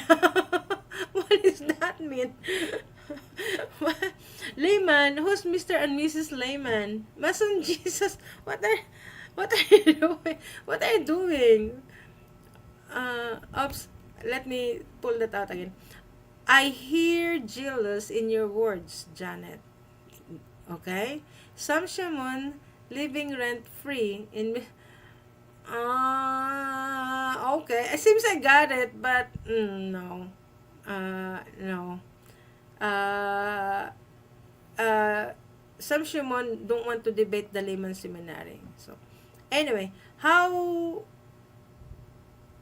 What does that mean? What? Layman? Who's Mr. and Mrs. Layman? Mason Jesus, what are you doing? What are you doing? Oops. Let me pull that out again. I hear jealous in your words, Janet. Okay? Sam Shamoun living rent free in. Okay. It seems I got it, but no. No. Uh, Sam Shamoun don't want to debate the layman seminary. So, anyway,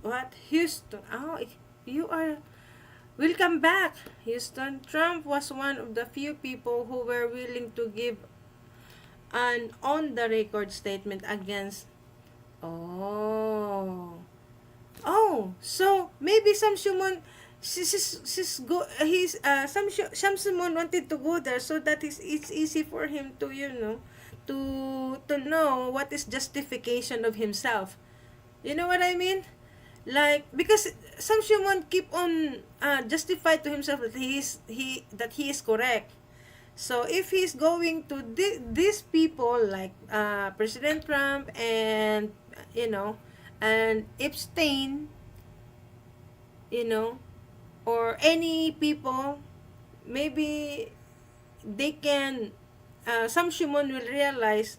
what? Houston. Oh, you are. Welcome back, Houston. Trump was one of the few people who were willing to give an on-the-record statement against. So maybe Sam Shamoun, Sam Shamoun wanted to go there so that it's easy for him to to know what is justification of himself. You know what I mean? Like, because Sam Shamoun keep on justify to himself that he is correct. So if he's going to these people like President Trump and and Epstein, or any people, maybe they can Sam Shamoun will realize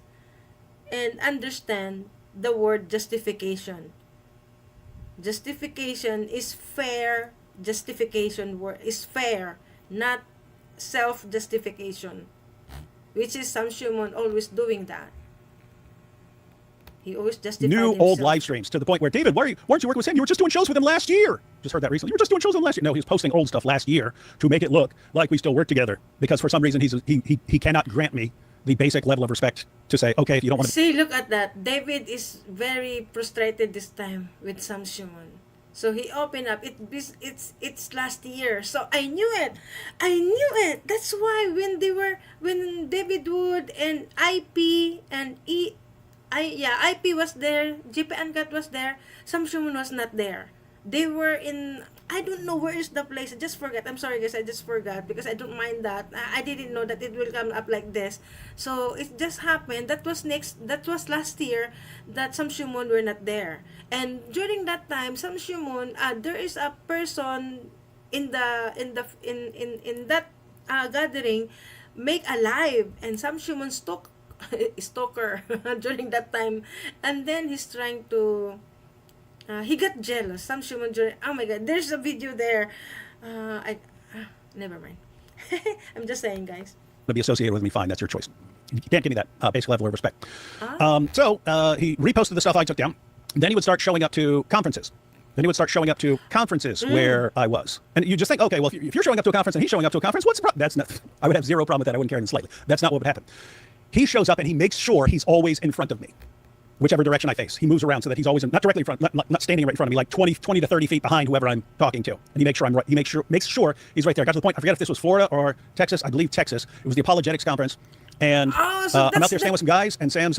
and understand the word justification. Justification is fair. Justification is fair, not self-justification, which is Sam Shamoun always doing that. He always justified New himself. old live streams to the point where, David, weren't you working with Sam? You were just doing shows with him last year. Just heard that recently. You were just doing shows with him last year. No, he was posting old stuff last year to make it look like we still work together, because for some reason he cannot grant me the basic level of respect to say, okay, if you don't want to. See, look at that. David is very frustrated this time with Sam Shamoun. So he opened up. It's last year. So I knew it. That's why when David Wood and IP and IP was there, JP Angat was there, Sam Shamoun was not there. They were in I don't know where is the place. I just forgot. I'm sorry guys, I just forgot because I don't mind that. I didn't know that it will come up like this. So it just happened. That was last year that Sam Shamoun were not there. And during that time, Sam Shamoun, there is a person in that gathering make a live, and Sam Shamoun stalker during that time, and then he's trying to he got jealous. Sam Shamoun during, oh my god, there's a video there. I never mind. I'm just saying, guys. To be associated with me, fine. That's your choice. You can't give me that basic level of respect. Ah. So he reposted the stuff I took down. Then he would start showing up to conferences. Where I was. And you just think, okay, well, if you're showing up to a conference and he's showing up to a conference, what's the problem? That's not, I would have zero problem with that. I wouldn't care even slightly. That's not what would happen. He shows up and he makes sure he's always in front of me, whichever direction I face. He moves around so that he's always not directly in front, not standing right in front of me, like 20 to 30 feet behind whoever I'm talking to. And he makes sure I'm right. He makes sure he's right there. I got to the point, I forget if this was Florida or Texas. I believe Texas. It was the Apologetics Conference. And So I'm out there standing with some guys, and Sam's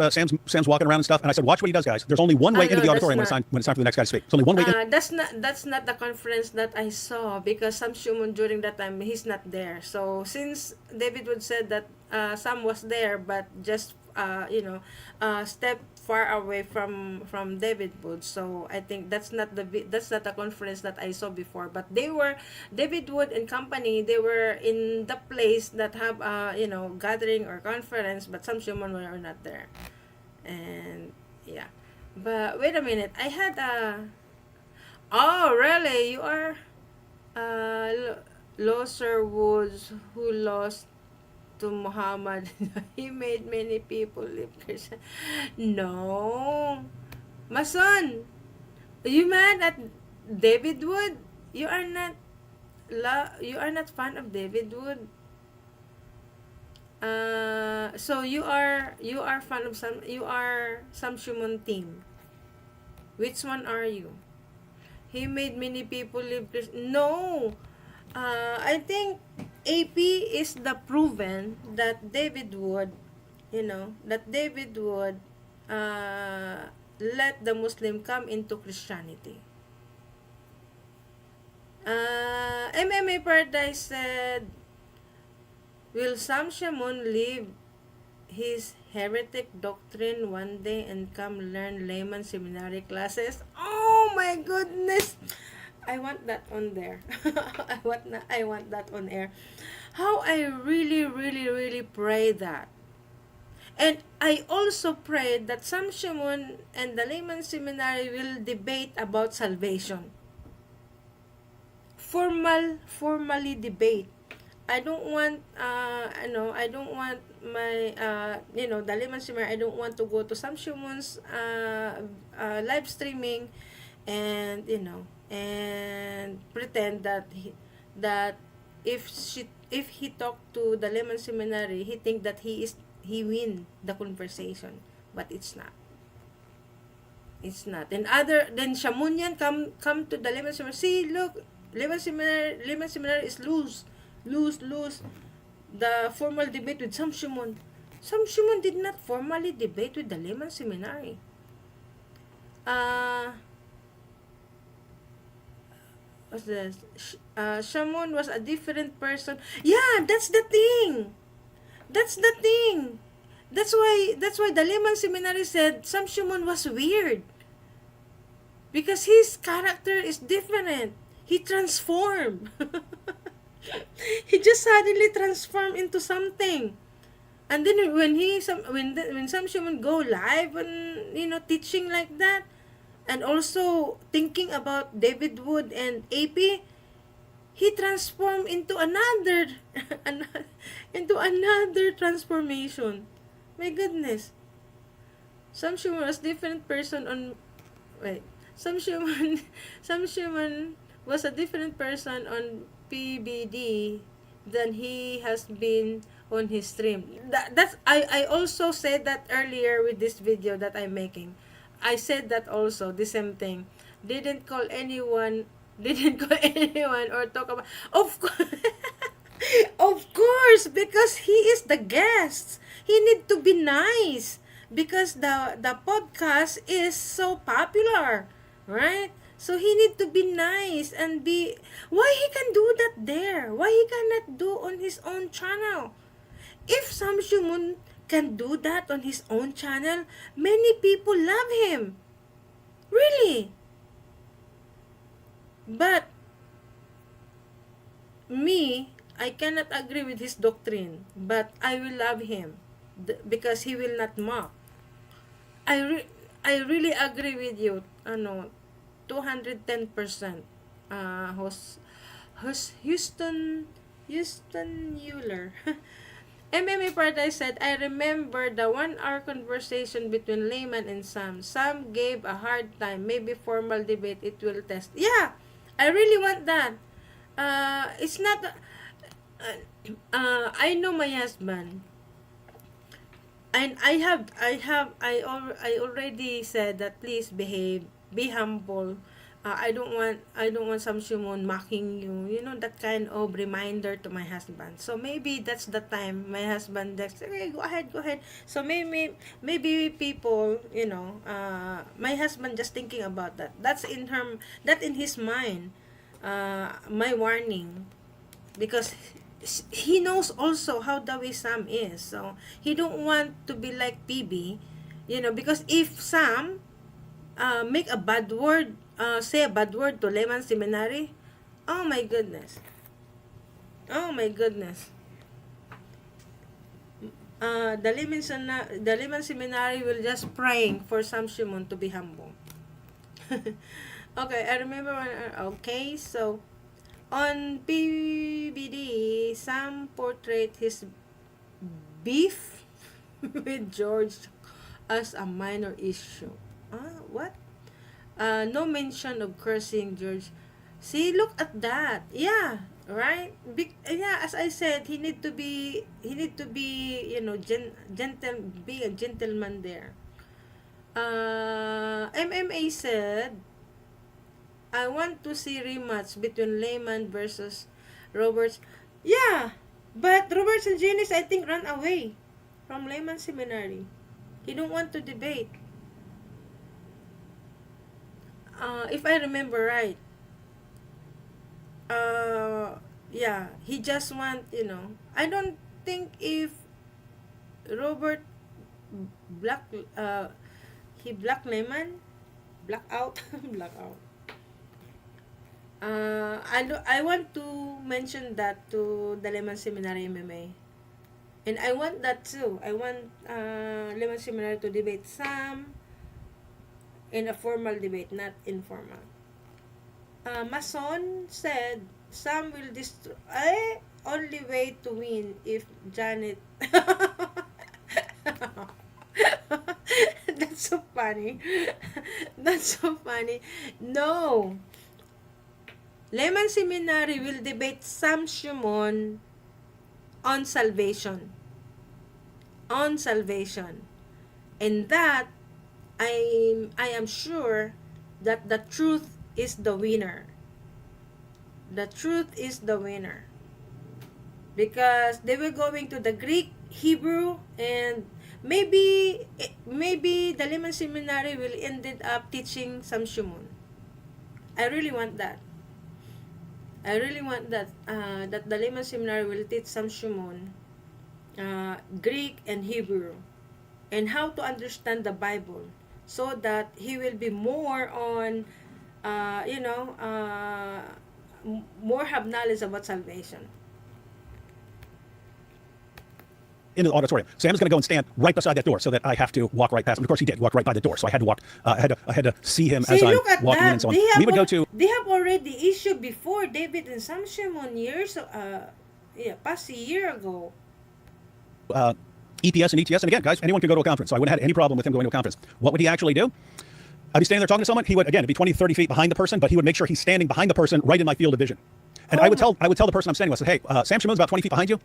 walking around and stuff. And I said, watch what he does, guys. There's only one way into the auditorium when it's time for the next guy to speak. There's only one way in. That's not the conference that I saw, because Sam Shamoun during that time he's not there. So since David Wood said that Sam was there, but just step far away from David Wood, so I think that's not the conference that I saw before. But they were, David Wood and company, they were in the place that have gathering or conference, but Sam Shamoun were not there. And yeah, but wait a minute, I had oh really, you are Loser Woods, who lost to Muhammad. He made many people live Christian. No, Mason, you mad at David Wood? You are not fan of David Wood. So you are fan of Sam Shamoun team. Which one are you? He made many people live Christian. No, I think AP is the proven that David Wood, let the Muslim come into Christianity. MMA Paradise said, will Sam Shamoun leave his heretic doctrine one day and come learn layman seminary classes? Oh my goodness! I want that on there. I want that on air. How I really, really, really pray that. And I also prayed that Sam Shamoun and the layman seminary will debate about salvation. Formally debate. I don't want I don't want my the layman seminary, I don't want to go to Sam Shamoun's live streaming and and pretend that if he talked to the layman seminary, he think that he win the conversation, but it's not. Then Shamounian come to the layman seminary. See, look, layman seminary is lose the formal debate with Sam Shamoun. Sam Shamoun did not formally debate with the layman seminary. What's this? Shamoun was a different person. Yeah, that's the thing. That's why the layman seminary said Sam Shamoun was weird. Because his character is different. He transformed. He just suddenly transformed into something. And then when Sam Shamoun go live and teaching like that, and also thinking about David Wood and AP, he transformed into another transformation. My goodness. Sam Shamoun was different person on Sam Shamoun was a different person on PBD than he has been on his stream. I also said that earlier with this video that I'm making. I said that also, the same thing. Didn't call anyone or talk about. Of course, of course, because he is the guest. He need to be nice because the podcast is so popular, right? So he need to be nice and be, why he can do that there? Why he cannot do on his own channel? If Sam Shamoun can do that on his own channel, many people love him. Really. But me, I cannot agree with his doctrine, but I will love him because he will not mock. I really agree with you. 210%. Houston Euler. MMA Paradise said, I remember the 1 hour conversation between Layman and Sam. Sam gave a hard time. Maybe formal debate, it will test. Yeah, I really want that. It's not... I know my husband. And I already said that please behave, be humble. I don't want Sam Shamoun mocking you. You know, that kind of reminder to my husband. So maybe that's the time my husband says, okay, go ahead. So maybe people, my husband just thinking about that. That's in his mind. My warning, because he knows also how the way Sam is. So he don't want to be like PB, because if Sam make a bad word, say a bad word to Layman Seminary, oh my goodness. The Layman Seminary will just praying for Sam Shamoun to be humble. Okay, I remember okay, so on PBD, Sam portrayed his beef with George as a minor issue. What? No mention of cursing George. See, look at that. Yeah, right? As I said, he need to be, be a gentleman there. MMA said, I want to see rematch between Layman versus Roberts. Yeah, but Roberts and Janice, I think, ran away from Layman Seminary. He don't want to debate. If I remember right. Yeah, he just want, I don't think if Robert he black Layman, black out. I want to mention that to the Layman Seminary MMA. And I want that too. I want Layman Seminary to debate Sam in a formal debate, not informal. Mason said, Sam will destroy... only way to win if Janet... That's so funny. That's so funny. No. Layman Seminary will debate Sam Shamoun on salvation. On salvation. And that, I am sure that the truth is the winner. The truth is the winner. Because they were going to the Greek, Hebrew, and maybe the Layman Seminary will ended up teaching Sam Shamoun. I really want that. That the Layman Seminary will teach Sam Shamoun Greek and Hebrew and how to understand the Bible, so that he will be more on, more have knowledge about salvation. In the auditorium, Sam is going to go and stand right beside that door, so that I have to walk right past him. Of course, he did walk right by the door, so I had to walk. I had to see him as I'm walking in and so on. We would go to. They have already issued before David and Sam Shamoun past a year ago. EPS and ETS, and again, guys, anyone could go to a conference, so I wouldn't have had any problem with him going to a conference. What would he actually do? I'd be standing there talking to someone. He would, again, it'd be 20, 30 feet behind the person, but he would make sure he's standing behind the person right in my field of vision. And I would tell the person I'm standing with, I said, hey, Sam Shamoun's about 20 feet behind you.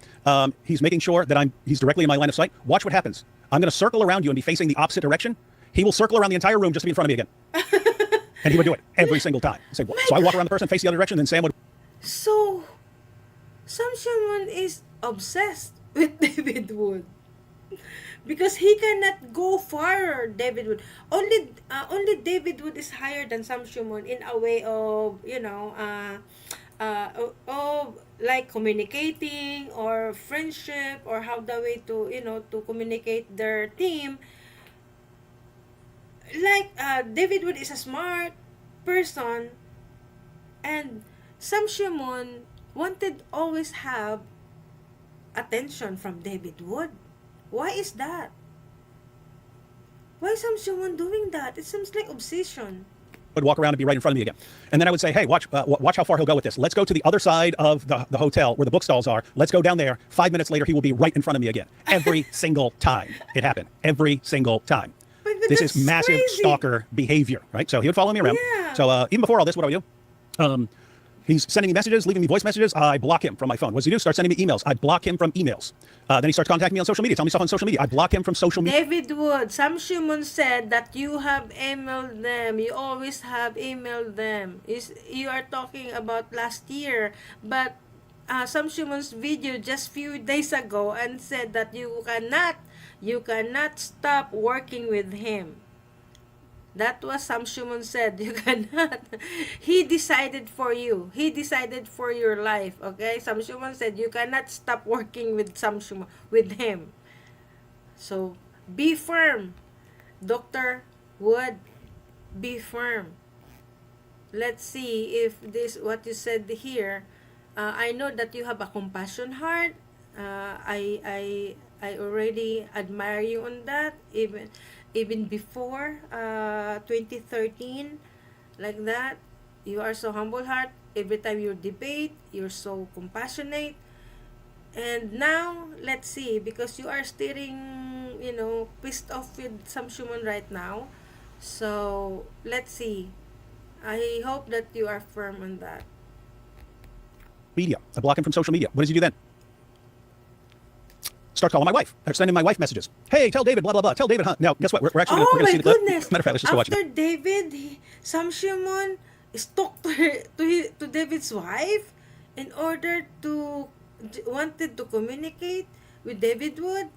He's making sure that he's directly in my line of sight. Watch what happens. I'm going to circle around you and be facing the opposite direction. He will circle around the entire room just to be in front of me again. And he would do it every single time. So I walk around the person, face the other direction, then Sam would. So, Sam Shamoun is obsessed with David Wood. because he cannot go far. David Wood, only David Wood is higher than Sam Shamoun in a way of, of like communicating or friendship, or how the way to, to communicate their team. Like, David Wood is a smart person, and Sam Shamoun wanted always have attention from David Wood. Why is that? Why is Sam Shamoun doing that? It seems like obsession. Would walk around and be right in front of me again. And then I would say, hey, watch how far he'll go with this. Let's go to the other side of the hotel where the bookstalls are. Let's go down there. 5 minutes later, he will be right in front of me again. Every single time it happened. Every single time. But This that's is massive crazy. stalker behavior, right? So he would follow me around. Yeah. So even before all this, what do I do? He's sending me messages, leaving me voice messages. I block him from my phone. What does he do? Start sending me emails. I block him from emails. Then he starts contacting me on social media, telling me stuff on social media. I block him from social media. David Wood, Sam Shamoun said that you have emailed them. You always have emailed them. You are talking about last year, but Sam Shamoun's video just few days ago and said that you cannot stop working with him. That was Sam Shamoun said. You cannot. He decided for you. He decided for your life. Okay? Sam Shamoun said you cannot stop working with Sam Shamoun, with him. So, be firm. Dr. Wood, be firm. Let's see if this, what you said here, I know that you have a compassion heart. I already admire you on that, even before 2013, like that. You are so humble heart. Every time you debate, you're so compassionate. And now, let's see, because you are steering, pissed off with Sam Shamoun right now. So, let's see. I hope that you are firm on that. Media. I block him from social media. What does he do then? Start calling my wife. Or sending my wife messages. Hey, tell David, blah, blah, blah. Tell David, huh? Now, guess what? We're actually Oh going to my see the clip. goodness! Matter of fact, let's just go watch After it. David, Sam Shamoun talked to David's wife in order to wanted to communicate with David Wood.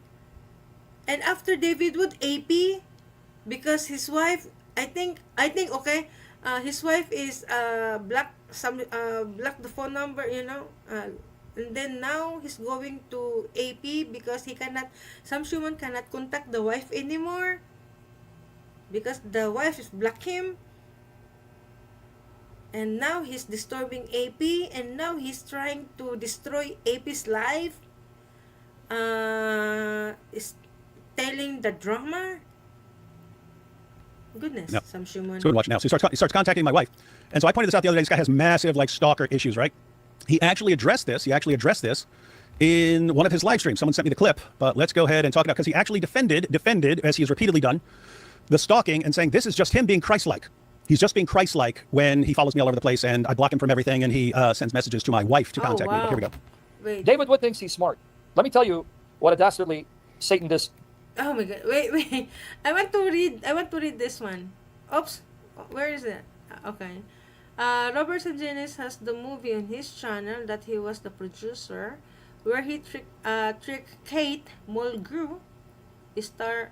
And after David Wood, AP, because his wife, I think okay, his wife is block the phone number, and then now he's going to AP because Sam Shamoun cannot contact the wife anymore because the wife is block him. And now he's disturbing AP, and now he's trying to destroy AP's life. Is telling the drama. Goodness, Yep. Sam Shamoun. So we watch now. So he starts contacting my wife. And so I pointed this out the other day. This guy has massive stalker issues, right? He actually addressed this in one of his live streams. Someone sent me the clip, but let's go ahead and talk about, because he actually defended, as he has repeatedly done, the stalking, and saying this is just him being Christ-like. He's just being Christ-like when he follows me all over the place, and I block him from everything, and he sends messages to my wife to contact me. But here we go. Wait. David Wood thinks he's smart. Let me tell you what a dastardly Satanist. Oh my God. Wait. I want to read this one. Oops. Where is it? Okay. Robert Sangenis has the movie on his channel that he was the producer, where he tricked Kate Mulgrew, star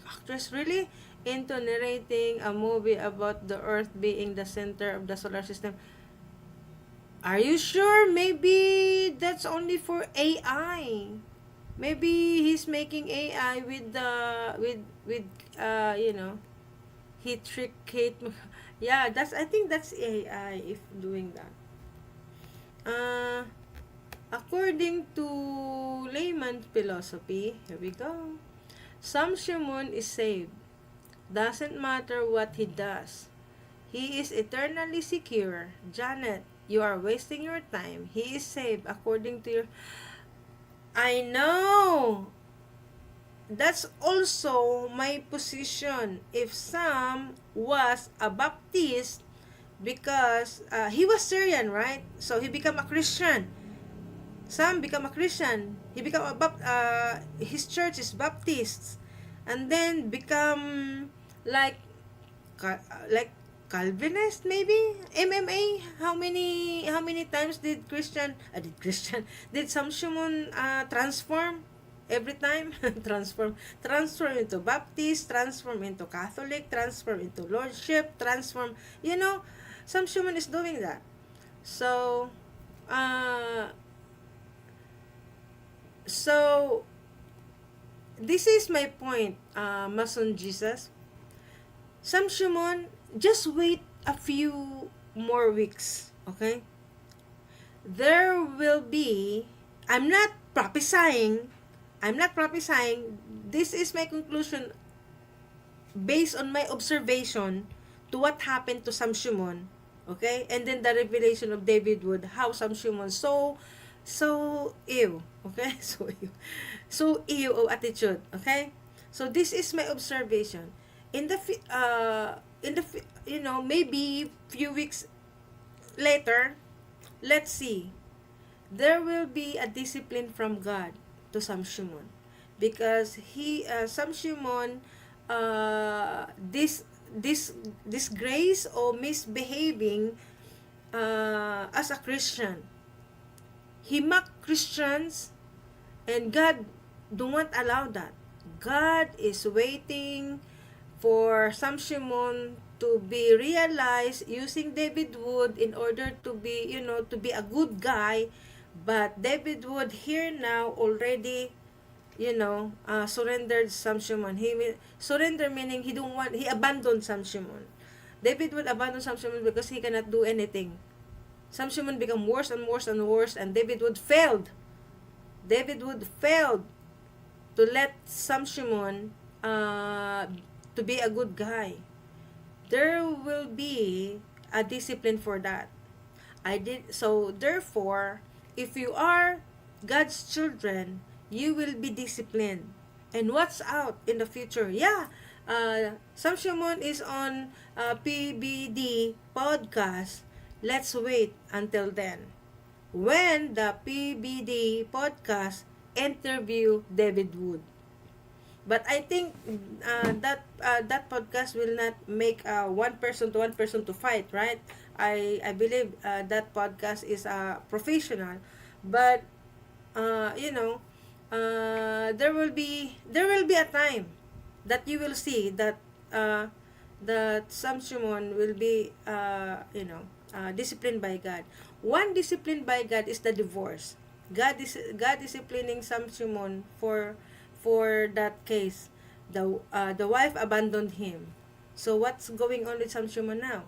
actress, really, into narrating a movie about the Earth being the center of the solar system. Are you sure? Maybe that's only for AI. Maybe he's making AI with he tricked Kate. Yeah, I think that's AI if doing that. According to layman philosophy, here we go. Sam Shamoun is saved. Doesn't matter what he does. He is eternally secure. Janet, you are wasting your time. He is saved according to your... I know! That's also my position. If Sam was a Baptist, because he was Syrian, right? So he became a Christian. Sam became a Christian. He became his church is Baptist, and then become like Calvinist, maybe MMA. How many times did Sam Shamoun transform every time. Transform into Baptist, transform into Catholic, transform into Lordship, transform, Sam Shamoun is doing that. So, uh, so this is my point, Mason Jesus. Sam Shamoun, just wait a few more weeks, okay? There will be, I'm not prophesying, this is my conclusion based on my observation to what happened to Sam Shamoun, okay? And then the revelation of David Wood, how Sam Shamoun so ew, okay? So ew of attitude, okay? So this is my observation. Maybe few weeks later, let's see. There will be a discipline from God to Sam Shamoun, because Sam Shamoun, this disgrace or misbehaving as a Christian. He mocked Christians, and God do not allow that. God is waiting for Sam Shamoun to be realized using David Wood in order to be a good guy. But David Wood here now already, surrendered Sam Shamoun. Surrender meaning he abandoned Sam Shamoun. David Wood abandoned Sam Shamoun because he cannot do anything. Sam Shamoun became worse and worse and worse, and David Wood failed. David Wood failed to let Sam Shamoun to be a good guy. There will be a discipline for that. Therefore, if you are God's children, you will be disciplined. And what's out in the future? Yeah, Sam Shamoun is on PBD podcast. Let's wait until then, when the PBD podcast interview David Wood. But I think that podcast will not make one person to fight, right? I believe that podcast is professional, but there will be a time that you will see that Sam Shamoun will be disciplined by God. One disciplined by God is the divorce. God disciplining Sam Shamoun for that case. The wife abandoned him. So what's going on with Sam Shamoun now?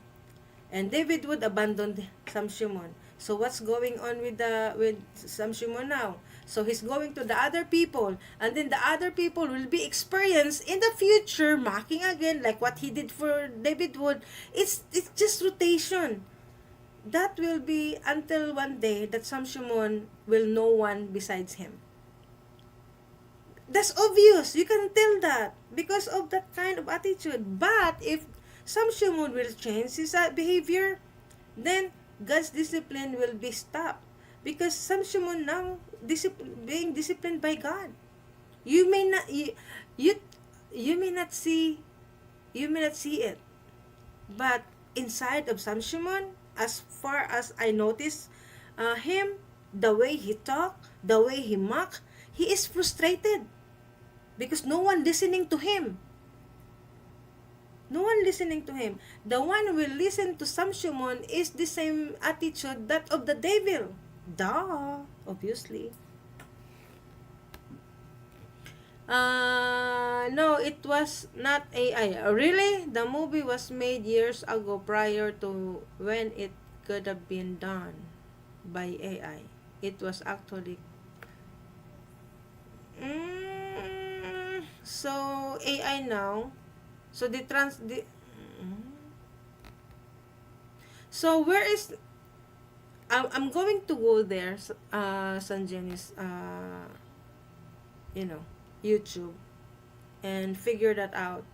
And David Wood abandoned Sam Shamoun. So what's going on with Sam Shamoun now? So he's going to the other people, and then the other people will be experienced in the future mocking again, like what he did for David Wood. It's just rotation. That will be until one day that Sam Shamoun will know one besides him. That's obvious. You can tell that because of that kind of attitude. But if Sam Shamoun will change his behavior, then God's discipline will be stopped. Because Sam Shamoun now being disciplined by God. You may not you may not see it. But inside of Sam Shamoun, as far as I notice him, the way he talk, the way he mock, he is frustrated because no one listening to him. No one listening to him. The one who will listen to Sam Shamoun is the same attitude that of the devil. Duh, obviously. No, it was not AI. Really? The movie was made years ago prior to when it could have been done by AI. It was actually so AI now. So so where is I'm going to go there, Sanjani's YouTube, and figure that out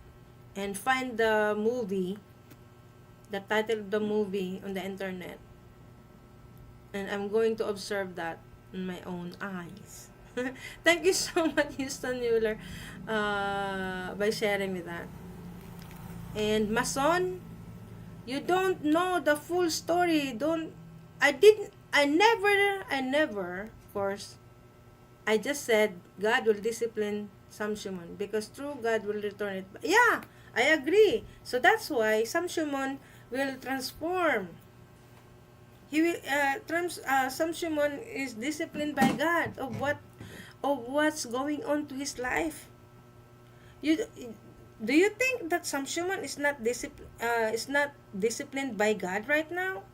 and find the title of the movie on the internet, and I'm going to observe that in my own eyes. Thank you so much, Houston Mueller, by sharing with that. And Mason, you don't know the full story. I never, of course, I just said God will discipline Sam Shamoun because true God will return it. Yeah, I agree. So that's why Sam Shamoun will transform. He will Sam Shamoun is disciplined by God of what's going on to his life. You do you think that Sam Shamoun is not disciplined by God right now?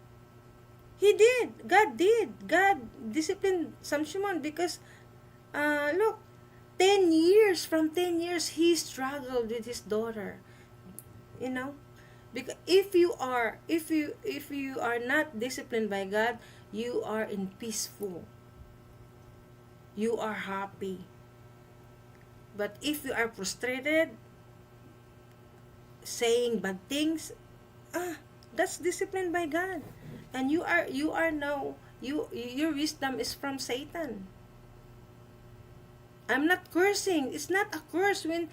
He did. God did. God disciplined Sam Shamoun because look, 10 years, from 10 years, he struggled with his daughter. You know? Because if you are not disciplined by God, you are in peaceful. You are happy. But if you are frustrated, saying bad things, that's disciplined by God. And you are now your wisdom is from Satan. I'm not cursing. It's not a curse when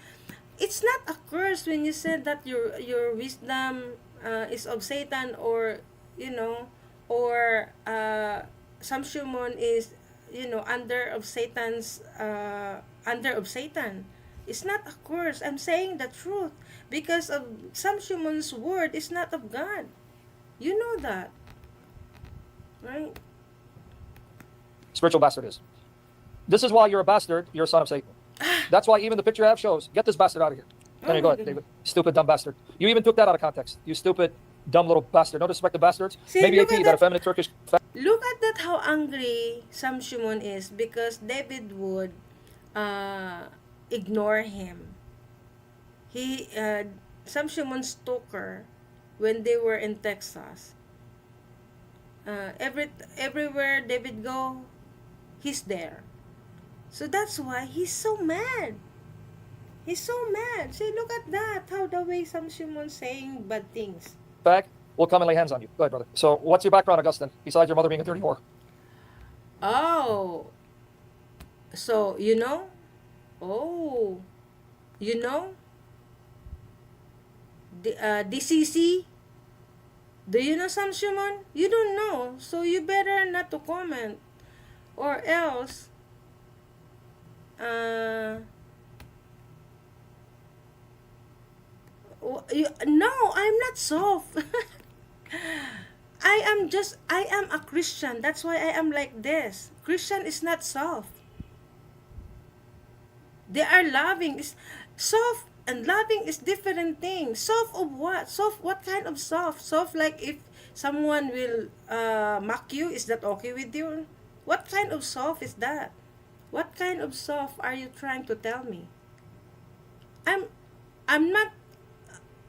you said that your wisdom is of Satan, or you know, or Sam Shamoun is, you know, under of Satan. It's not a curse. I'm saying the truth because of Sam Shamoun's word is not of God. You know that, right? Spiritual bastard is. This is why you're a bastard. You're a son of Satan. That's why even the picture I have shows, get this bastard out of here. There you go, David. Stupid, dumb bastard. You even took that out of context. You stupid, dumb little bastard. No disrespect to bastards. See, Maybe look AP, at that that. effeminate Turkish. Look at that, how angry Sam Shamoun is because David would ignore him. Sam Shamoun took her when they were in Texas. Everywhere David go, he's there. So that's why he's so mad. He's so mad. See, look at that. How the way Sam Shamoun saying bad things. Back, we'll come and lay hands on you. Go ahead, brother. So, what's your background, Augustine, besides your mother being a dirty whore? Oh, so you know? Oh, you know? DCC? Do you know Sam Shamoun? You don't know, so you better not to comment, or else, uh, no, I'm not soft. I am a Christian. That's why I am like this. Christian is not soft. They are loving. Soft and loving is different things. Soft of what? Soft, what kind of soft? Soft like if someone will mock you, is that okay with you? What kind of soft is that? What kind of soft are you trying to tell me? I'm I'm not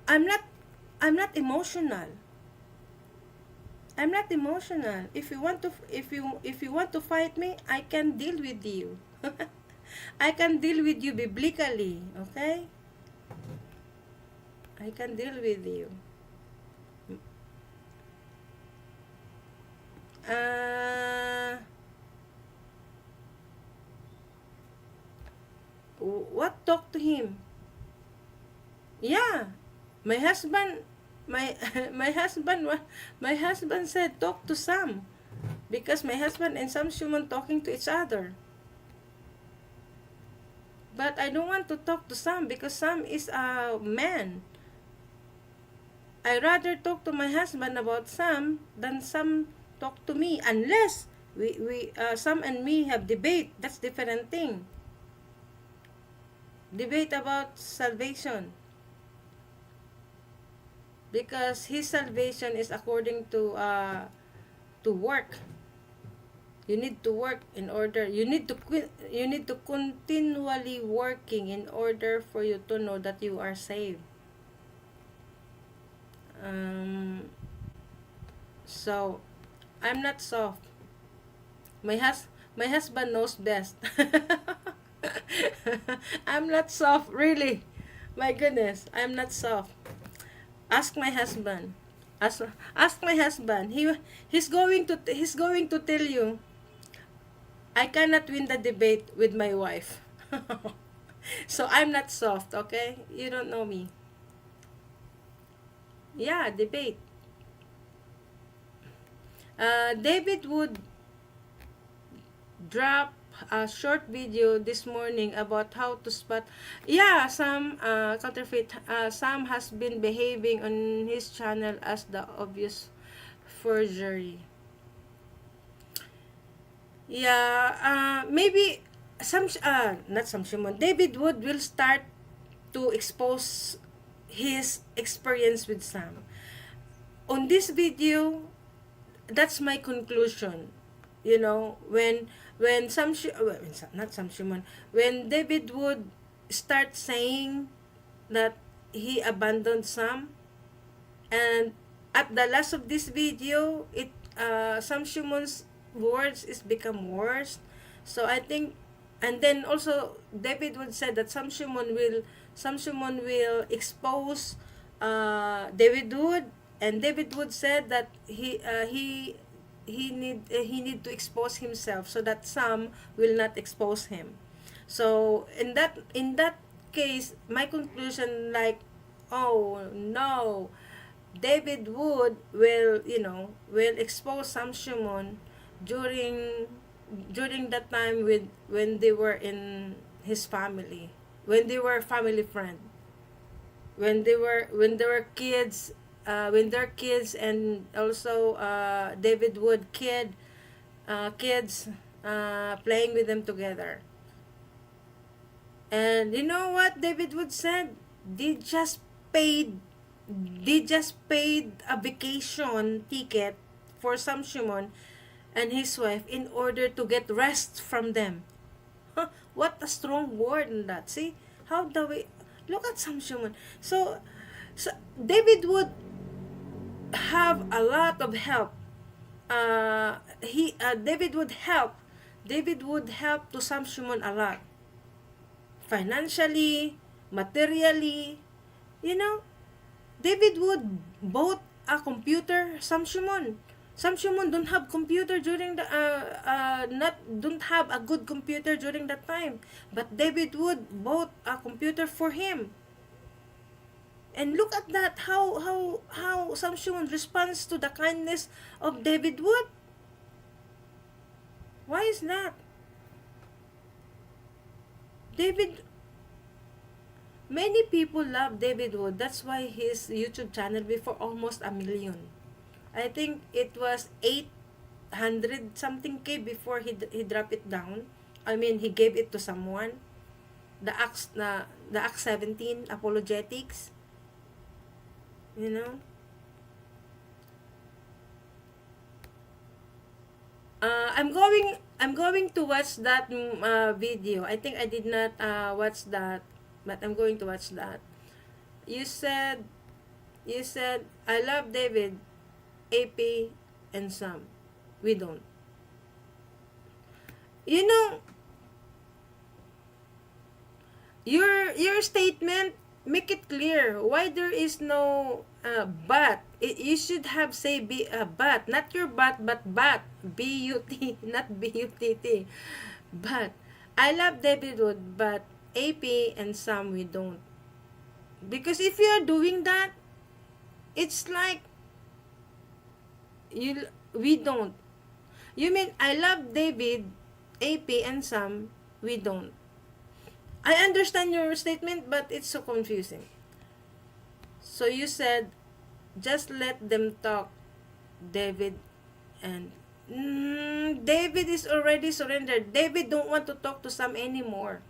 I'm not I'm not emotional. I'm not emotional. If you want to fight me, I can deal with you. I can deal with you biblically, okay? I can deal with you. What talk to him? Yeah, my husband, my my husband, my husband said talk to Sam, because my husband and Sam Shamoun talking to each other. But I don't want to talk to Sam because Sam is a man. I rather talk to my husband about Sam than Sam talk to me, unless we Sam and me have debate. That's different thing. Debate about salvation. Because his salvation is according to work. You need to work in order. You need to continually working in order for you to know that you are saved. So I'm not soft. My husband knows best. I'm not soft, really. My goodness, I'm not soft. Ask my husband. Ask my husband. He's going to tell you I cannot win the debate with my wife. So I'm not soft, okay? You don't know me. Yeah, debate. David would drop a short video this morning about how to spot. Yeah, some counterfeit. Sam has been behaving on his channel as the obvious forgery. Yeah, maybe some not some Shimon. David Wood will start to expose his experience with Sam. On this video, that's my conclusion. You know, when not some Shimon, when David Wood start saying that he abandoned Sam, and at the last of this video, it Sam Shimon's words is become worse. So I think, and then also David Wood said that Sam Shimon will expose David Wood, and David Wood said that he need to expose himself so that Sam will not expose him. So in that case, my conclusion, like, oh no, David Wood will, will expose Sam Shimon during that time with when they were in his family, when they were family friend, when they were kids, when they're kids, and also David Wood kids playing with them together. And you know what David Wood said? They just paid a vacation ticket for Sam Shimon and his wife in order to get rest from them. Huh? What a strong word in that. See how the way, look at Sam Shimon. So David would have a lot of help. He David would help. David would help to Sam Shimon a lot, financially, materially. You know, David would bought a computer. Sam Shimon don't have computer during the not don't have a good computer during that time, but David Wood bought a computer for him. And look at that, how Sam Shimon responds to the kindness of David Wood. Why is that? Many people love David Wood. That's why his YouTube channel before almost 1 million. I think it was 800 something K before he dropped it down. I mean, he gave it to someone. The Acts 17 apologetics. You know? I'm going to watch that video. I think I did not watch that, but I'm going to watch that. You said I love David, AP, and Sam. We don't. You know, your statement, make it clear why there is no but. You should have say but, not your but B-U-T, not B-U-T-T. But I love David Wood, but AP and Sam we don't. Because if you are doing that, it's like we don't. You mean I love David, AP, and Sam we don't. I understand your statement, but it's so confusing. So you said, just let them talk, David, and David is already surrendered. David don't want to talk to Sam anymore.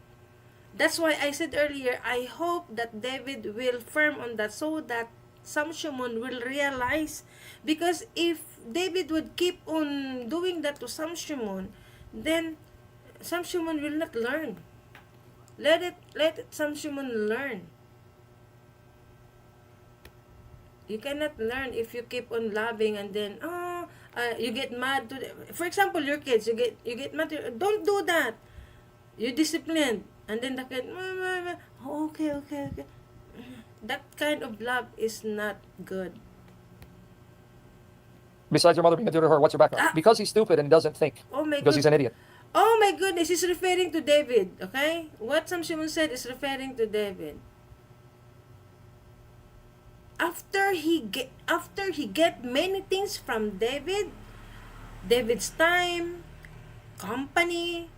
That's why I said earlier, I hope that David will firm on that so that Sam Shamoun will realize. Because if David would keep on doing that to Sam Shamoun, then Sam Shamoun will not learn. Let Sam Shamoun learn. You cannot learn if you keep on loving and then you get mad to for example, your kids, you get mad to, don't do that. You discipline, and then the kid, okay. That kind of love is not good. Besides your mother being a tutor to her, what's your background? Because he's stupid and doesn't think. Oh my Because he's an idiot. Oh my goodness, he's referring to David, okay? What Sam Shamoun said is referring to David. After he get many things from David's time, company,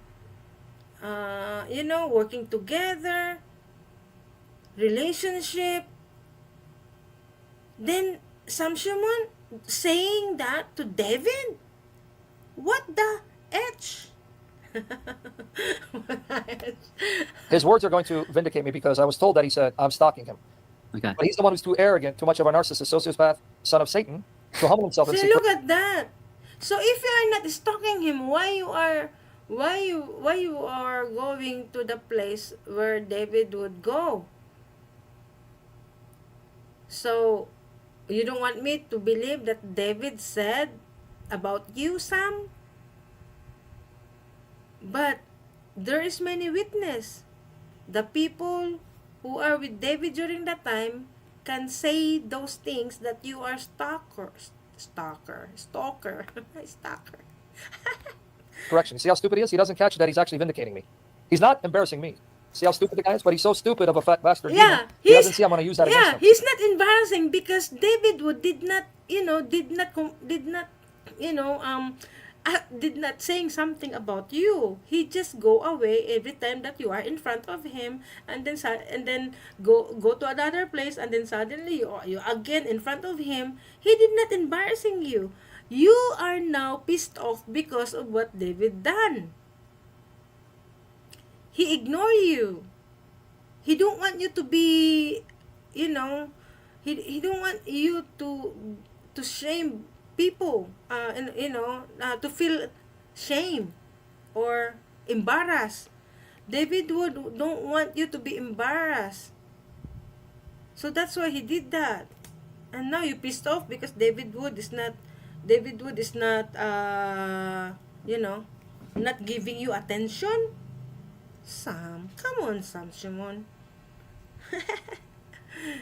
working together, relationship. Then Sam Shamoun saying that to David? What the H? His words are going to vindicate me because I was told that he said I'm stalking him. Okay. But he's the one who's too arrogant, too much of a narcissist, sociopath, son of Satan, to humble himself and See, seek. look at that. So if you are not stalking him, why you are going to the place where David would go? So you don't want me to believe that David said about you, Sam? But there is many witness. The people who are with David during that time can say those things that you are stalker. Stalker. Correction. See how stupid he is? He doesn't catch that he's actually vindicating me. He's not embarrassing me. See how stupid the guy is? But he's so stupid of a fat bastard. Yeah, he doesn't see I'm going to use that against him. he's not embarrassing because David Wood did not saying something about you. He just go away every time that you are in front of him, and then go to another place, and then suddenly you again in front of him. He did not embarrassing you. You are now pissed off because of what David done. He ignore you. He don't want you to be, he don't want you to shame people, to feel shame or embarrassed. David Wood don't want you to be embarrassed. So that's why he did that. And now you pissed off because David Wood is not not giving you attention. Sam, come on, Sam Shamoun.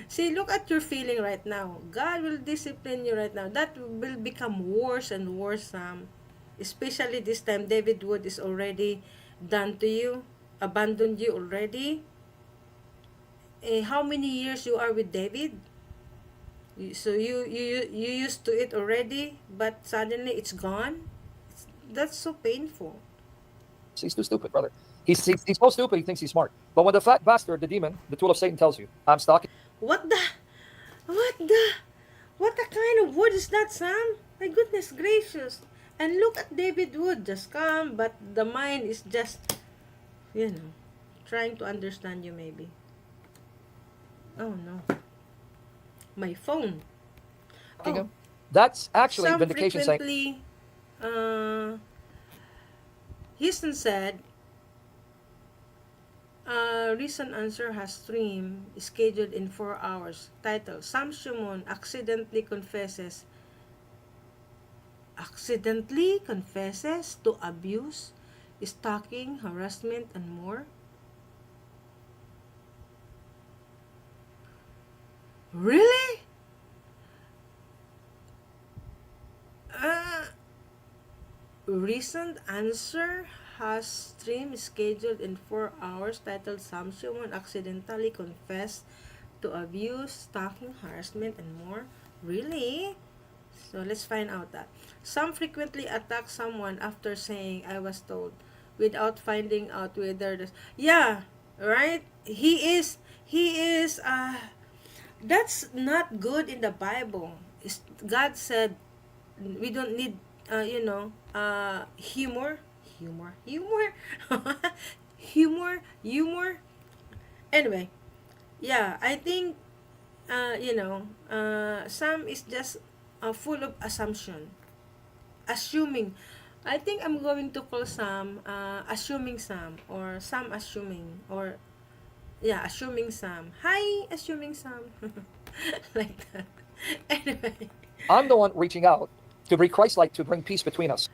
See, look at your feeling right now. God will discipline you right now. That will become worse and worse, Sam. Especially this time, David Wood is already done to you, abandoned you already. How many years you are with David? So you used to it already, but suddenly it's gone. That's so painful. He's too stupid, brother. He's so stupid, he thinks he's smart. But when the fat bastard, the demon, the tool of Satan tells you, I'm stalking. What the kind of word is that, Sam? My goodness gracious. And look at David Wood, just calm, but the mind is just, trying to understand you maybe. Oh no. My phone. Oh. That's actually Some vindication saying. frequently, Houston said, recent answer has stream scheduled in 4 hours. Title: Sam Shamoun accidentally confesses to abuse, stalking, harassment, and more. Really? Recent answer has stream scheduled in 4 hours. Titled: Sam Shamoun accidentally confessed to abuse, stalking, harassment, and more. Really? So let's find out that. Some frequently attack someone after saying "I was told," without finding out whether the right. He is that's not good in the Bible. God said we don't need humor anyway. I think Sam is just full of assuming. I think I'm going to call Sam assuming Sam, or Sam assuming, or assuming Sam. Hi, assuming Sam. Like that. Anyway, I'm the one reaching out to be Christ-like, to bring peace between us.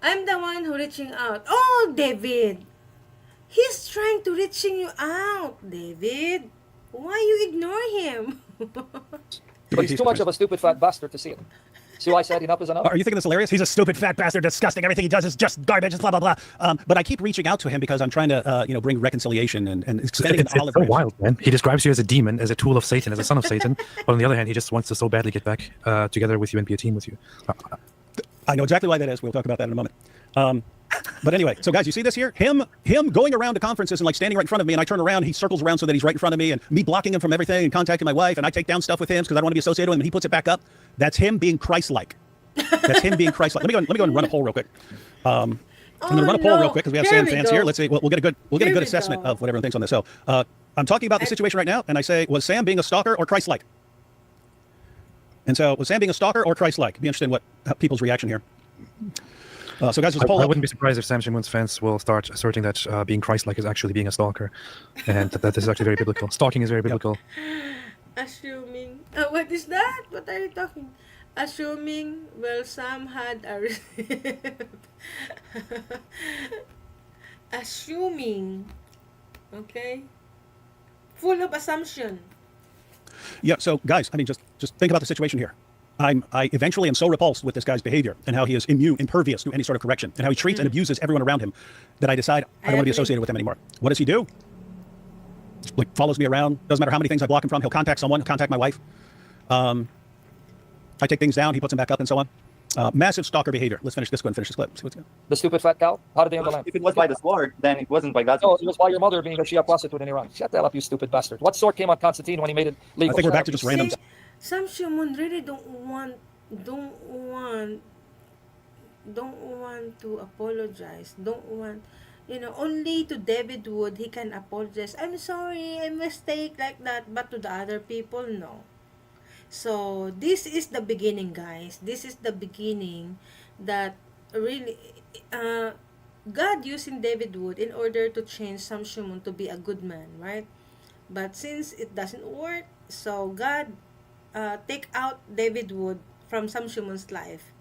I'm the one who reaching out. Oh, David. He's trying to reaching you out, David. Why you ignore him? But he's too much of a stupid fat bastard to see it. See why I said enough is enough? Are you thinking this hilarious? He's a stupid, fat bastard, disgusting. Everything he does is just garbage, blah, blah, blah. But I keep reaching out to him because I'm trying to, bring reconciliation and extending an olive so branch. wild, man. He describes you as a demon, as a tool of Satan, as a son of Satan. But on the other hand, he just wants to so badly get back together with you and be a team with you. I know exactly why that is. We'll talk about that in a moment. But anyway, so guys, you see this here? Him going around to conferences and like standing right in front of me, and I turn around, he circles around so that he's right in front of me, and me blocking him from everything and contacting my wife, and I take down stuff with him because I don't want to be associated with him, and he puts it back up. That's him being Christ-like. That's him being Christ-like. Let me go and run a poll real quick. I'm going to run a poll real quick because we have Sam fans here. Let's see. We'll get a good assessment of what everyone thinks on this. So I'm talking about the situation right now, and I say, was Sam being a stalker or Christ-like? And so, was Sam being a stalker or Christ-like? Be interested in what people's reaction here. So guys, there's a poll. I wouldn't be surprised if Sam Shamoun's fans will start asserting that being Christ-like is actually being a stalker, and that this is actually very biblical. Stalking is very biblical. Assuming, what is that? What are you talking? Assuming, well, Sam had a assuming, okay, full of assumption. Yeah. So guys, I mean, just think about the situation here. I eventually am so repulsed with this guy's behavior and how he is impervious to any sort of correction, and how he treats and abuses everyone around him, that I decide I don't want to be associated with him anymore. What does he do? Like, follows me around. Doesn't matter how many things I block him from. He'll contact someone. He'll contact my wife. I take things down. He puts them back up, and so on. Massive stalker behavior. Let's finish this. Go and finish this clip. See what's going. The stupid fat cow. How did they handle that? If it was by the sword, then it wasn't by God's No, mercy. it was by your mother being a Shia prostitute in Iran. Shut the hell up, you stupid bastard. What sword came on Constantine when he made it I legal? think we're back to just random. See, Sam Shamoun really don't want to apologize. Don't want, only to David Wood he can apologize. I'm sorry, I mistake like that. But to the other people, no. So this is the beginning, guys. This is the beginning that really God using David Wood in order to change Sam Shamoun to be a good man, right? But since it doesn't work, so God take out David Wood from Sam Shamoun's life,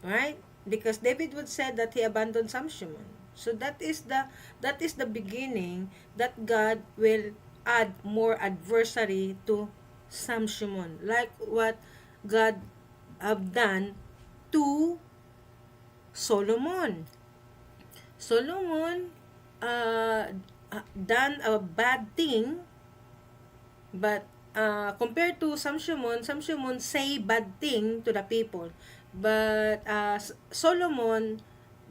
right? Because David Wood said that he abandoned Sam Shamoun. So that is the beginning that God will add more adversary to Sam Shamoun, like what God have done to Solomon. Solomon done a bad thing, but compared to Sam Shamoun say bad thing to the people, but Solomon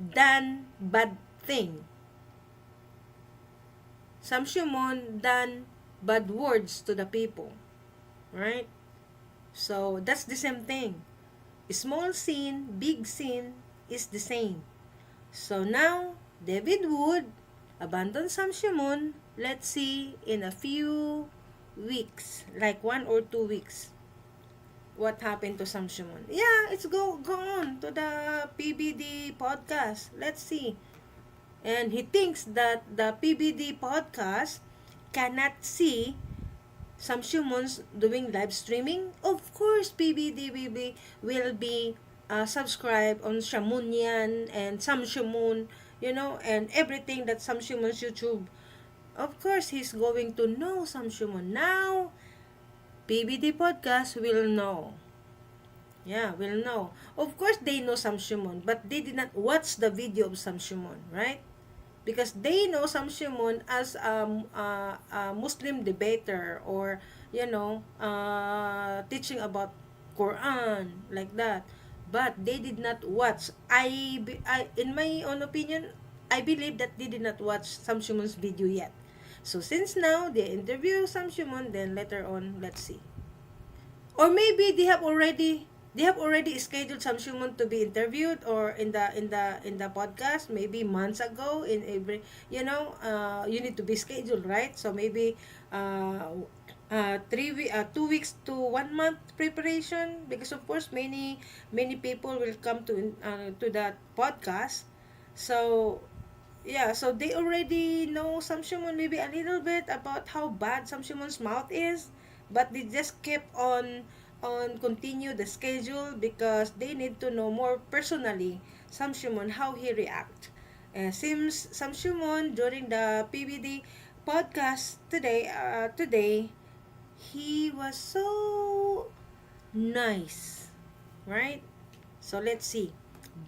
done bad thing. Sam Shamoun done bad words to the people, right? So that's the same thing. Small sin, big sin is the same. So now David Wood abandoned Sam Shamoun. Let's see in a few weeks, like 1 or 2 weeks, what happened to Sam Shamoun. Yeah, it's go on to the PBD podcast. Let's see. And he thinks that the PBD podcast cannot see Sam Shamoun's doing live streaming. Of course, PBD will be subscribed on Shamounian and Sam Shamoun, and everything that Sam Shamoun's YouTube. Of course, he's going to know Sam Shamoun. Now, PBD podcast will know. Yeah, will know. Of course, they know Sam Shamoun, but they did not watch the video of Sam Shamoun, right? Because they know Sam Shamoun as a Muslim debater, or teaching about Quran, like that. But they did not watch. In my own opinion, I believe that they did not watch Sam Shamoun's video yet. So since now they interview Sam Shamoun, then later on, let's see. Or maybe they have already scheduled Sam Shamoun to be interviewed, or in the podcast maybe months ago. In every, you need to be scheduled, right? So maybe 2 weeks to 1 month preparation, because of course many people will come to that podcast. So yeah, so they already know Sam Shamoun maybe a little bit about how bad Sam Shamoun's mouth is, but they just kept on continue the schedule because they need to know more personally Sam Shamoun, how he react. Seems Sam Shamoun during the PBD podcast today, he was so nice, right? So let's see.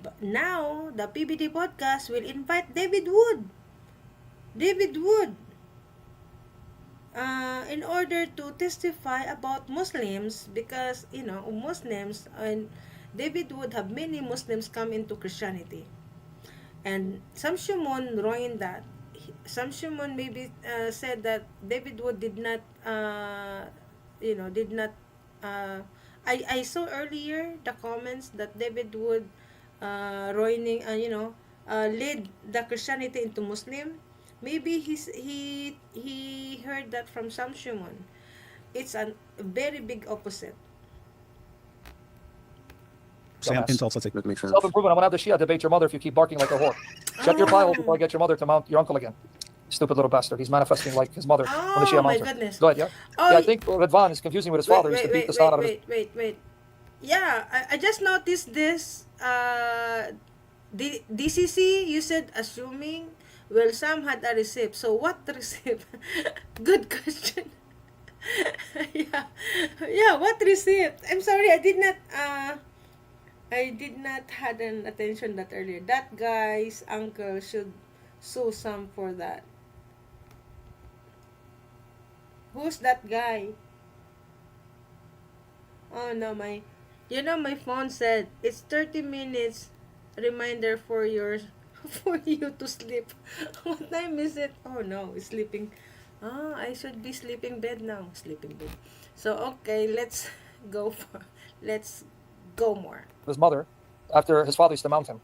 But now the PBD podcast will invite David Wood in order to testify about Muslims, because Muslims, and David would have many Muslims come into Christianity. And Sam Shamoun ruined that. Sam Shamoun maybe said that David Wood did not, did not. Uh, I saw earlier the comments that David Wood ruining, lead the Christianity into Muslim. Maybe he heard that from Sam Shamoun. It's a very big opposite. Sam, Dumbass. insults. Let's see. That makes sense. Self-improvement. I'm gonna have the Shia debate your mother if you keep barking like a whore. Shut your pie hole before I get your mother to mount your uncle again. Stupid little bastard. He's manifesting like his mother when the Oh Shia my mounts her. goodness. Go ahead, yeah? Oh, Yeah, I think Radvan is confusing with his father. He used to beat the sound out of his... wait. Yeah, I just noticed this. DCC, you said assuming. Well, Sam had a receipt. So what receipt? Good question. Yeah, yeah. What receipt? I'm sorry, I did not had an attention that earlier. That guy's uncle should sue Sam for that. Who's that guy? Oh no, my phone said it's 30 minutes reminder for your for you to sleep. What time is it? Oh no, it's sleeping. Oh, I should be sleeping bed now. Sleeping bed. So okay, go for let's go more. his mother after his father used to mount him.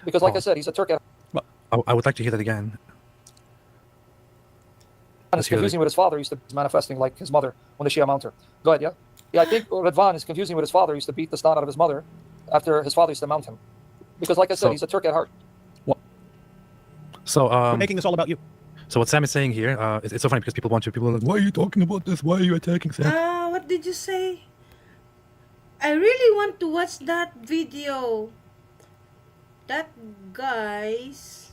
Because like I said, he's a Turk. I would like to hear that again. It's confusing with his father. He used to be manifesting like his mother when the Shia mount her. Go ahead, yeah? Yeah, I think Radvan is confusing with his father. He used to beat the snot out of his mother after his father used to mount him. Because like I said, he's a Turk at heart. So We're making this all about you. so what Sam is saying here, it's so funny because people are like, why are you talking about this? Why are you attacking Sam? What did you say? I really want to watch that video. That guy's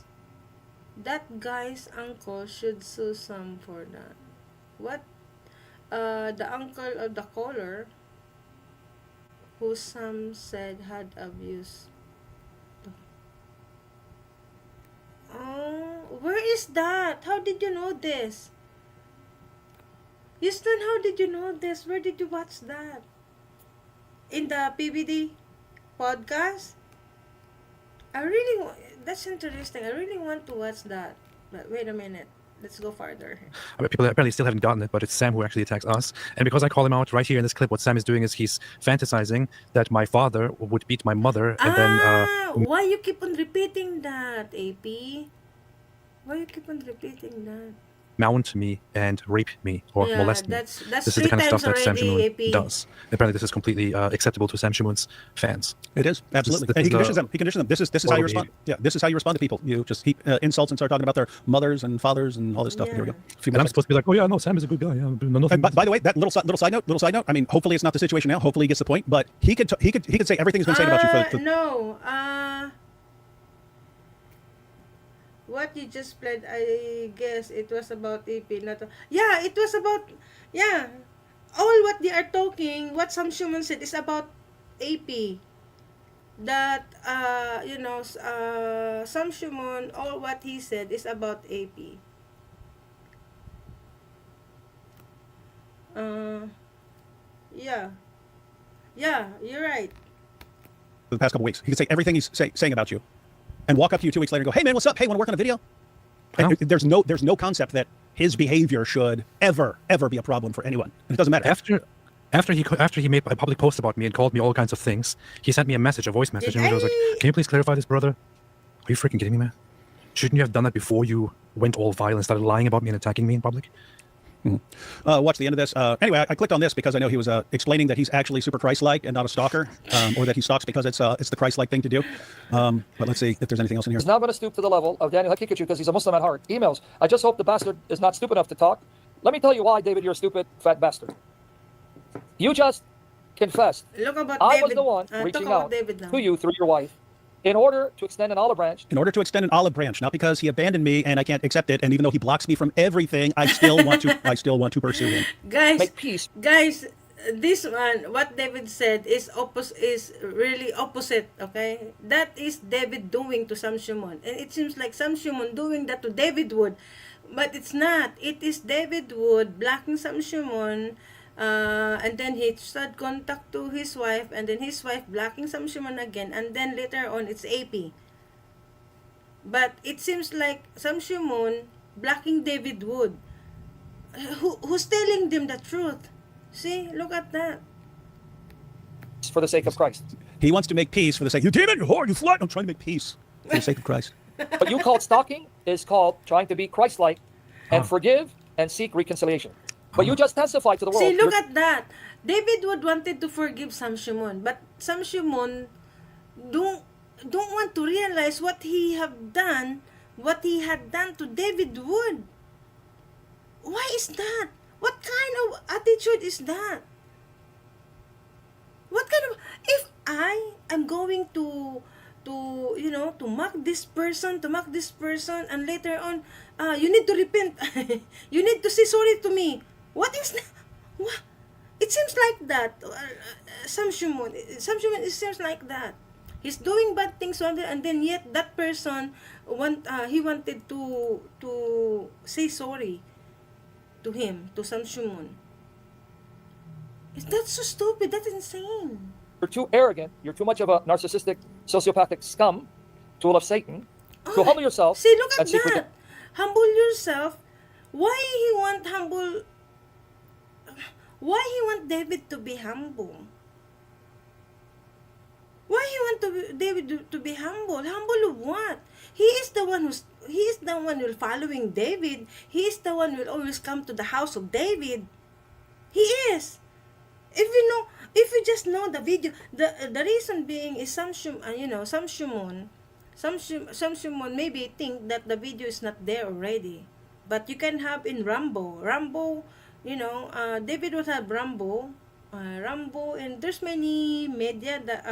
uncle should sue Sam for that. What? The uncle of the caller who Sam said had abused. Oh, where is that? How did you know this? Houston, how did you know this? Where did you watch that? In the PBD podcast? That's interesting. I really want to watch that. But wait a minute. Let's go farther. I mean, people apparently still haven't gotten it, but it's Sam who actually attacks us. And because I call him out right here in this clip, what Sam is doing is he's fantasizing that my father would beat my mother, and then Why you keep on repeating that, AP? Why you keep on repeating that? mount me and rape me or Yeah, molest me. that's This is the three kind of stuff times that Sam already, Shamoun AP. does. Apparently, this is completely acceptable to Sam Shamoun's fans. It is absolutely, this and he is conditions them. He conditions them. This is how you horrible respond. Yeah, this is how you respond to people. You just heap insults and start talking about their mothers and fathers and all this stuff. Here we go. Yeah. A few And I'm minutes. supposed to be like, oh yeah, no, Sam is a good guy. Yeah, nothing. And by the way, that little side note. I mean, hopefully it's not the situation now. Hopefully he gets the point. But he could say everything's been said about you for No. What you just played, I guess it was about AP. Yeah, it was about, yeah. All what they are talking, what Sam Shamoun said is about AP. That, Sam Shamoun, all what he said is about AP. Yeah. Yeah, you're right. the past couple weeks. He could say everything he's saying about you, and walk up to you 2 weeks later and go, "Hey man, what's up? Hey, want to work on a video?" And there's no concept that his behavior should ever be a problem for anyone. And it doesn't matter. After he made a public post about me and called me all kinds of things, he sent me a voice message, and he was like, "Can you please clarify this, brother? Are you freaking kidding me, man? Shouldn't you have done that before you went all vile and started lying about me and attacking me in public?" Watch the end of this. Anyway, I clicked on this because I know he was explaining that he's actually super Christ-like and not a stalker, or that he stalks because it's the Christ-like thing to do. But let's see if there's anything else in here. He's not going to stoop to the level of Daniel Hakikachu because he's a Muslim at heart. Emails. I just hope the bastard is not stupid enough to talk. Let me tell you why, David, you're a stupid, fat bastard. You just confessed. Look about I David. was the one Talk reaching about out David now. to you through your wife in order to extend an olive branch. In order to extend an olive branch, not because he abandoned me and I can't accept it, and even though he blocks me from everything, I still want to pursue him. Make peace. Guys, this one, what David said is really opposite. Okay, that is David doing to Sam Shamoun, and it seems like Sam Shamoun doing that to David Wood, but it's not. It is David Wood blocking Sam Shamoun. And then he started contact to his wife, and then his wife blocking Sam Shamoun again, and then later on it's AP. But it seems like Sam Shamoun blocking David Wood. Who's telling them the truth? See, look at that. for the sake of Christ. He wants to make peace for the sake. You demon, you whore, you slut. I'm trying to make peace for the sake of Christ. What you called stalking is called trying to be Christ-like and forgive and seek reconciliation. But you just testified to the world. See, look you're- at that. David Wood wanted to forgive Sam Shamoun, but Sam Shamoun don't want to realize what he had done to David Wood. Why is that? What kind of attitude is that? What kind of, if I am going to mock this person, and later on, you need to repent. You need to say sorry to me. What is that? What? It seems like that. Sam Shamoun, it seems like that. He's doing bad things on there, and then yet that person he wanted to say sorry to him, to Sam Shamoun. That's so stupid. That's insane. You're too arrogant. You're too much of a narcissistic, sociopathic scum, tool of Satan, to humble yourself. See, look at and seek that. Humble yourself. Why he want humble? Why he want David to be humble? Why he want David to be humble? Humble of what? He is the one who following David. He is the one who will always come to the house of David. He is. If you just know the video, the reason being is Sam Shamoun maybe think that the video is not there already. But you can have in Rambo, David would have Rambo, and there's many media that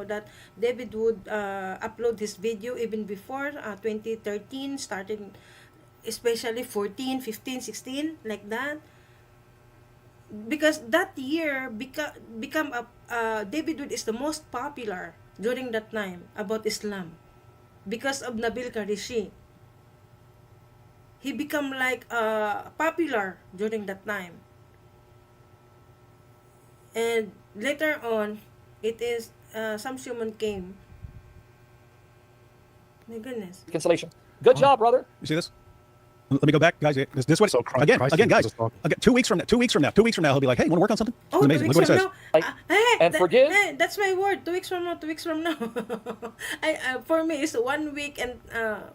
that David would upload his video even before 2013, starting especially 14, 15, 16, like that. Because that year become David Wood is the most popular during that time about Islam because of Nabil Qureshi. He become like popular during that time, and later on it is Sam Shamoun came. My goodness. reconciliation. Good job, brother. You see this? Let me go back, guys. This what So Christ- again, Christ again, guys. Jesus talking. Again, 2 weeks from now, he'll be like, "Hey, want to work on something?" Oh, It's amazing. 2 Look weeks what it from says. now. Like, and forgive. That's my word. 2 weeks from now. 2 weeks from now. For me, it's 1 week and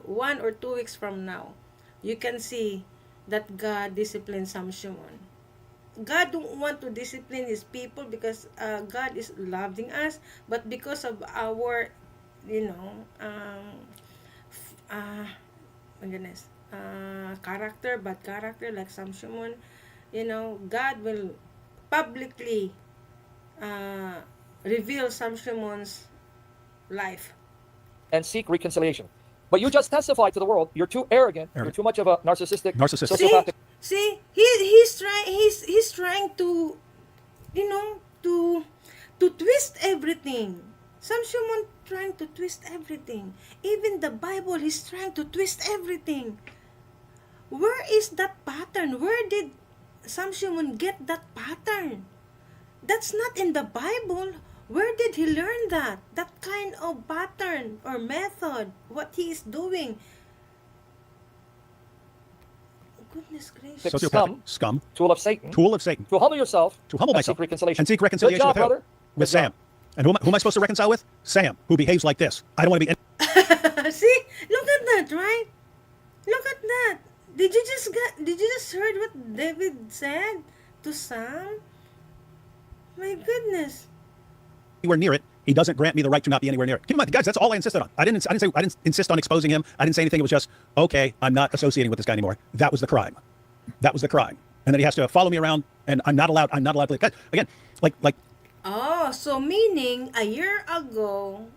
1 or 2 weeks from now. You can see that God disciplines Sam Shamoun. God don't want to discipline His people because God is loving us, but because of our, my goodness, bad character like Sam Shamoun, God will publicly reveal Sam Shamoun's life. And seek reconciliation. But you just testified to the world. You're too arrogant. You're Arrogant. too much of a narcissistic, Narcissistic. sociopathic. See, he's trying to, to twist everything. Sam Shamoun trying to twist everything. Even the Bible, he's trying to twist everything. Where is that pattern? Where did Sam Shamoun get that pattern? That's not in the Bible. Where did he learn that? That kind of pattern or method, what he is doing. Goodness gracious. Sociopathic scum, Tool of Satan. tool of Satan, To humble yourself. to humble and myself seek reconciliation. and seek reconciliation Good job, with who? brother. With Good job. Sam. And who am I supposed to reconcile with? Sam, who behaves like this. I don't want to be. See, look at that, right? Look at that. Did you just heard what David said to Sam? My goodness. Anywhere near it, he doesn't grant me the right to not be anywhere near it. Keep in mind, guys, that's all I insisted on. I didn't insist on exposing him. I didn't say anything. It was just, okay, I'm not associating with this guy anymore. That was the crime. That was the crime. And then he has to follow me around, and I'm not allowed to. Guys, again, like Oh, so meaning a year ago,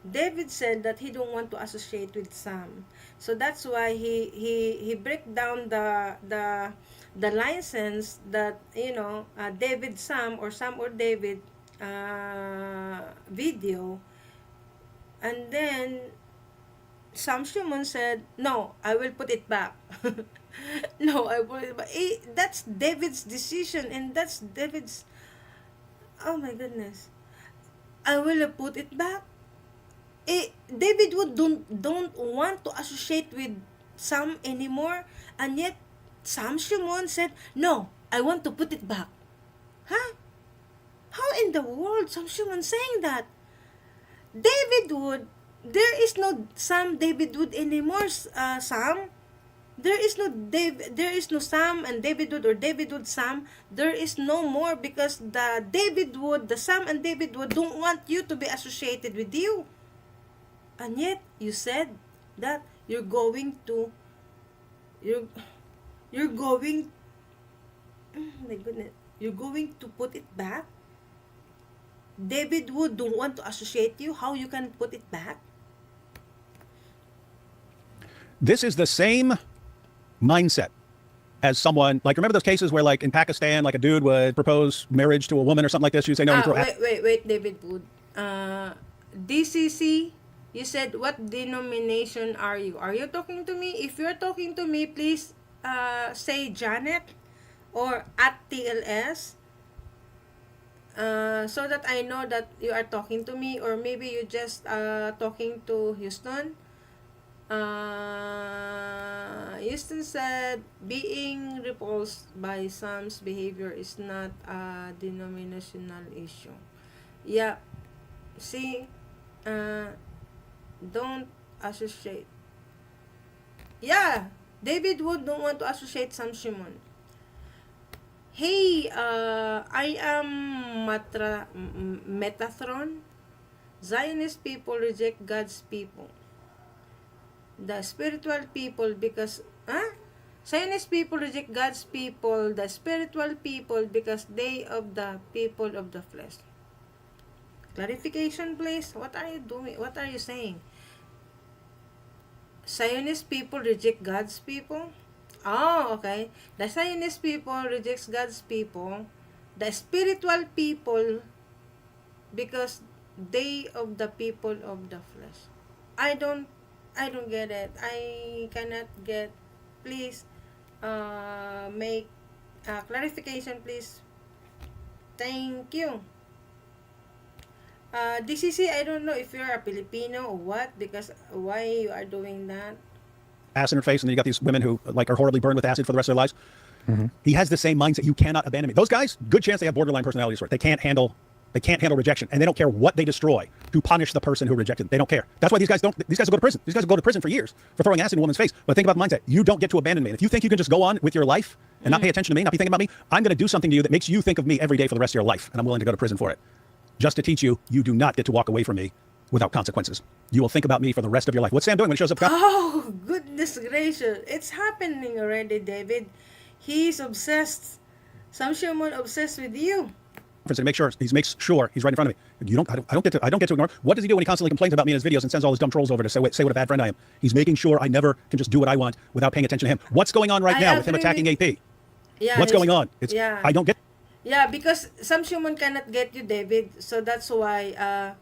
David said that he don't want to associate with Sam. So that's why he break down the license that David Sam or David video, and then Sam Shamoun said, "No, I will put it back." No, I will. But that's David's decision, and that's David's. Oh my goodness! I will put it back. David Wood don't want to associate with Sam anymore, and yet Sam Shamoun said, "No, I want to put it back." Huh? How in the world Sam Shamoun saying that? David Wood, there is no Sam David Wood anymore. Sam, there is no Sam and David Wood, or David Wood Sam. There is no more, because the David Wood, the Sam and David Wood don't want you to be associated with you. And yet you said that you're going to you're going my goodness, you're going to put it back. David Wood don't want to associate you. How you can put it back? This is the same mindset as someone, like, remember those cases where, like, in Pakistan, like, a dude would propose marriage to a woman or something like this? You'd say, no, you throw Wait, David Wood. DCC, you said, what denomination are you? Are you talking to me? If you're talking to me, please say Janet or at TLS, so that I know that you are talking to me, or maybe you just talking to Houston. Houston said, being repulsed by Sam's behavior is not a denominational issue. Yeah, see, don't associate. Yeah, David Wood don't want to associate Sam Shamoun. Hey, I am Metatron. Zionist people reject God's people. The spiritual people, because Zionist people reject God's people, the spiritual people, because they of the people of the flesh. Clarification, please. What are you doing? What are you saying? Zionist people reject God's people? Oh, okay. The Zionist people rejects God's people. The spiritual people, because they of the people of the flesh. I don't get it. I cannot get. Please, make clarification, please. Thank you. DCC, I don't know if you're a Filipino or what, because why you are doing that. acid in her face, and then you got these women who, like, are horribly burned with acid for the rest of their lives. He has the same mindset. You cannot abandon me. Those guys, good chance they have borderline personality disorder. They can't handle rejection, and they don't care what they destroy to punish the person who rejected them. They don't care. That's why these guys will go to prison. These guys will go to prison for years for throwing acid in a woman's face. But think about the mindset. You don't get to abandon me. And if you think you can just go on with your life and not pay attention to me, not be thinking about me, I'm going to do something to you that makes you think of me every day for the rest of your life, and I'm willing to go to prison for it. Just to teach you, you do not get to walk away from me without consequences. You will think about me for the rest of your life. What's Sam doing when he shows up? Oh, goodness gracious. It's happening already, David. He's obsessed. Sam Shamoun obsessed with you. To make sure he makes sure he's right in front of me. I don't get to ignore. What does he do when he constantly complains about me in his videos and sends all his dumb trolls over to say what a bad friend I am? He's making sure I never can just do what I want without paying attention to him. What's going on right now with him attacking AP? Yeah, What's going on? Yeah. I don't get. Yeah, because Sam Shamoun cannot get you, David. So that's why.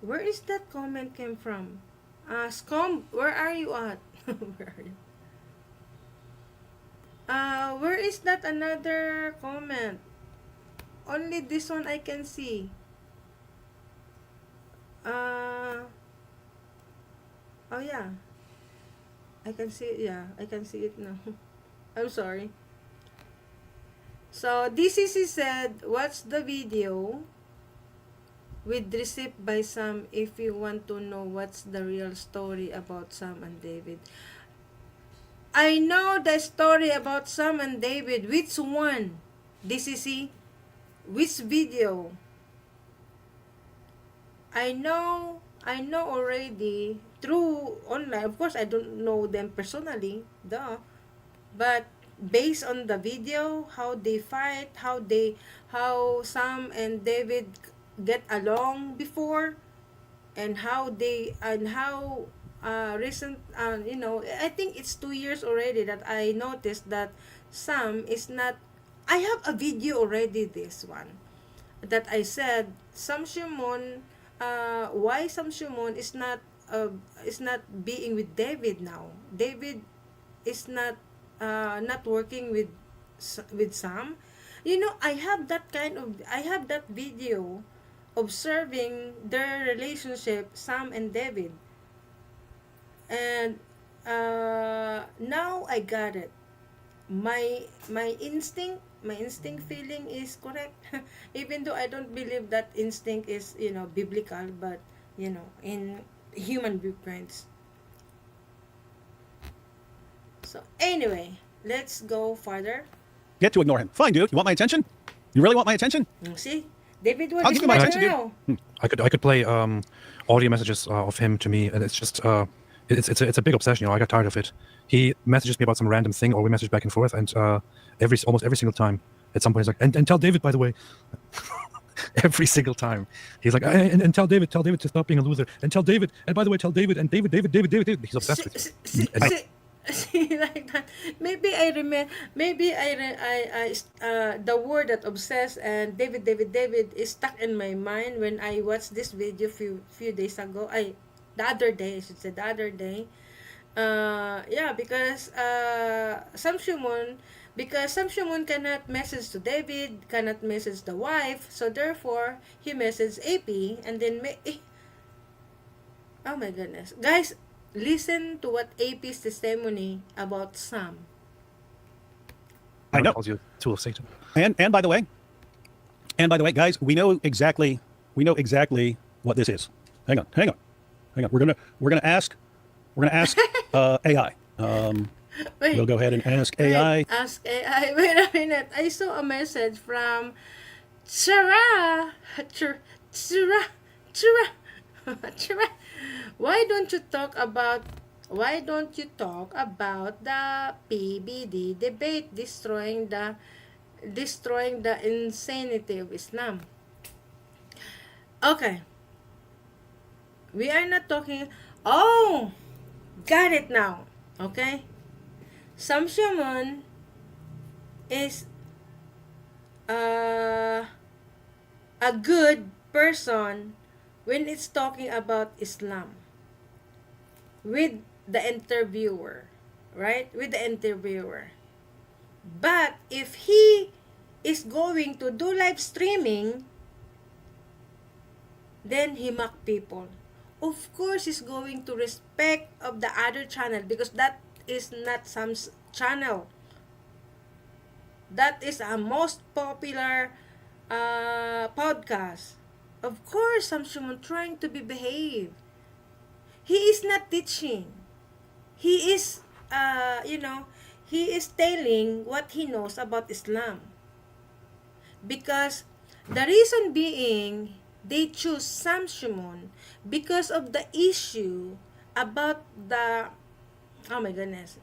Where is that comment came from? Scum, where are you at? Where are you? Where is that another comment? Only this one I can see. Oh yeah. I can see it, yeah. I can see it now. I'm sorry. So, DCC said, watch the video with receipt by Sam if you want to know what's the real story about Sam and David. I know the story about Sam and David. Which one? DCC? Which video? I know already through online. Of course, I don't know them personally, but based on the video, how they fight, how Sam and David get along before, and how recent, I think it's 2 years already that I noticed that Sam is not. I have a video already, this one, that I said Sam Shamoun, why Sam Shamoun is not being with David now. David is not working with Sam. I have that video observing their relationship, Sam and David. And now I got it. My instinct feeling is correct. Even though I don't believe that instinct is, biblical, but in human viewpoints. So anyway, let's go further. Get to ignore him. Fine, dude. You want my attention? You really want my attention? See, David, what I'll is give you my my attention, dude. now? I could play audio messages of him to me, and it's just it's a big obsession. I got tired of it. He messages me about some random thing, or we message back and forth, and almost every single time, at some point he's like, and tell David, by the way. Every single time he's like, and tell David to stop being a loser, and tell David, and by the way, tell David, and David. He's obsessed with you. See, like that. Maybe I remember. Maybe the word that obsessed and David is stuck in my mind when I watched this video few days ago. The other day, I should say, the other day. Yeah, because Sam Shamoun cannot message to David, cannot message the wife, so therefore he messaged AP, and then oh my goodness, guys, listen to what AP's testimony about Sam. I know. Calls you a tool of Satan. And by the way, guys, we know exactly what this is. Hang on. We're gonna ask AI. Wait, We'll go ahead and ask wait, AI. ask AI. Wait a minute. I saw a message from Chara. Chara. Why don't you talk about the PBD debate destroying the insanity of Islam? Okay. We are not talking. Oh, got it now. Okay. Sam Shamoun is a good person when it's talking about Islam with the interviewer, right? With the interviewer. But if he is going to do live streaming, then he mock people. Of course, he's going to respect of the other channel because that is not Sam's channel. That is a most popular podcast. Of course, Sam Shamoun trying to be behave. He is not teaching. He is, he is telling what he knows about Islam. Because the reason being, they choose Sam Shamoun because of the issue about the, oh my goodness,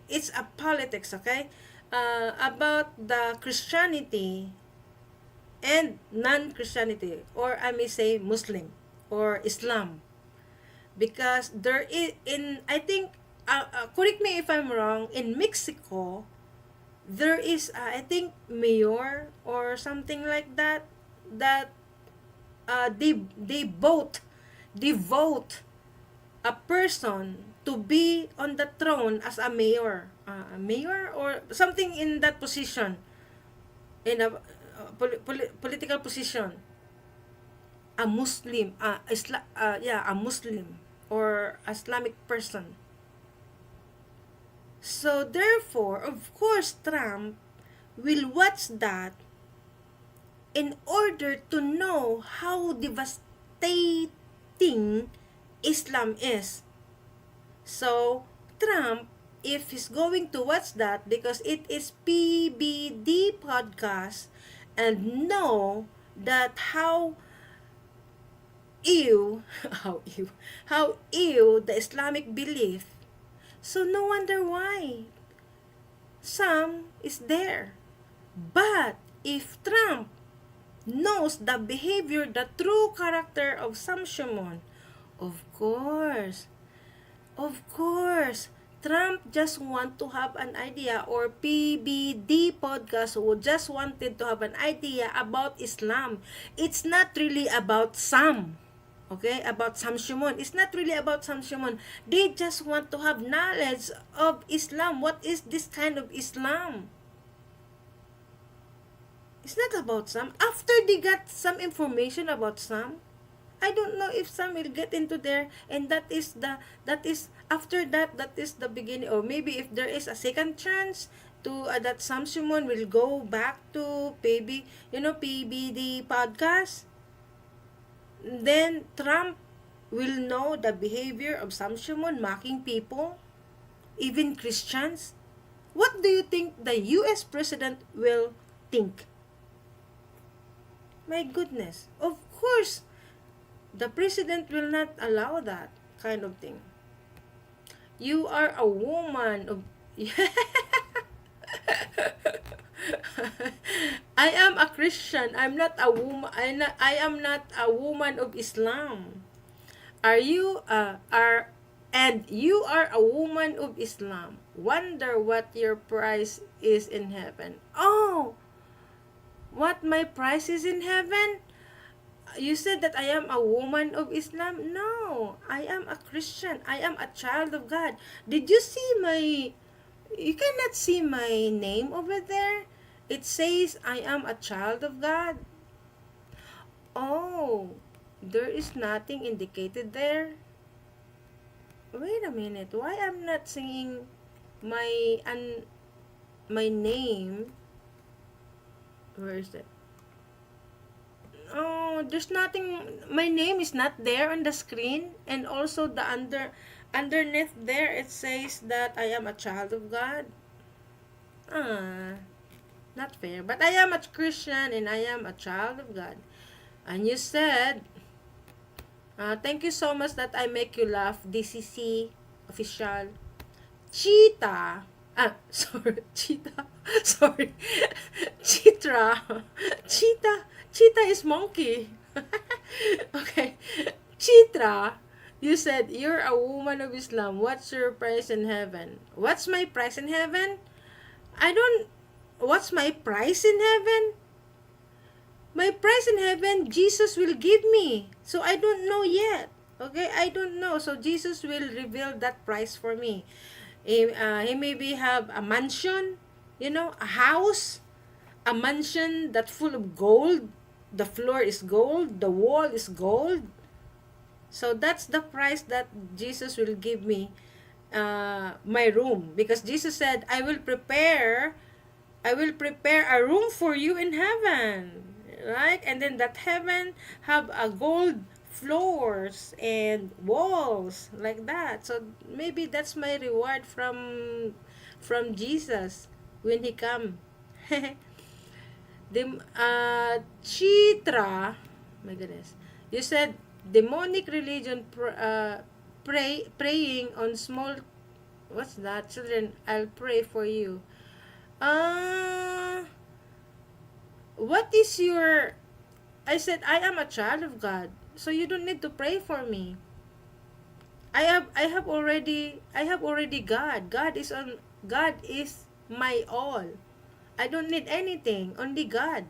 it's a politics, okay? About the Christianity and non-Christianity, or I may say Muslim or Islam, because there is I think correct me if I'm wrong, in Mexico there is I think mayor or something like that they vote a person to be on the throne as a mayor or something in that position, in a political position, a Muslim, a Muslim or Islamic person. So therefore, of course, Trump will watch that in order to know how devastating Islam is. So Trump, if he's going to watch that, because it is PBD podcast, and know that how ew the Islamic belief, so no wonder why Sam is there. But if Trump knows the behavior, the true character of Sam Shamoun, of course, Trump just want to have an idea, or PBD podcast who just wanted to have an idea about Islam. It's not really about Sam. Okay, about Sam Shamoun. It's not really about Sam Shamoun. They just want to have knowledge of Islam. What is this kind of Islam? It's not about Sam. After they got some information about Sam, I don't know if Sam will get into there, and that is after that, that is the beginning, or maybe if there is a second chance to that Sam Shamoun will go back to PBD podcast, then Trump will know the behavior of Sam Shamoun mocking people, even Christians. What do you think the US president will think? My goodness. Of course, the president will not allow that kind of thing. You are a woman of I am a Christian. I'm not a woman. I am not a woman of Islam. Are you are and you are a woman of Islam. Wonder what your price is in heaven. Oh, what my price is in heaven? You said that I am a woman of Islam. No, I am a Christian. I am a child of God. Did you see my... You cannot see my name over there. It says I am a child of God. Oh, there is nothing indicated there. Wait a minute. Why I'm not singing my name? Where is it? Oh, there's nothing. My name is not there on the screen, and also the underneath there it says that I am a child of God. Ah, not fair. But I am a Christian and I am a child of God. And you said, thank you so much that I make you laugh, DCC official. Cheetah. Sorry, cheetah. Sorry. Chitra. Cheetah. Cheetah is monkey. Okay. Chitra, you said you're a woman of Islam. What's your price in heaven? What's my price in heaven? What's my price in heaven? My price in heaven, Jesus will give me. So I don't know yet. Okay, I don't know. So Jesus will reveal that price for me. He maybe have a mansion, a house, a mansion that's full of gold. The floor is gold, the wall is gold. So that's the price that Jesus will give me, my room, because Jesus said, I will prepare a room for you in heaven, right? And then that heaven have a gold floors and walls like that. So maybe that's my reward from Jesus when he come. Chitra, my goodness, you said demonic religion, praying on small, what's that, children? I'll pray for you. uh what is your... I said I am a child of God, so you don't need to pray for me. I have already God. God is my all. I don't need anything, only God.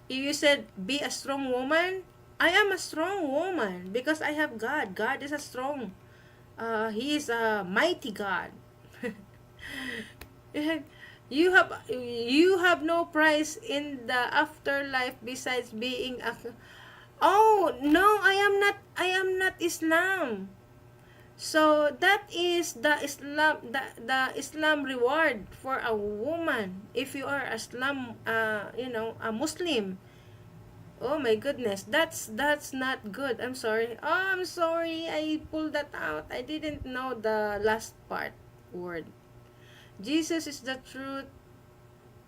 You said be a strong woman. I am a strong woman because I have God. God is a strong. He is a mighty God. You have no price in the afterlife besides being a... Oh no, I am not Islam. So that is the Islam reward for a woman if you are Islam, a Muslim. Oh my goodness, that's not good. I'm sorry. Oh, I'm sorry. I pulled that out. I didn't know the last part word. Jesus is the truth.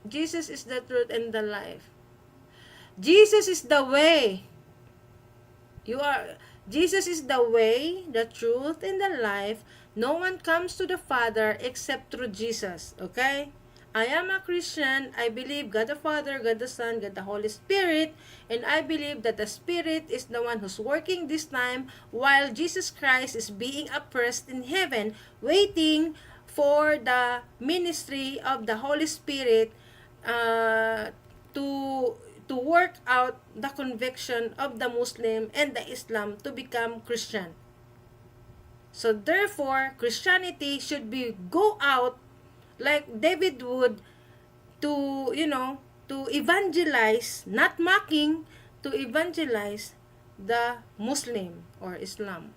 Jesus is the truth and the life. Jesus is the way. You are Jesus is the way, the truth, and the life. No one comes to the Father except through Jesus. Okay? I am a Christian. I believe God the Father, God the Son, God the Holy Spirit, and I believe that the Spirit is the one who's working this time while Jesus Christ is being oppressed in heaven, waiting for the ministry of the Holy Spirit, uh, to work out the conviction of the Muslim and the Islam to become Christian. So therefore, Christianity should be go out like David would to, to evangelize, not mocking, to evangelize the Muslim or Islam.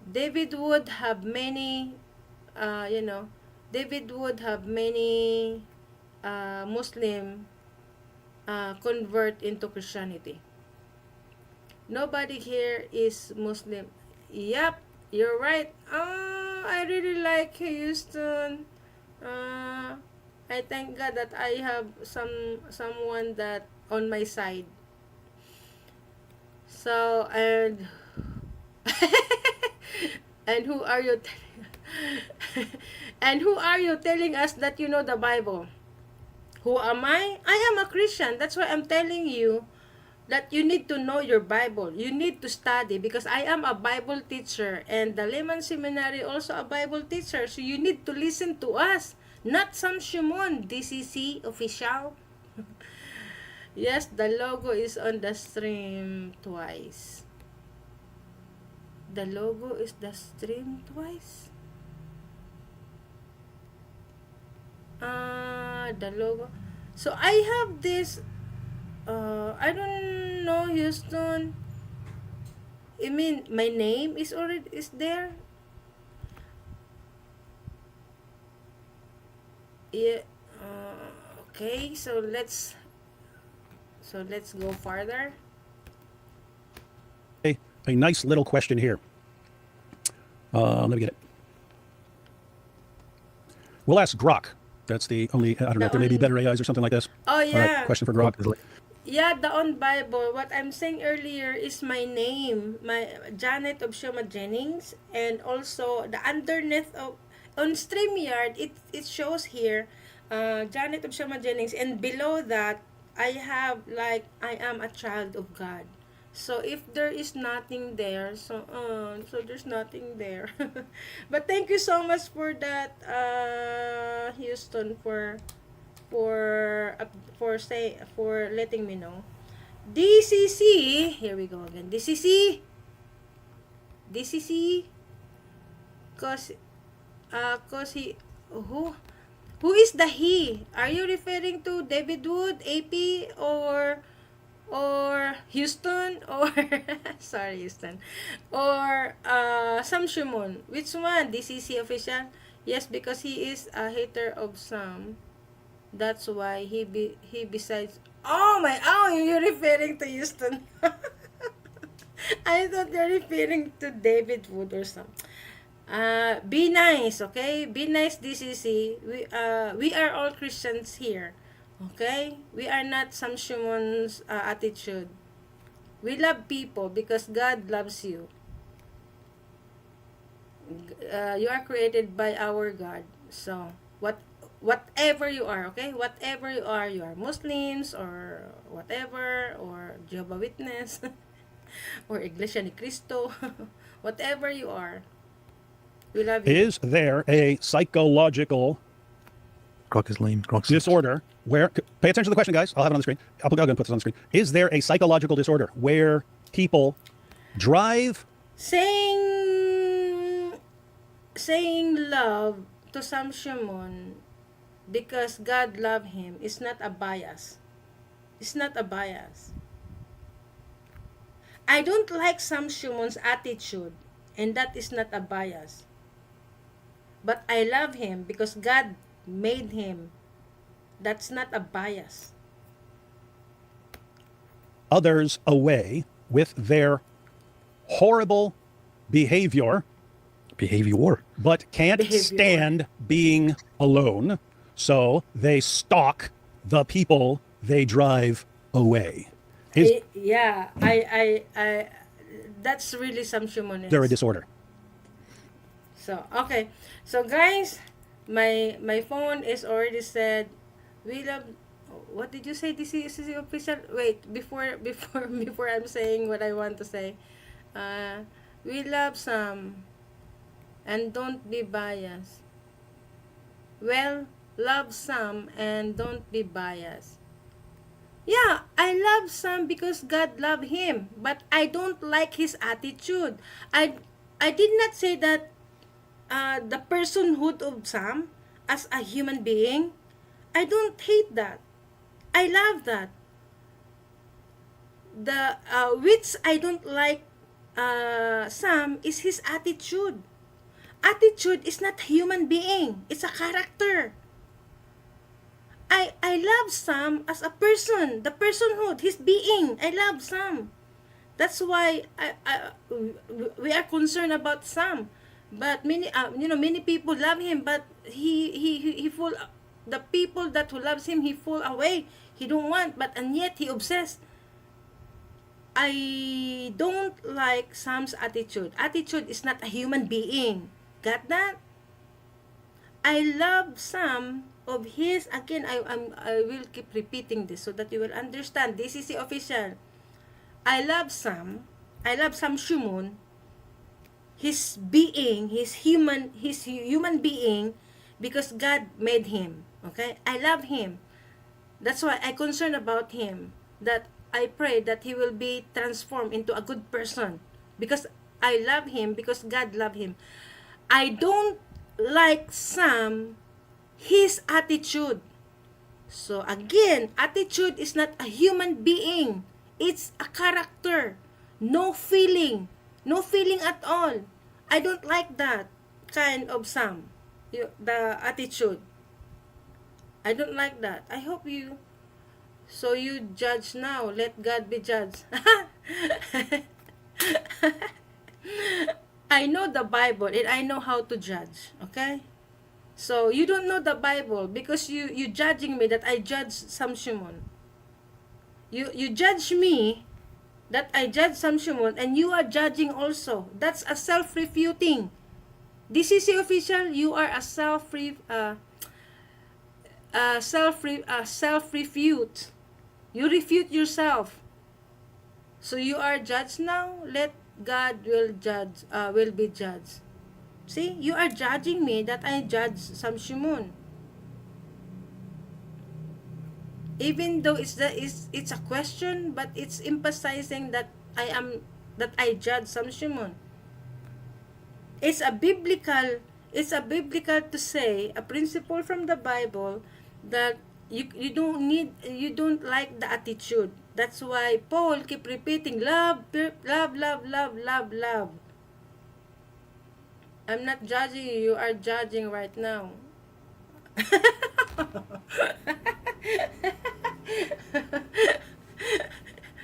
David would have many, you know, David would have many Muslim convert into Christianity. Nobody here is Muslim. Yep, you're right. I really like Houston. I thank God that I have someone that on my side. So and and who are you and who are you telling us that you know the Bible? Who am I? I am a Christian. That's why I'm telling you that you need to know your Bible. You need to study because I am a Bible teacher and the Lehman Seminary also a Bible teacher. So you need to listen to us, not Sam Shamoun, DCC official. Yes, the logo is on the stream twice. The logo is the stream twice. The logo. So I have this I don't know, Houston. I mean, my name is already is there. Yeah. Okay. So let's go farther. A nice little question here. Let me get it. We'll ask Grok. That's the only, I don't know, The there may be only- better AIs or something like this. Oh All right, yeah. question for Grok. Yeah, the on Bible. What I'm saying earlier is my name, my Janet of Shoma Jennings, and also the underneath of on StreamYard. It shows here, Janet of Shoma Jennings, and below that I have like I am a child of God. So if there is nothing there, so there's nothing there. But thank you so much for that, Houston, for letting me know. DCC, here we go again. DCC, cause he, who is the he? Are you referring to David Wood, AP, or Houston, or sorry, Houston, or Sam Shamoun? Which one? DCC official? Yes, because he is a hater of Sam. That's why he besides. Oh, you're referring to Houston. I thought you're referring to David Wood or something. Be nice, okay? Be nice, DCC. We are all Christians here, okay? We are not some Shimon's attitude. We love people because God loves you. You are created by our God. So whatever you are, okay? Whatever you are Muslims or whatever, or Jehovah Witness, or Iglesia ni Cristo, whatever you are, we love you. Is there a psychological Grok is lame. Grok's disorder where, pay attention to the question, guys. I'll have it on the screen. I'll go ahead and put this on the screen. Is there a psychological disorder where people drive Saying love to Sam Shamoun because God loved him is not a bias. It's not a bias. I don't like Sam Shamoun's attitude, and that is not a bias. But I love him because God made him. That's not a bias. others away with their horrible behavior, but can't stand being alone, so they stalk the people they drive away. Yeah, I that's really Sam Shamoun. They're a disorder. So okay, so guys, my phone is already said we love. What did you say? This is the official. Wait, before I'm saying what I want to say, we love Sam, and don't be biased. Well, love Sam and don't be biased. Yeah, I love Sam because God loved him, but I don't like his attitude. I did not say that the personhood of Sam as a human being. I don't hate that. I love that. The which I don't like Sam is his attitude. Attitude is not human being. It's a character. I love Sam as a person. The personhood, his being. I love Sam. That's why we are concerned about Sam. But many people love him, but he fall. The people that who loves him, he fall away. He don't want, but and yet he obsessed. I don't like Sam's attitude. Attitude is not a human being. Got that? I love Sam of his, again, I will keep repeating this so that you will understand. This is the official. I love Sam. I love Sam Shamoun. His being, his human being, because God made him. Okay? I love him. That's why I concern about him. That I pray that he will be transformed into a good person. Because I love him, because God loved him. I don't like Sam, his attitude. So again, attitude is not a human being. It's a character. No feeling. No feeling at all. I don't like that kind of Sam. The attitude. I don't like that. I hope you... So you judge now. Let God be judged. I know the Bible and I know how to judge. Okay? So you don't know the Bible because you judging me that I judge Sam Shamoun. You judge me that I judge Sam Shamoun, and you are judging also. That's a self-refuting. This is the official. You are a self-refute. You refute yourself. So you are judged now. Let God will be judged. See, you are judging me that I judge Sam Shamoun. Even though it's a question, but it's emphasizing that I judge Sam Shamoun. It's a biblical to say a principle from the Bible that you don't like the attitude. That's why Paul keep repeating love, love, love, love, love, love. I'm not judging you. You are judging right now.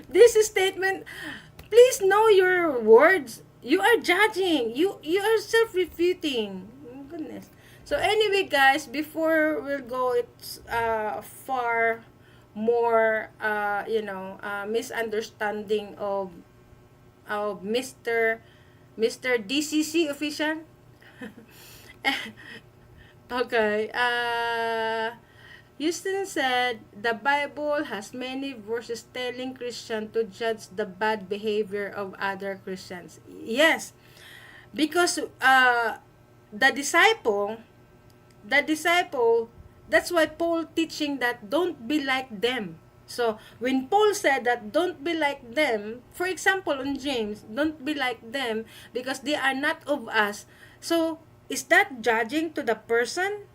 This statement, please know your words. You are judging. You are self-refuting. Oh, goodness. So anyway, guys, before we'll go, it's far more misunderstanding of Mr. DCC official. Okay. Houston said, the Bible has many verses telling Christians to judge the bad behavior of other Christians. Yes, because the disciple, that's why Paul teaching that don't be like them. So, when Paul said that don't be like them, for example, on James, don't be like them because they are not of us. So, is that judging to the person?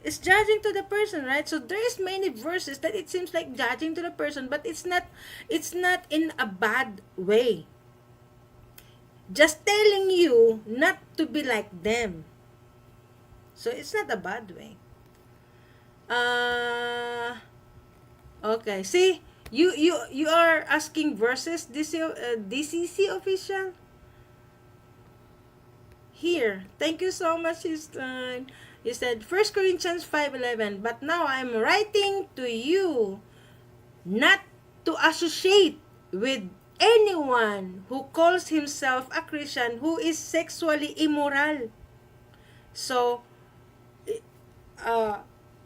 It's judging to the person, right? So there is many verses that it seems like judging to the person, but it's not in a bad way. Just telling you not to be like them. So it's not a bad way. Okay. See, you are asking verses, DCC official. Here. Thank you so much, Houston. You said 1 Corinthians 5:11, but now I'm writing to you not to associate with anyone who calls himself a Christian who is sexually immoral. So,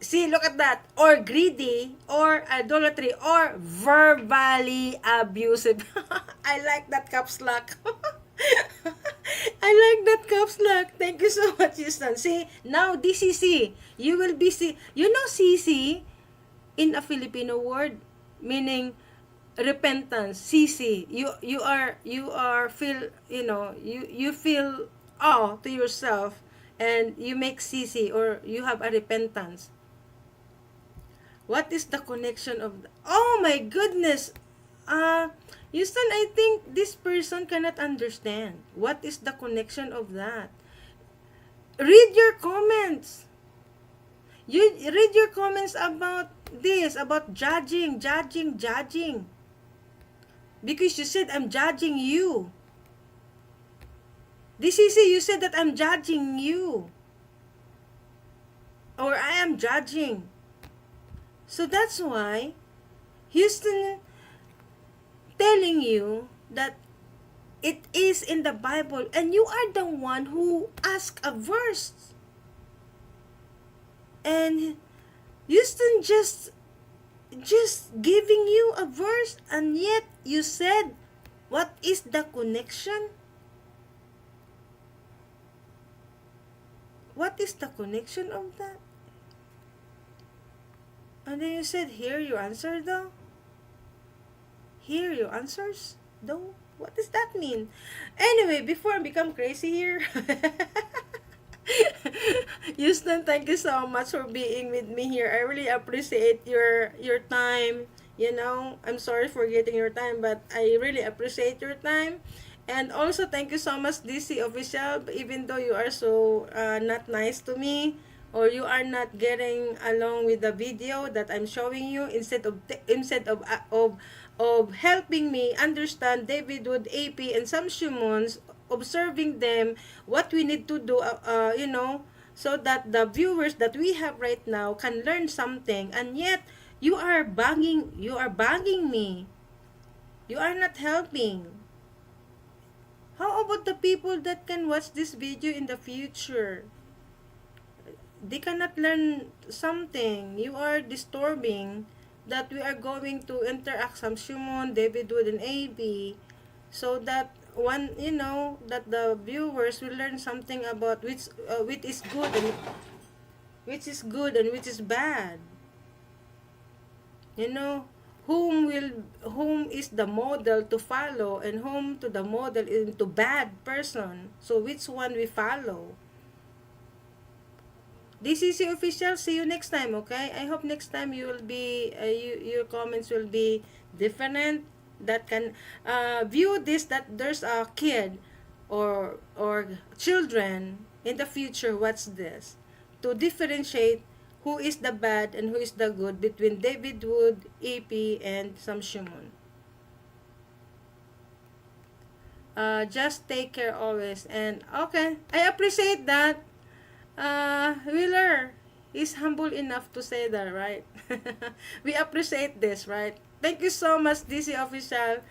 see, look at that. Or greedy, or idolatry, or verbally abusive. I like that caps lock. I like that caps lock. Thank you so much, Houston. See, now DCC, you will be you know CC in a Filipino word meaning repentance. CC, you are feel, you feel awe to yourself and you make CC or you have a repentance. What is the connection of oh my goodness. Houston, I think this person cannot understand. What is the connection of that? Read your comments. You read your comments about this, about judging. Because you said I'm judging you. This is you said that I'm judging you. Or I am judging. So that's why Houston telling you that it is in the Bible and you are the one who asked a verse. And Houston just giving you a verse, and yet you said, what is the connection? What is the connection of that? And then you said, here your answer though. Here your answers though. What does that mean? Anyway, before I become crazy here, Houston, thank you so much for being with me here. I really appreciate your time. You know, I'm sorry for getting your time, but I really appreciate your time. And also, thank you so much, DC Official. Even though you are so not nice to me, or you are not getting along with the video that I'm showing you, instead of helping me understand David Wood, AP, and Sam Shamoun's, observing them, what we need to do, so that the viewers that we have right now can learn something. And yet, you are bugging me. You are not helping. How about the people that can watch this video in the future? They cannot learn something. You are disturbing that we are going to interact Sam Shamoun, David Wood, and AB, so that that the viewers will learn something about which is good and which is bad. You know, whom is the model to follow, and whom to the model into bad person. So which one we follow? This is the official. See you next time, okay? I hope next time you will be your comments will be different, that can view this, that there's a kid or children in the future watch this, to differentiate who is the bad and who is the good between David Wood, EP, and Sam Shamoun. Just take care always. And okay, I appreciate that. Wheeler is humble enough to say that, right? We appreciate this, right? Thank you so much, DC Official.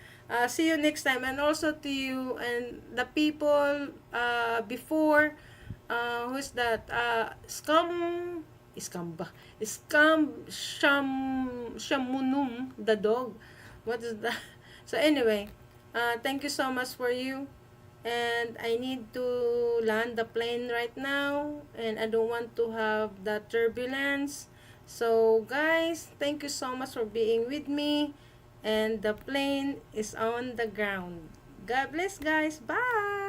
See you next time. And also to you and the people before, who's that? Shamunum, the dog. What is that? So anyway, thank you so much for you. And I need to land the plane right now, and I don't want to have the turbulence. So guys, thank you so much for being with me, and the plane is on the ground. God bless guys. Bye.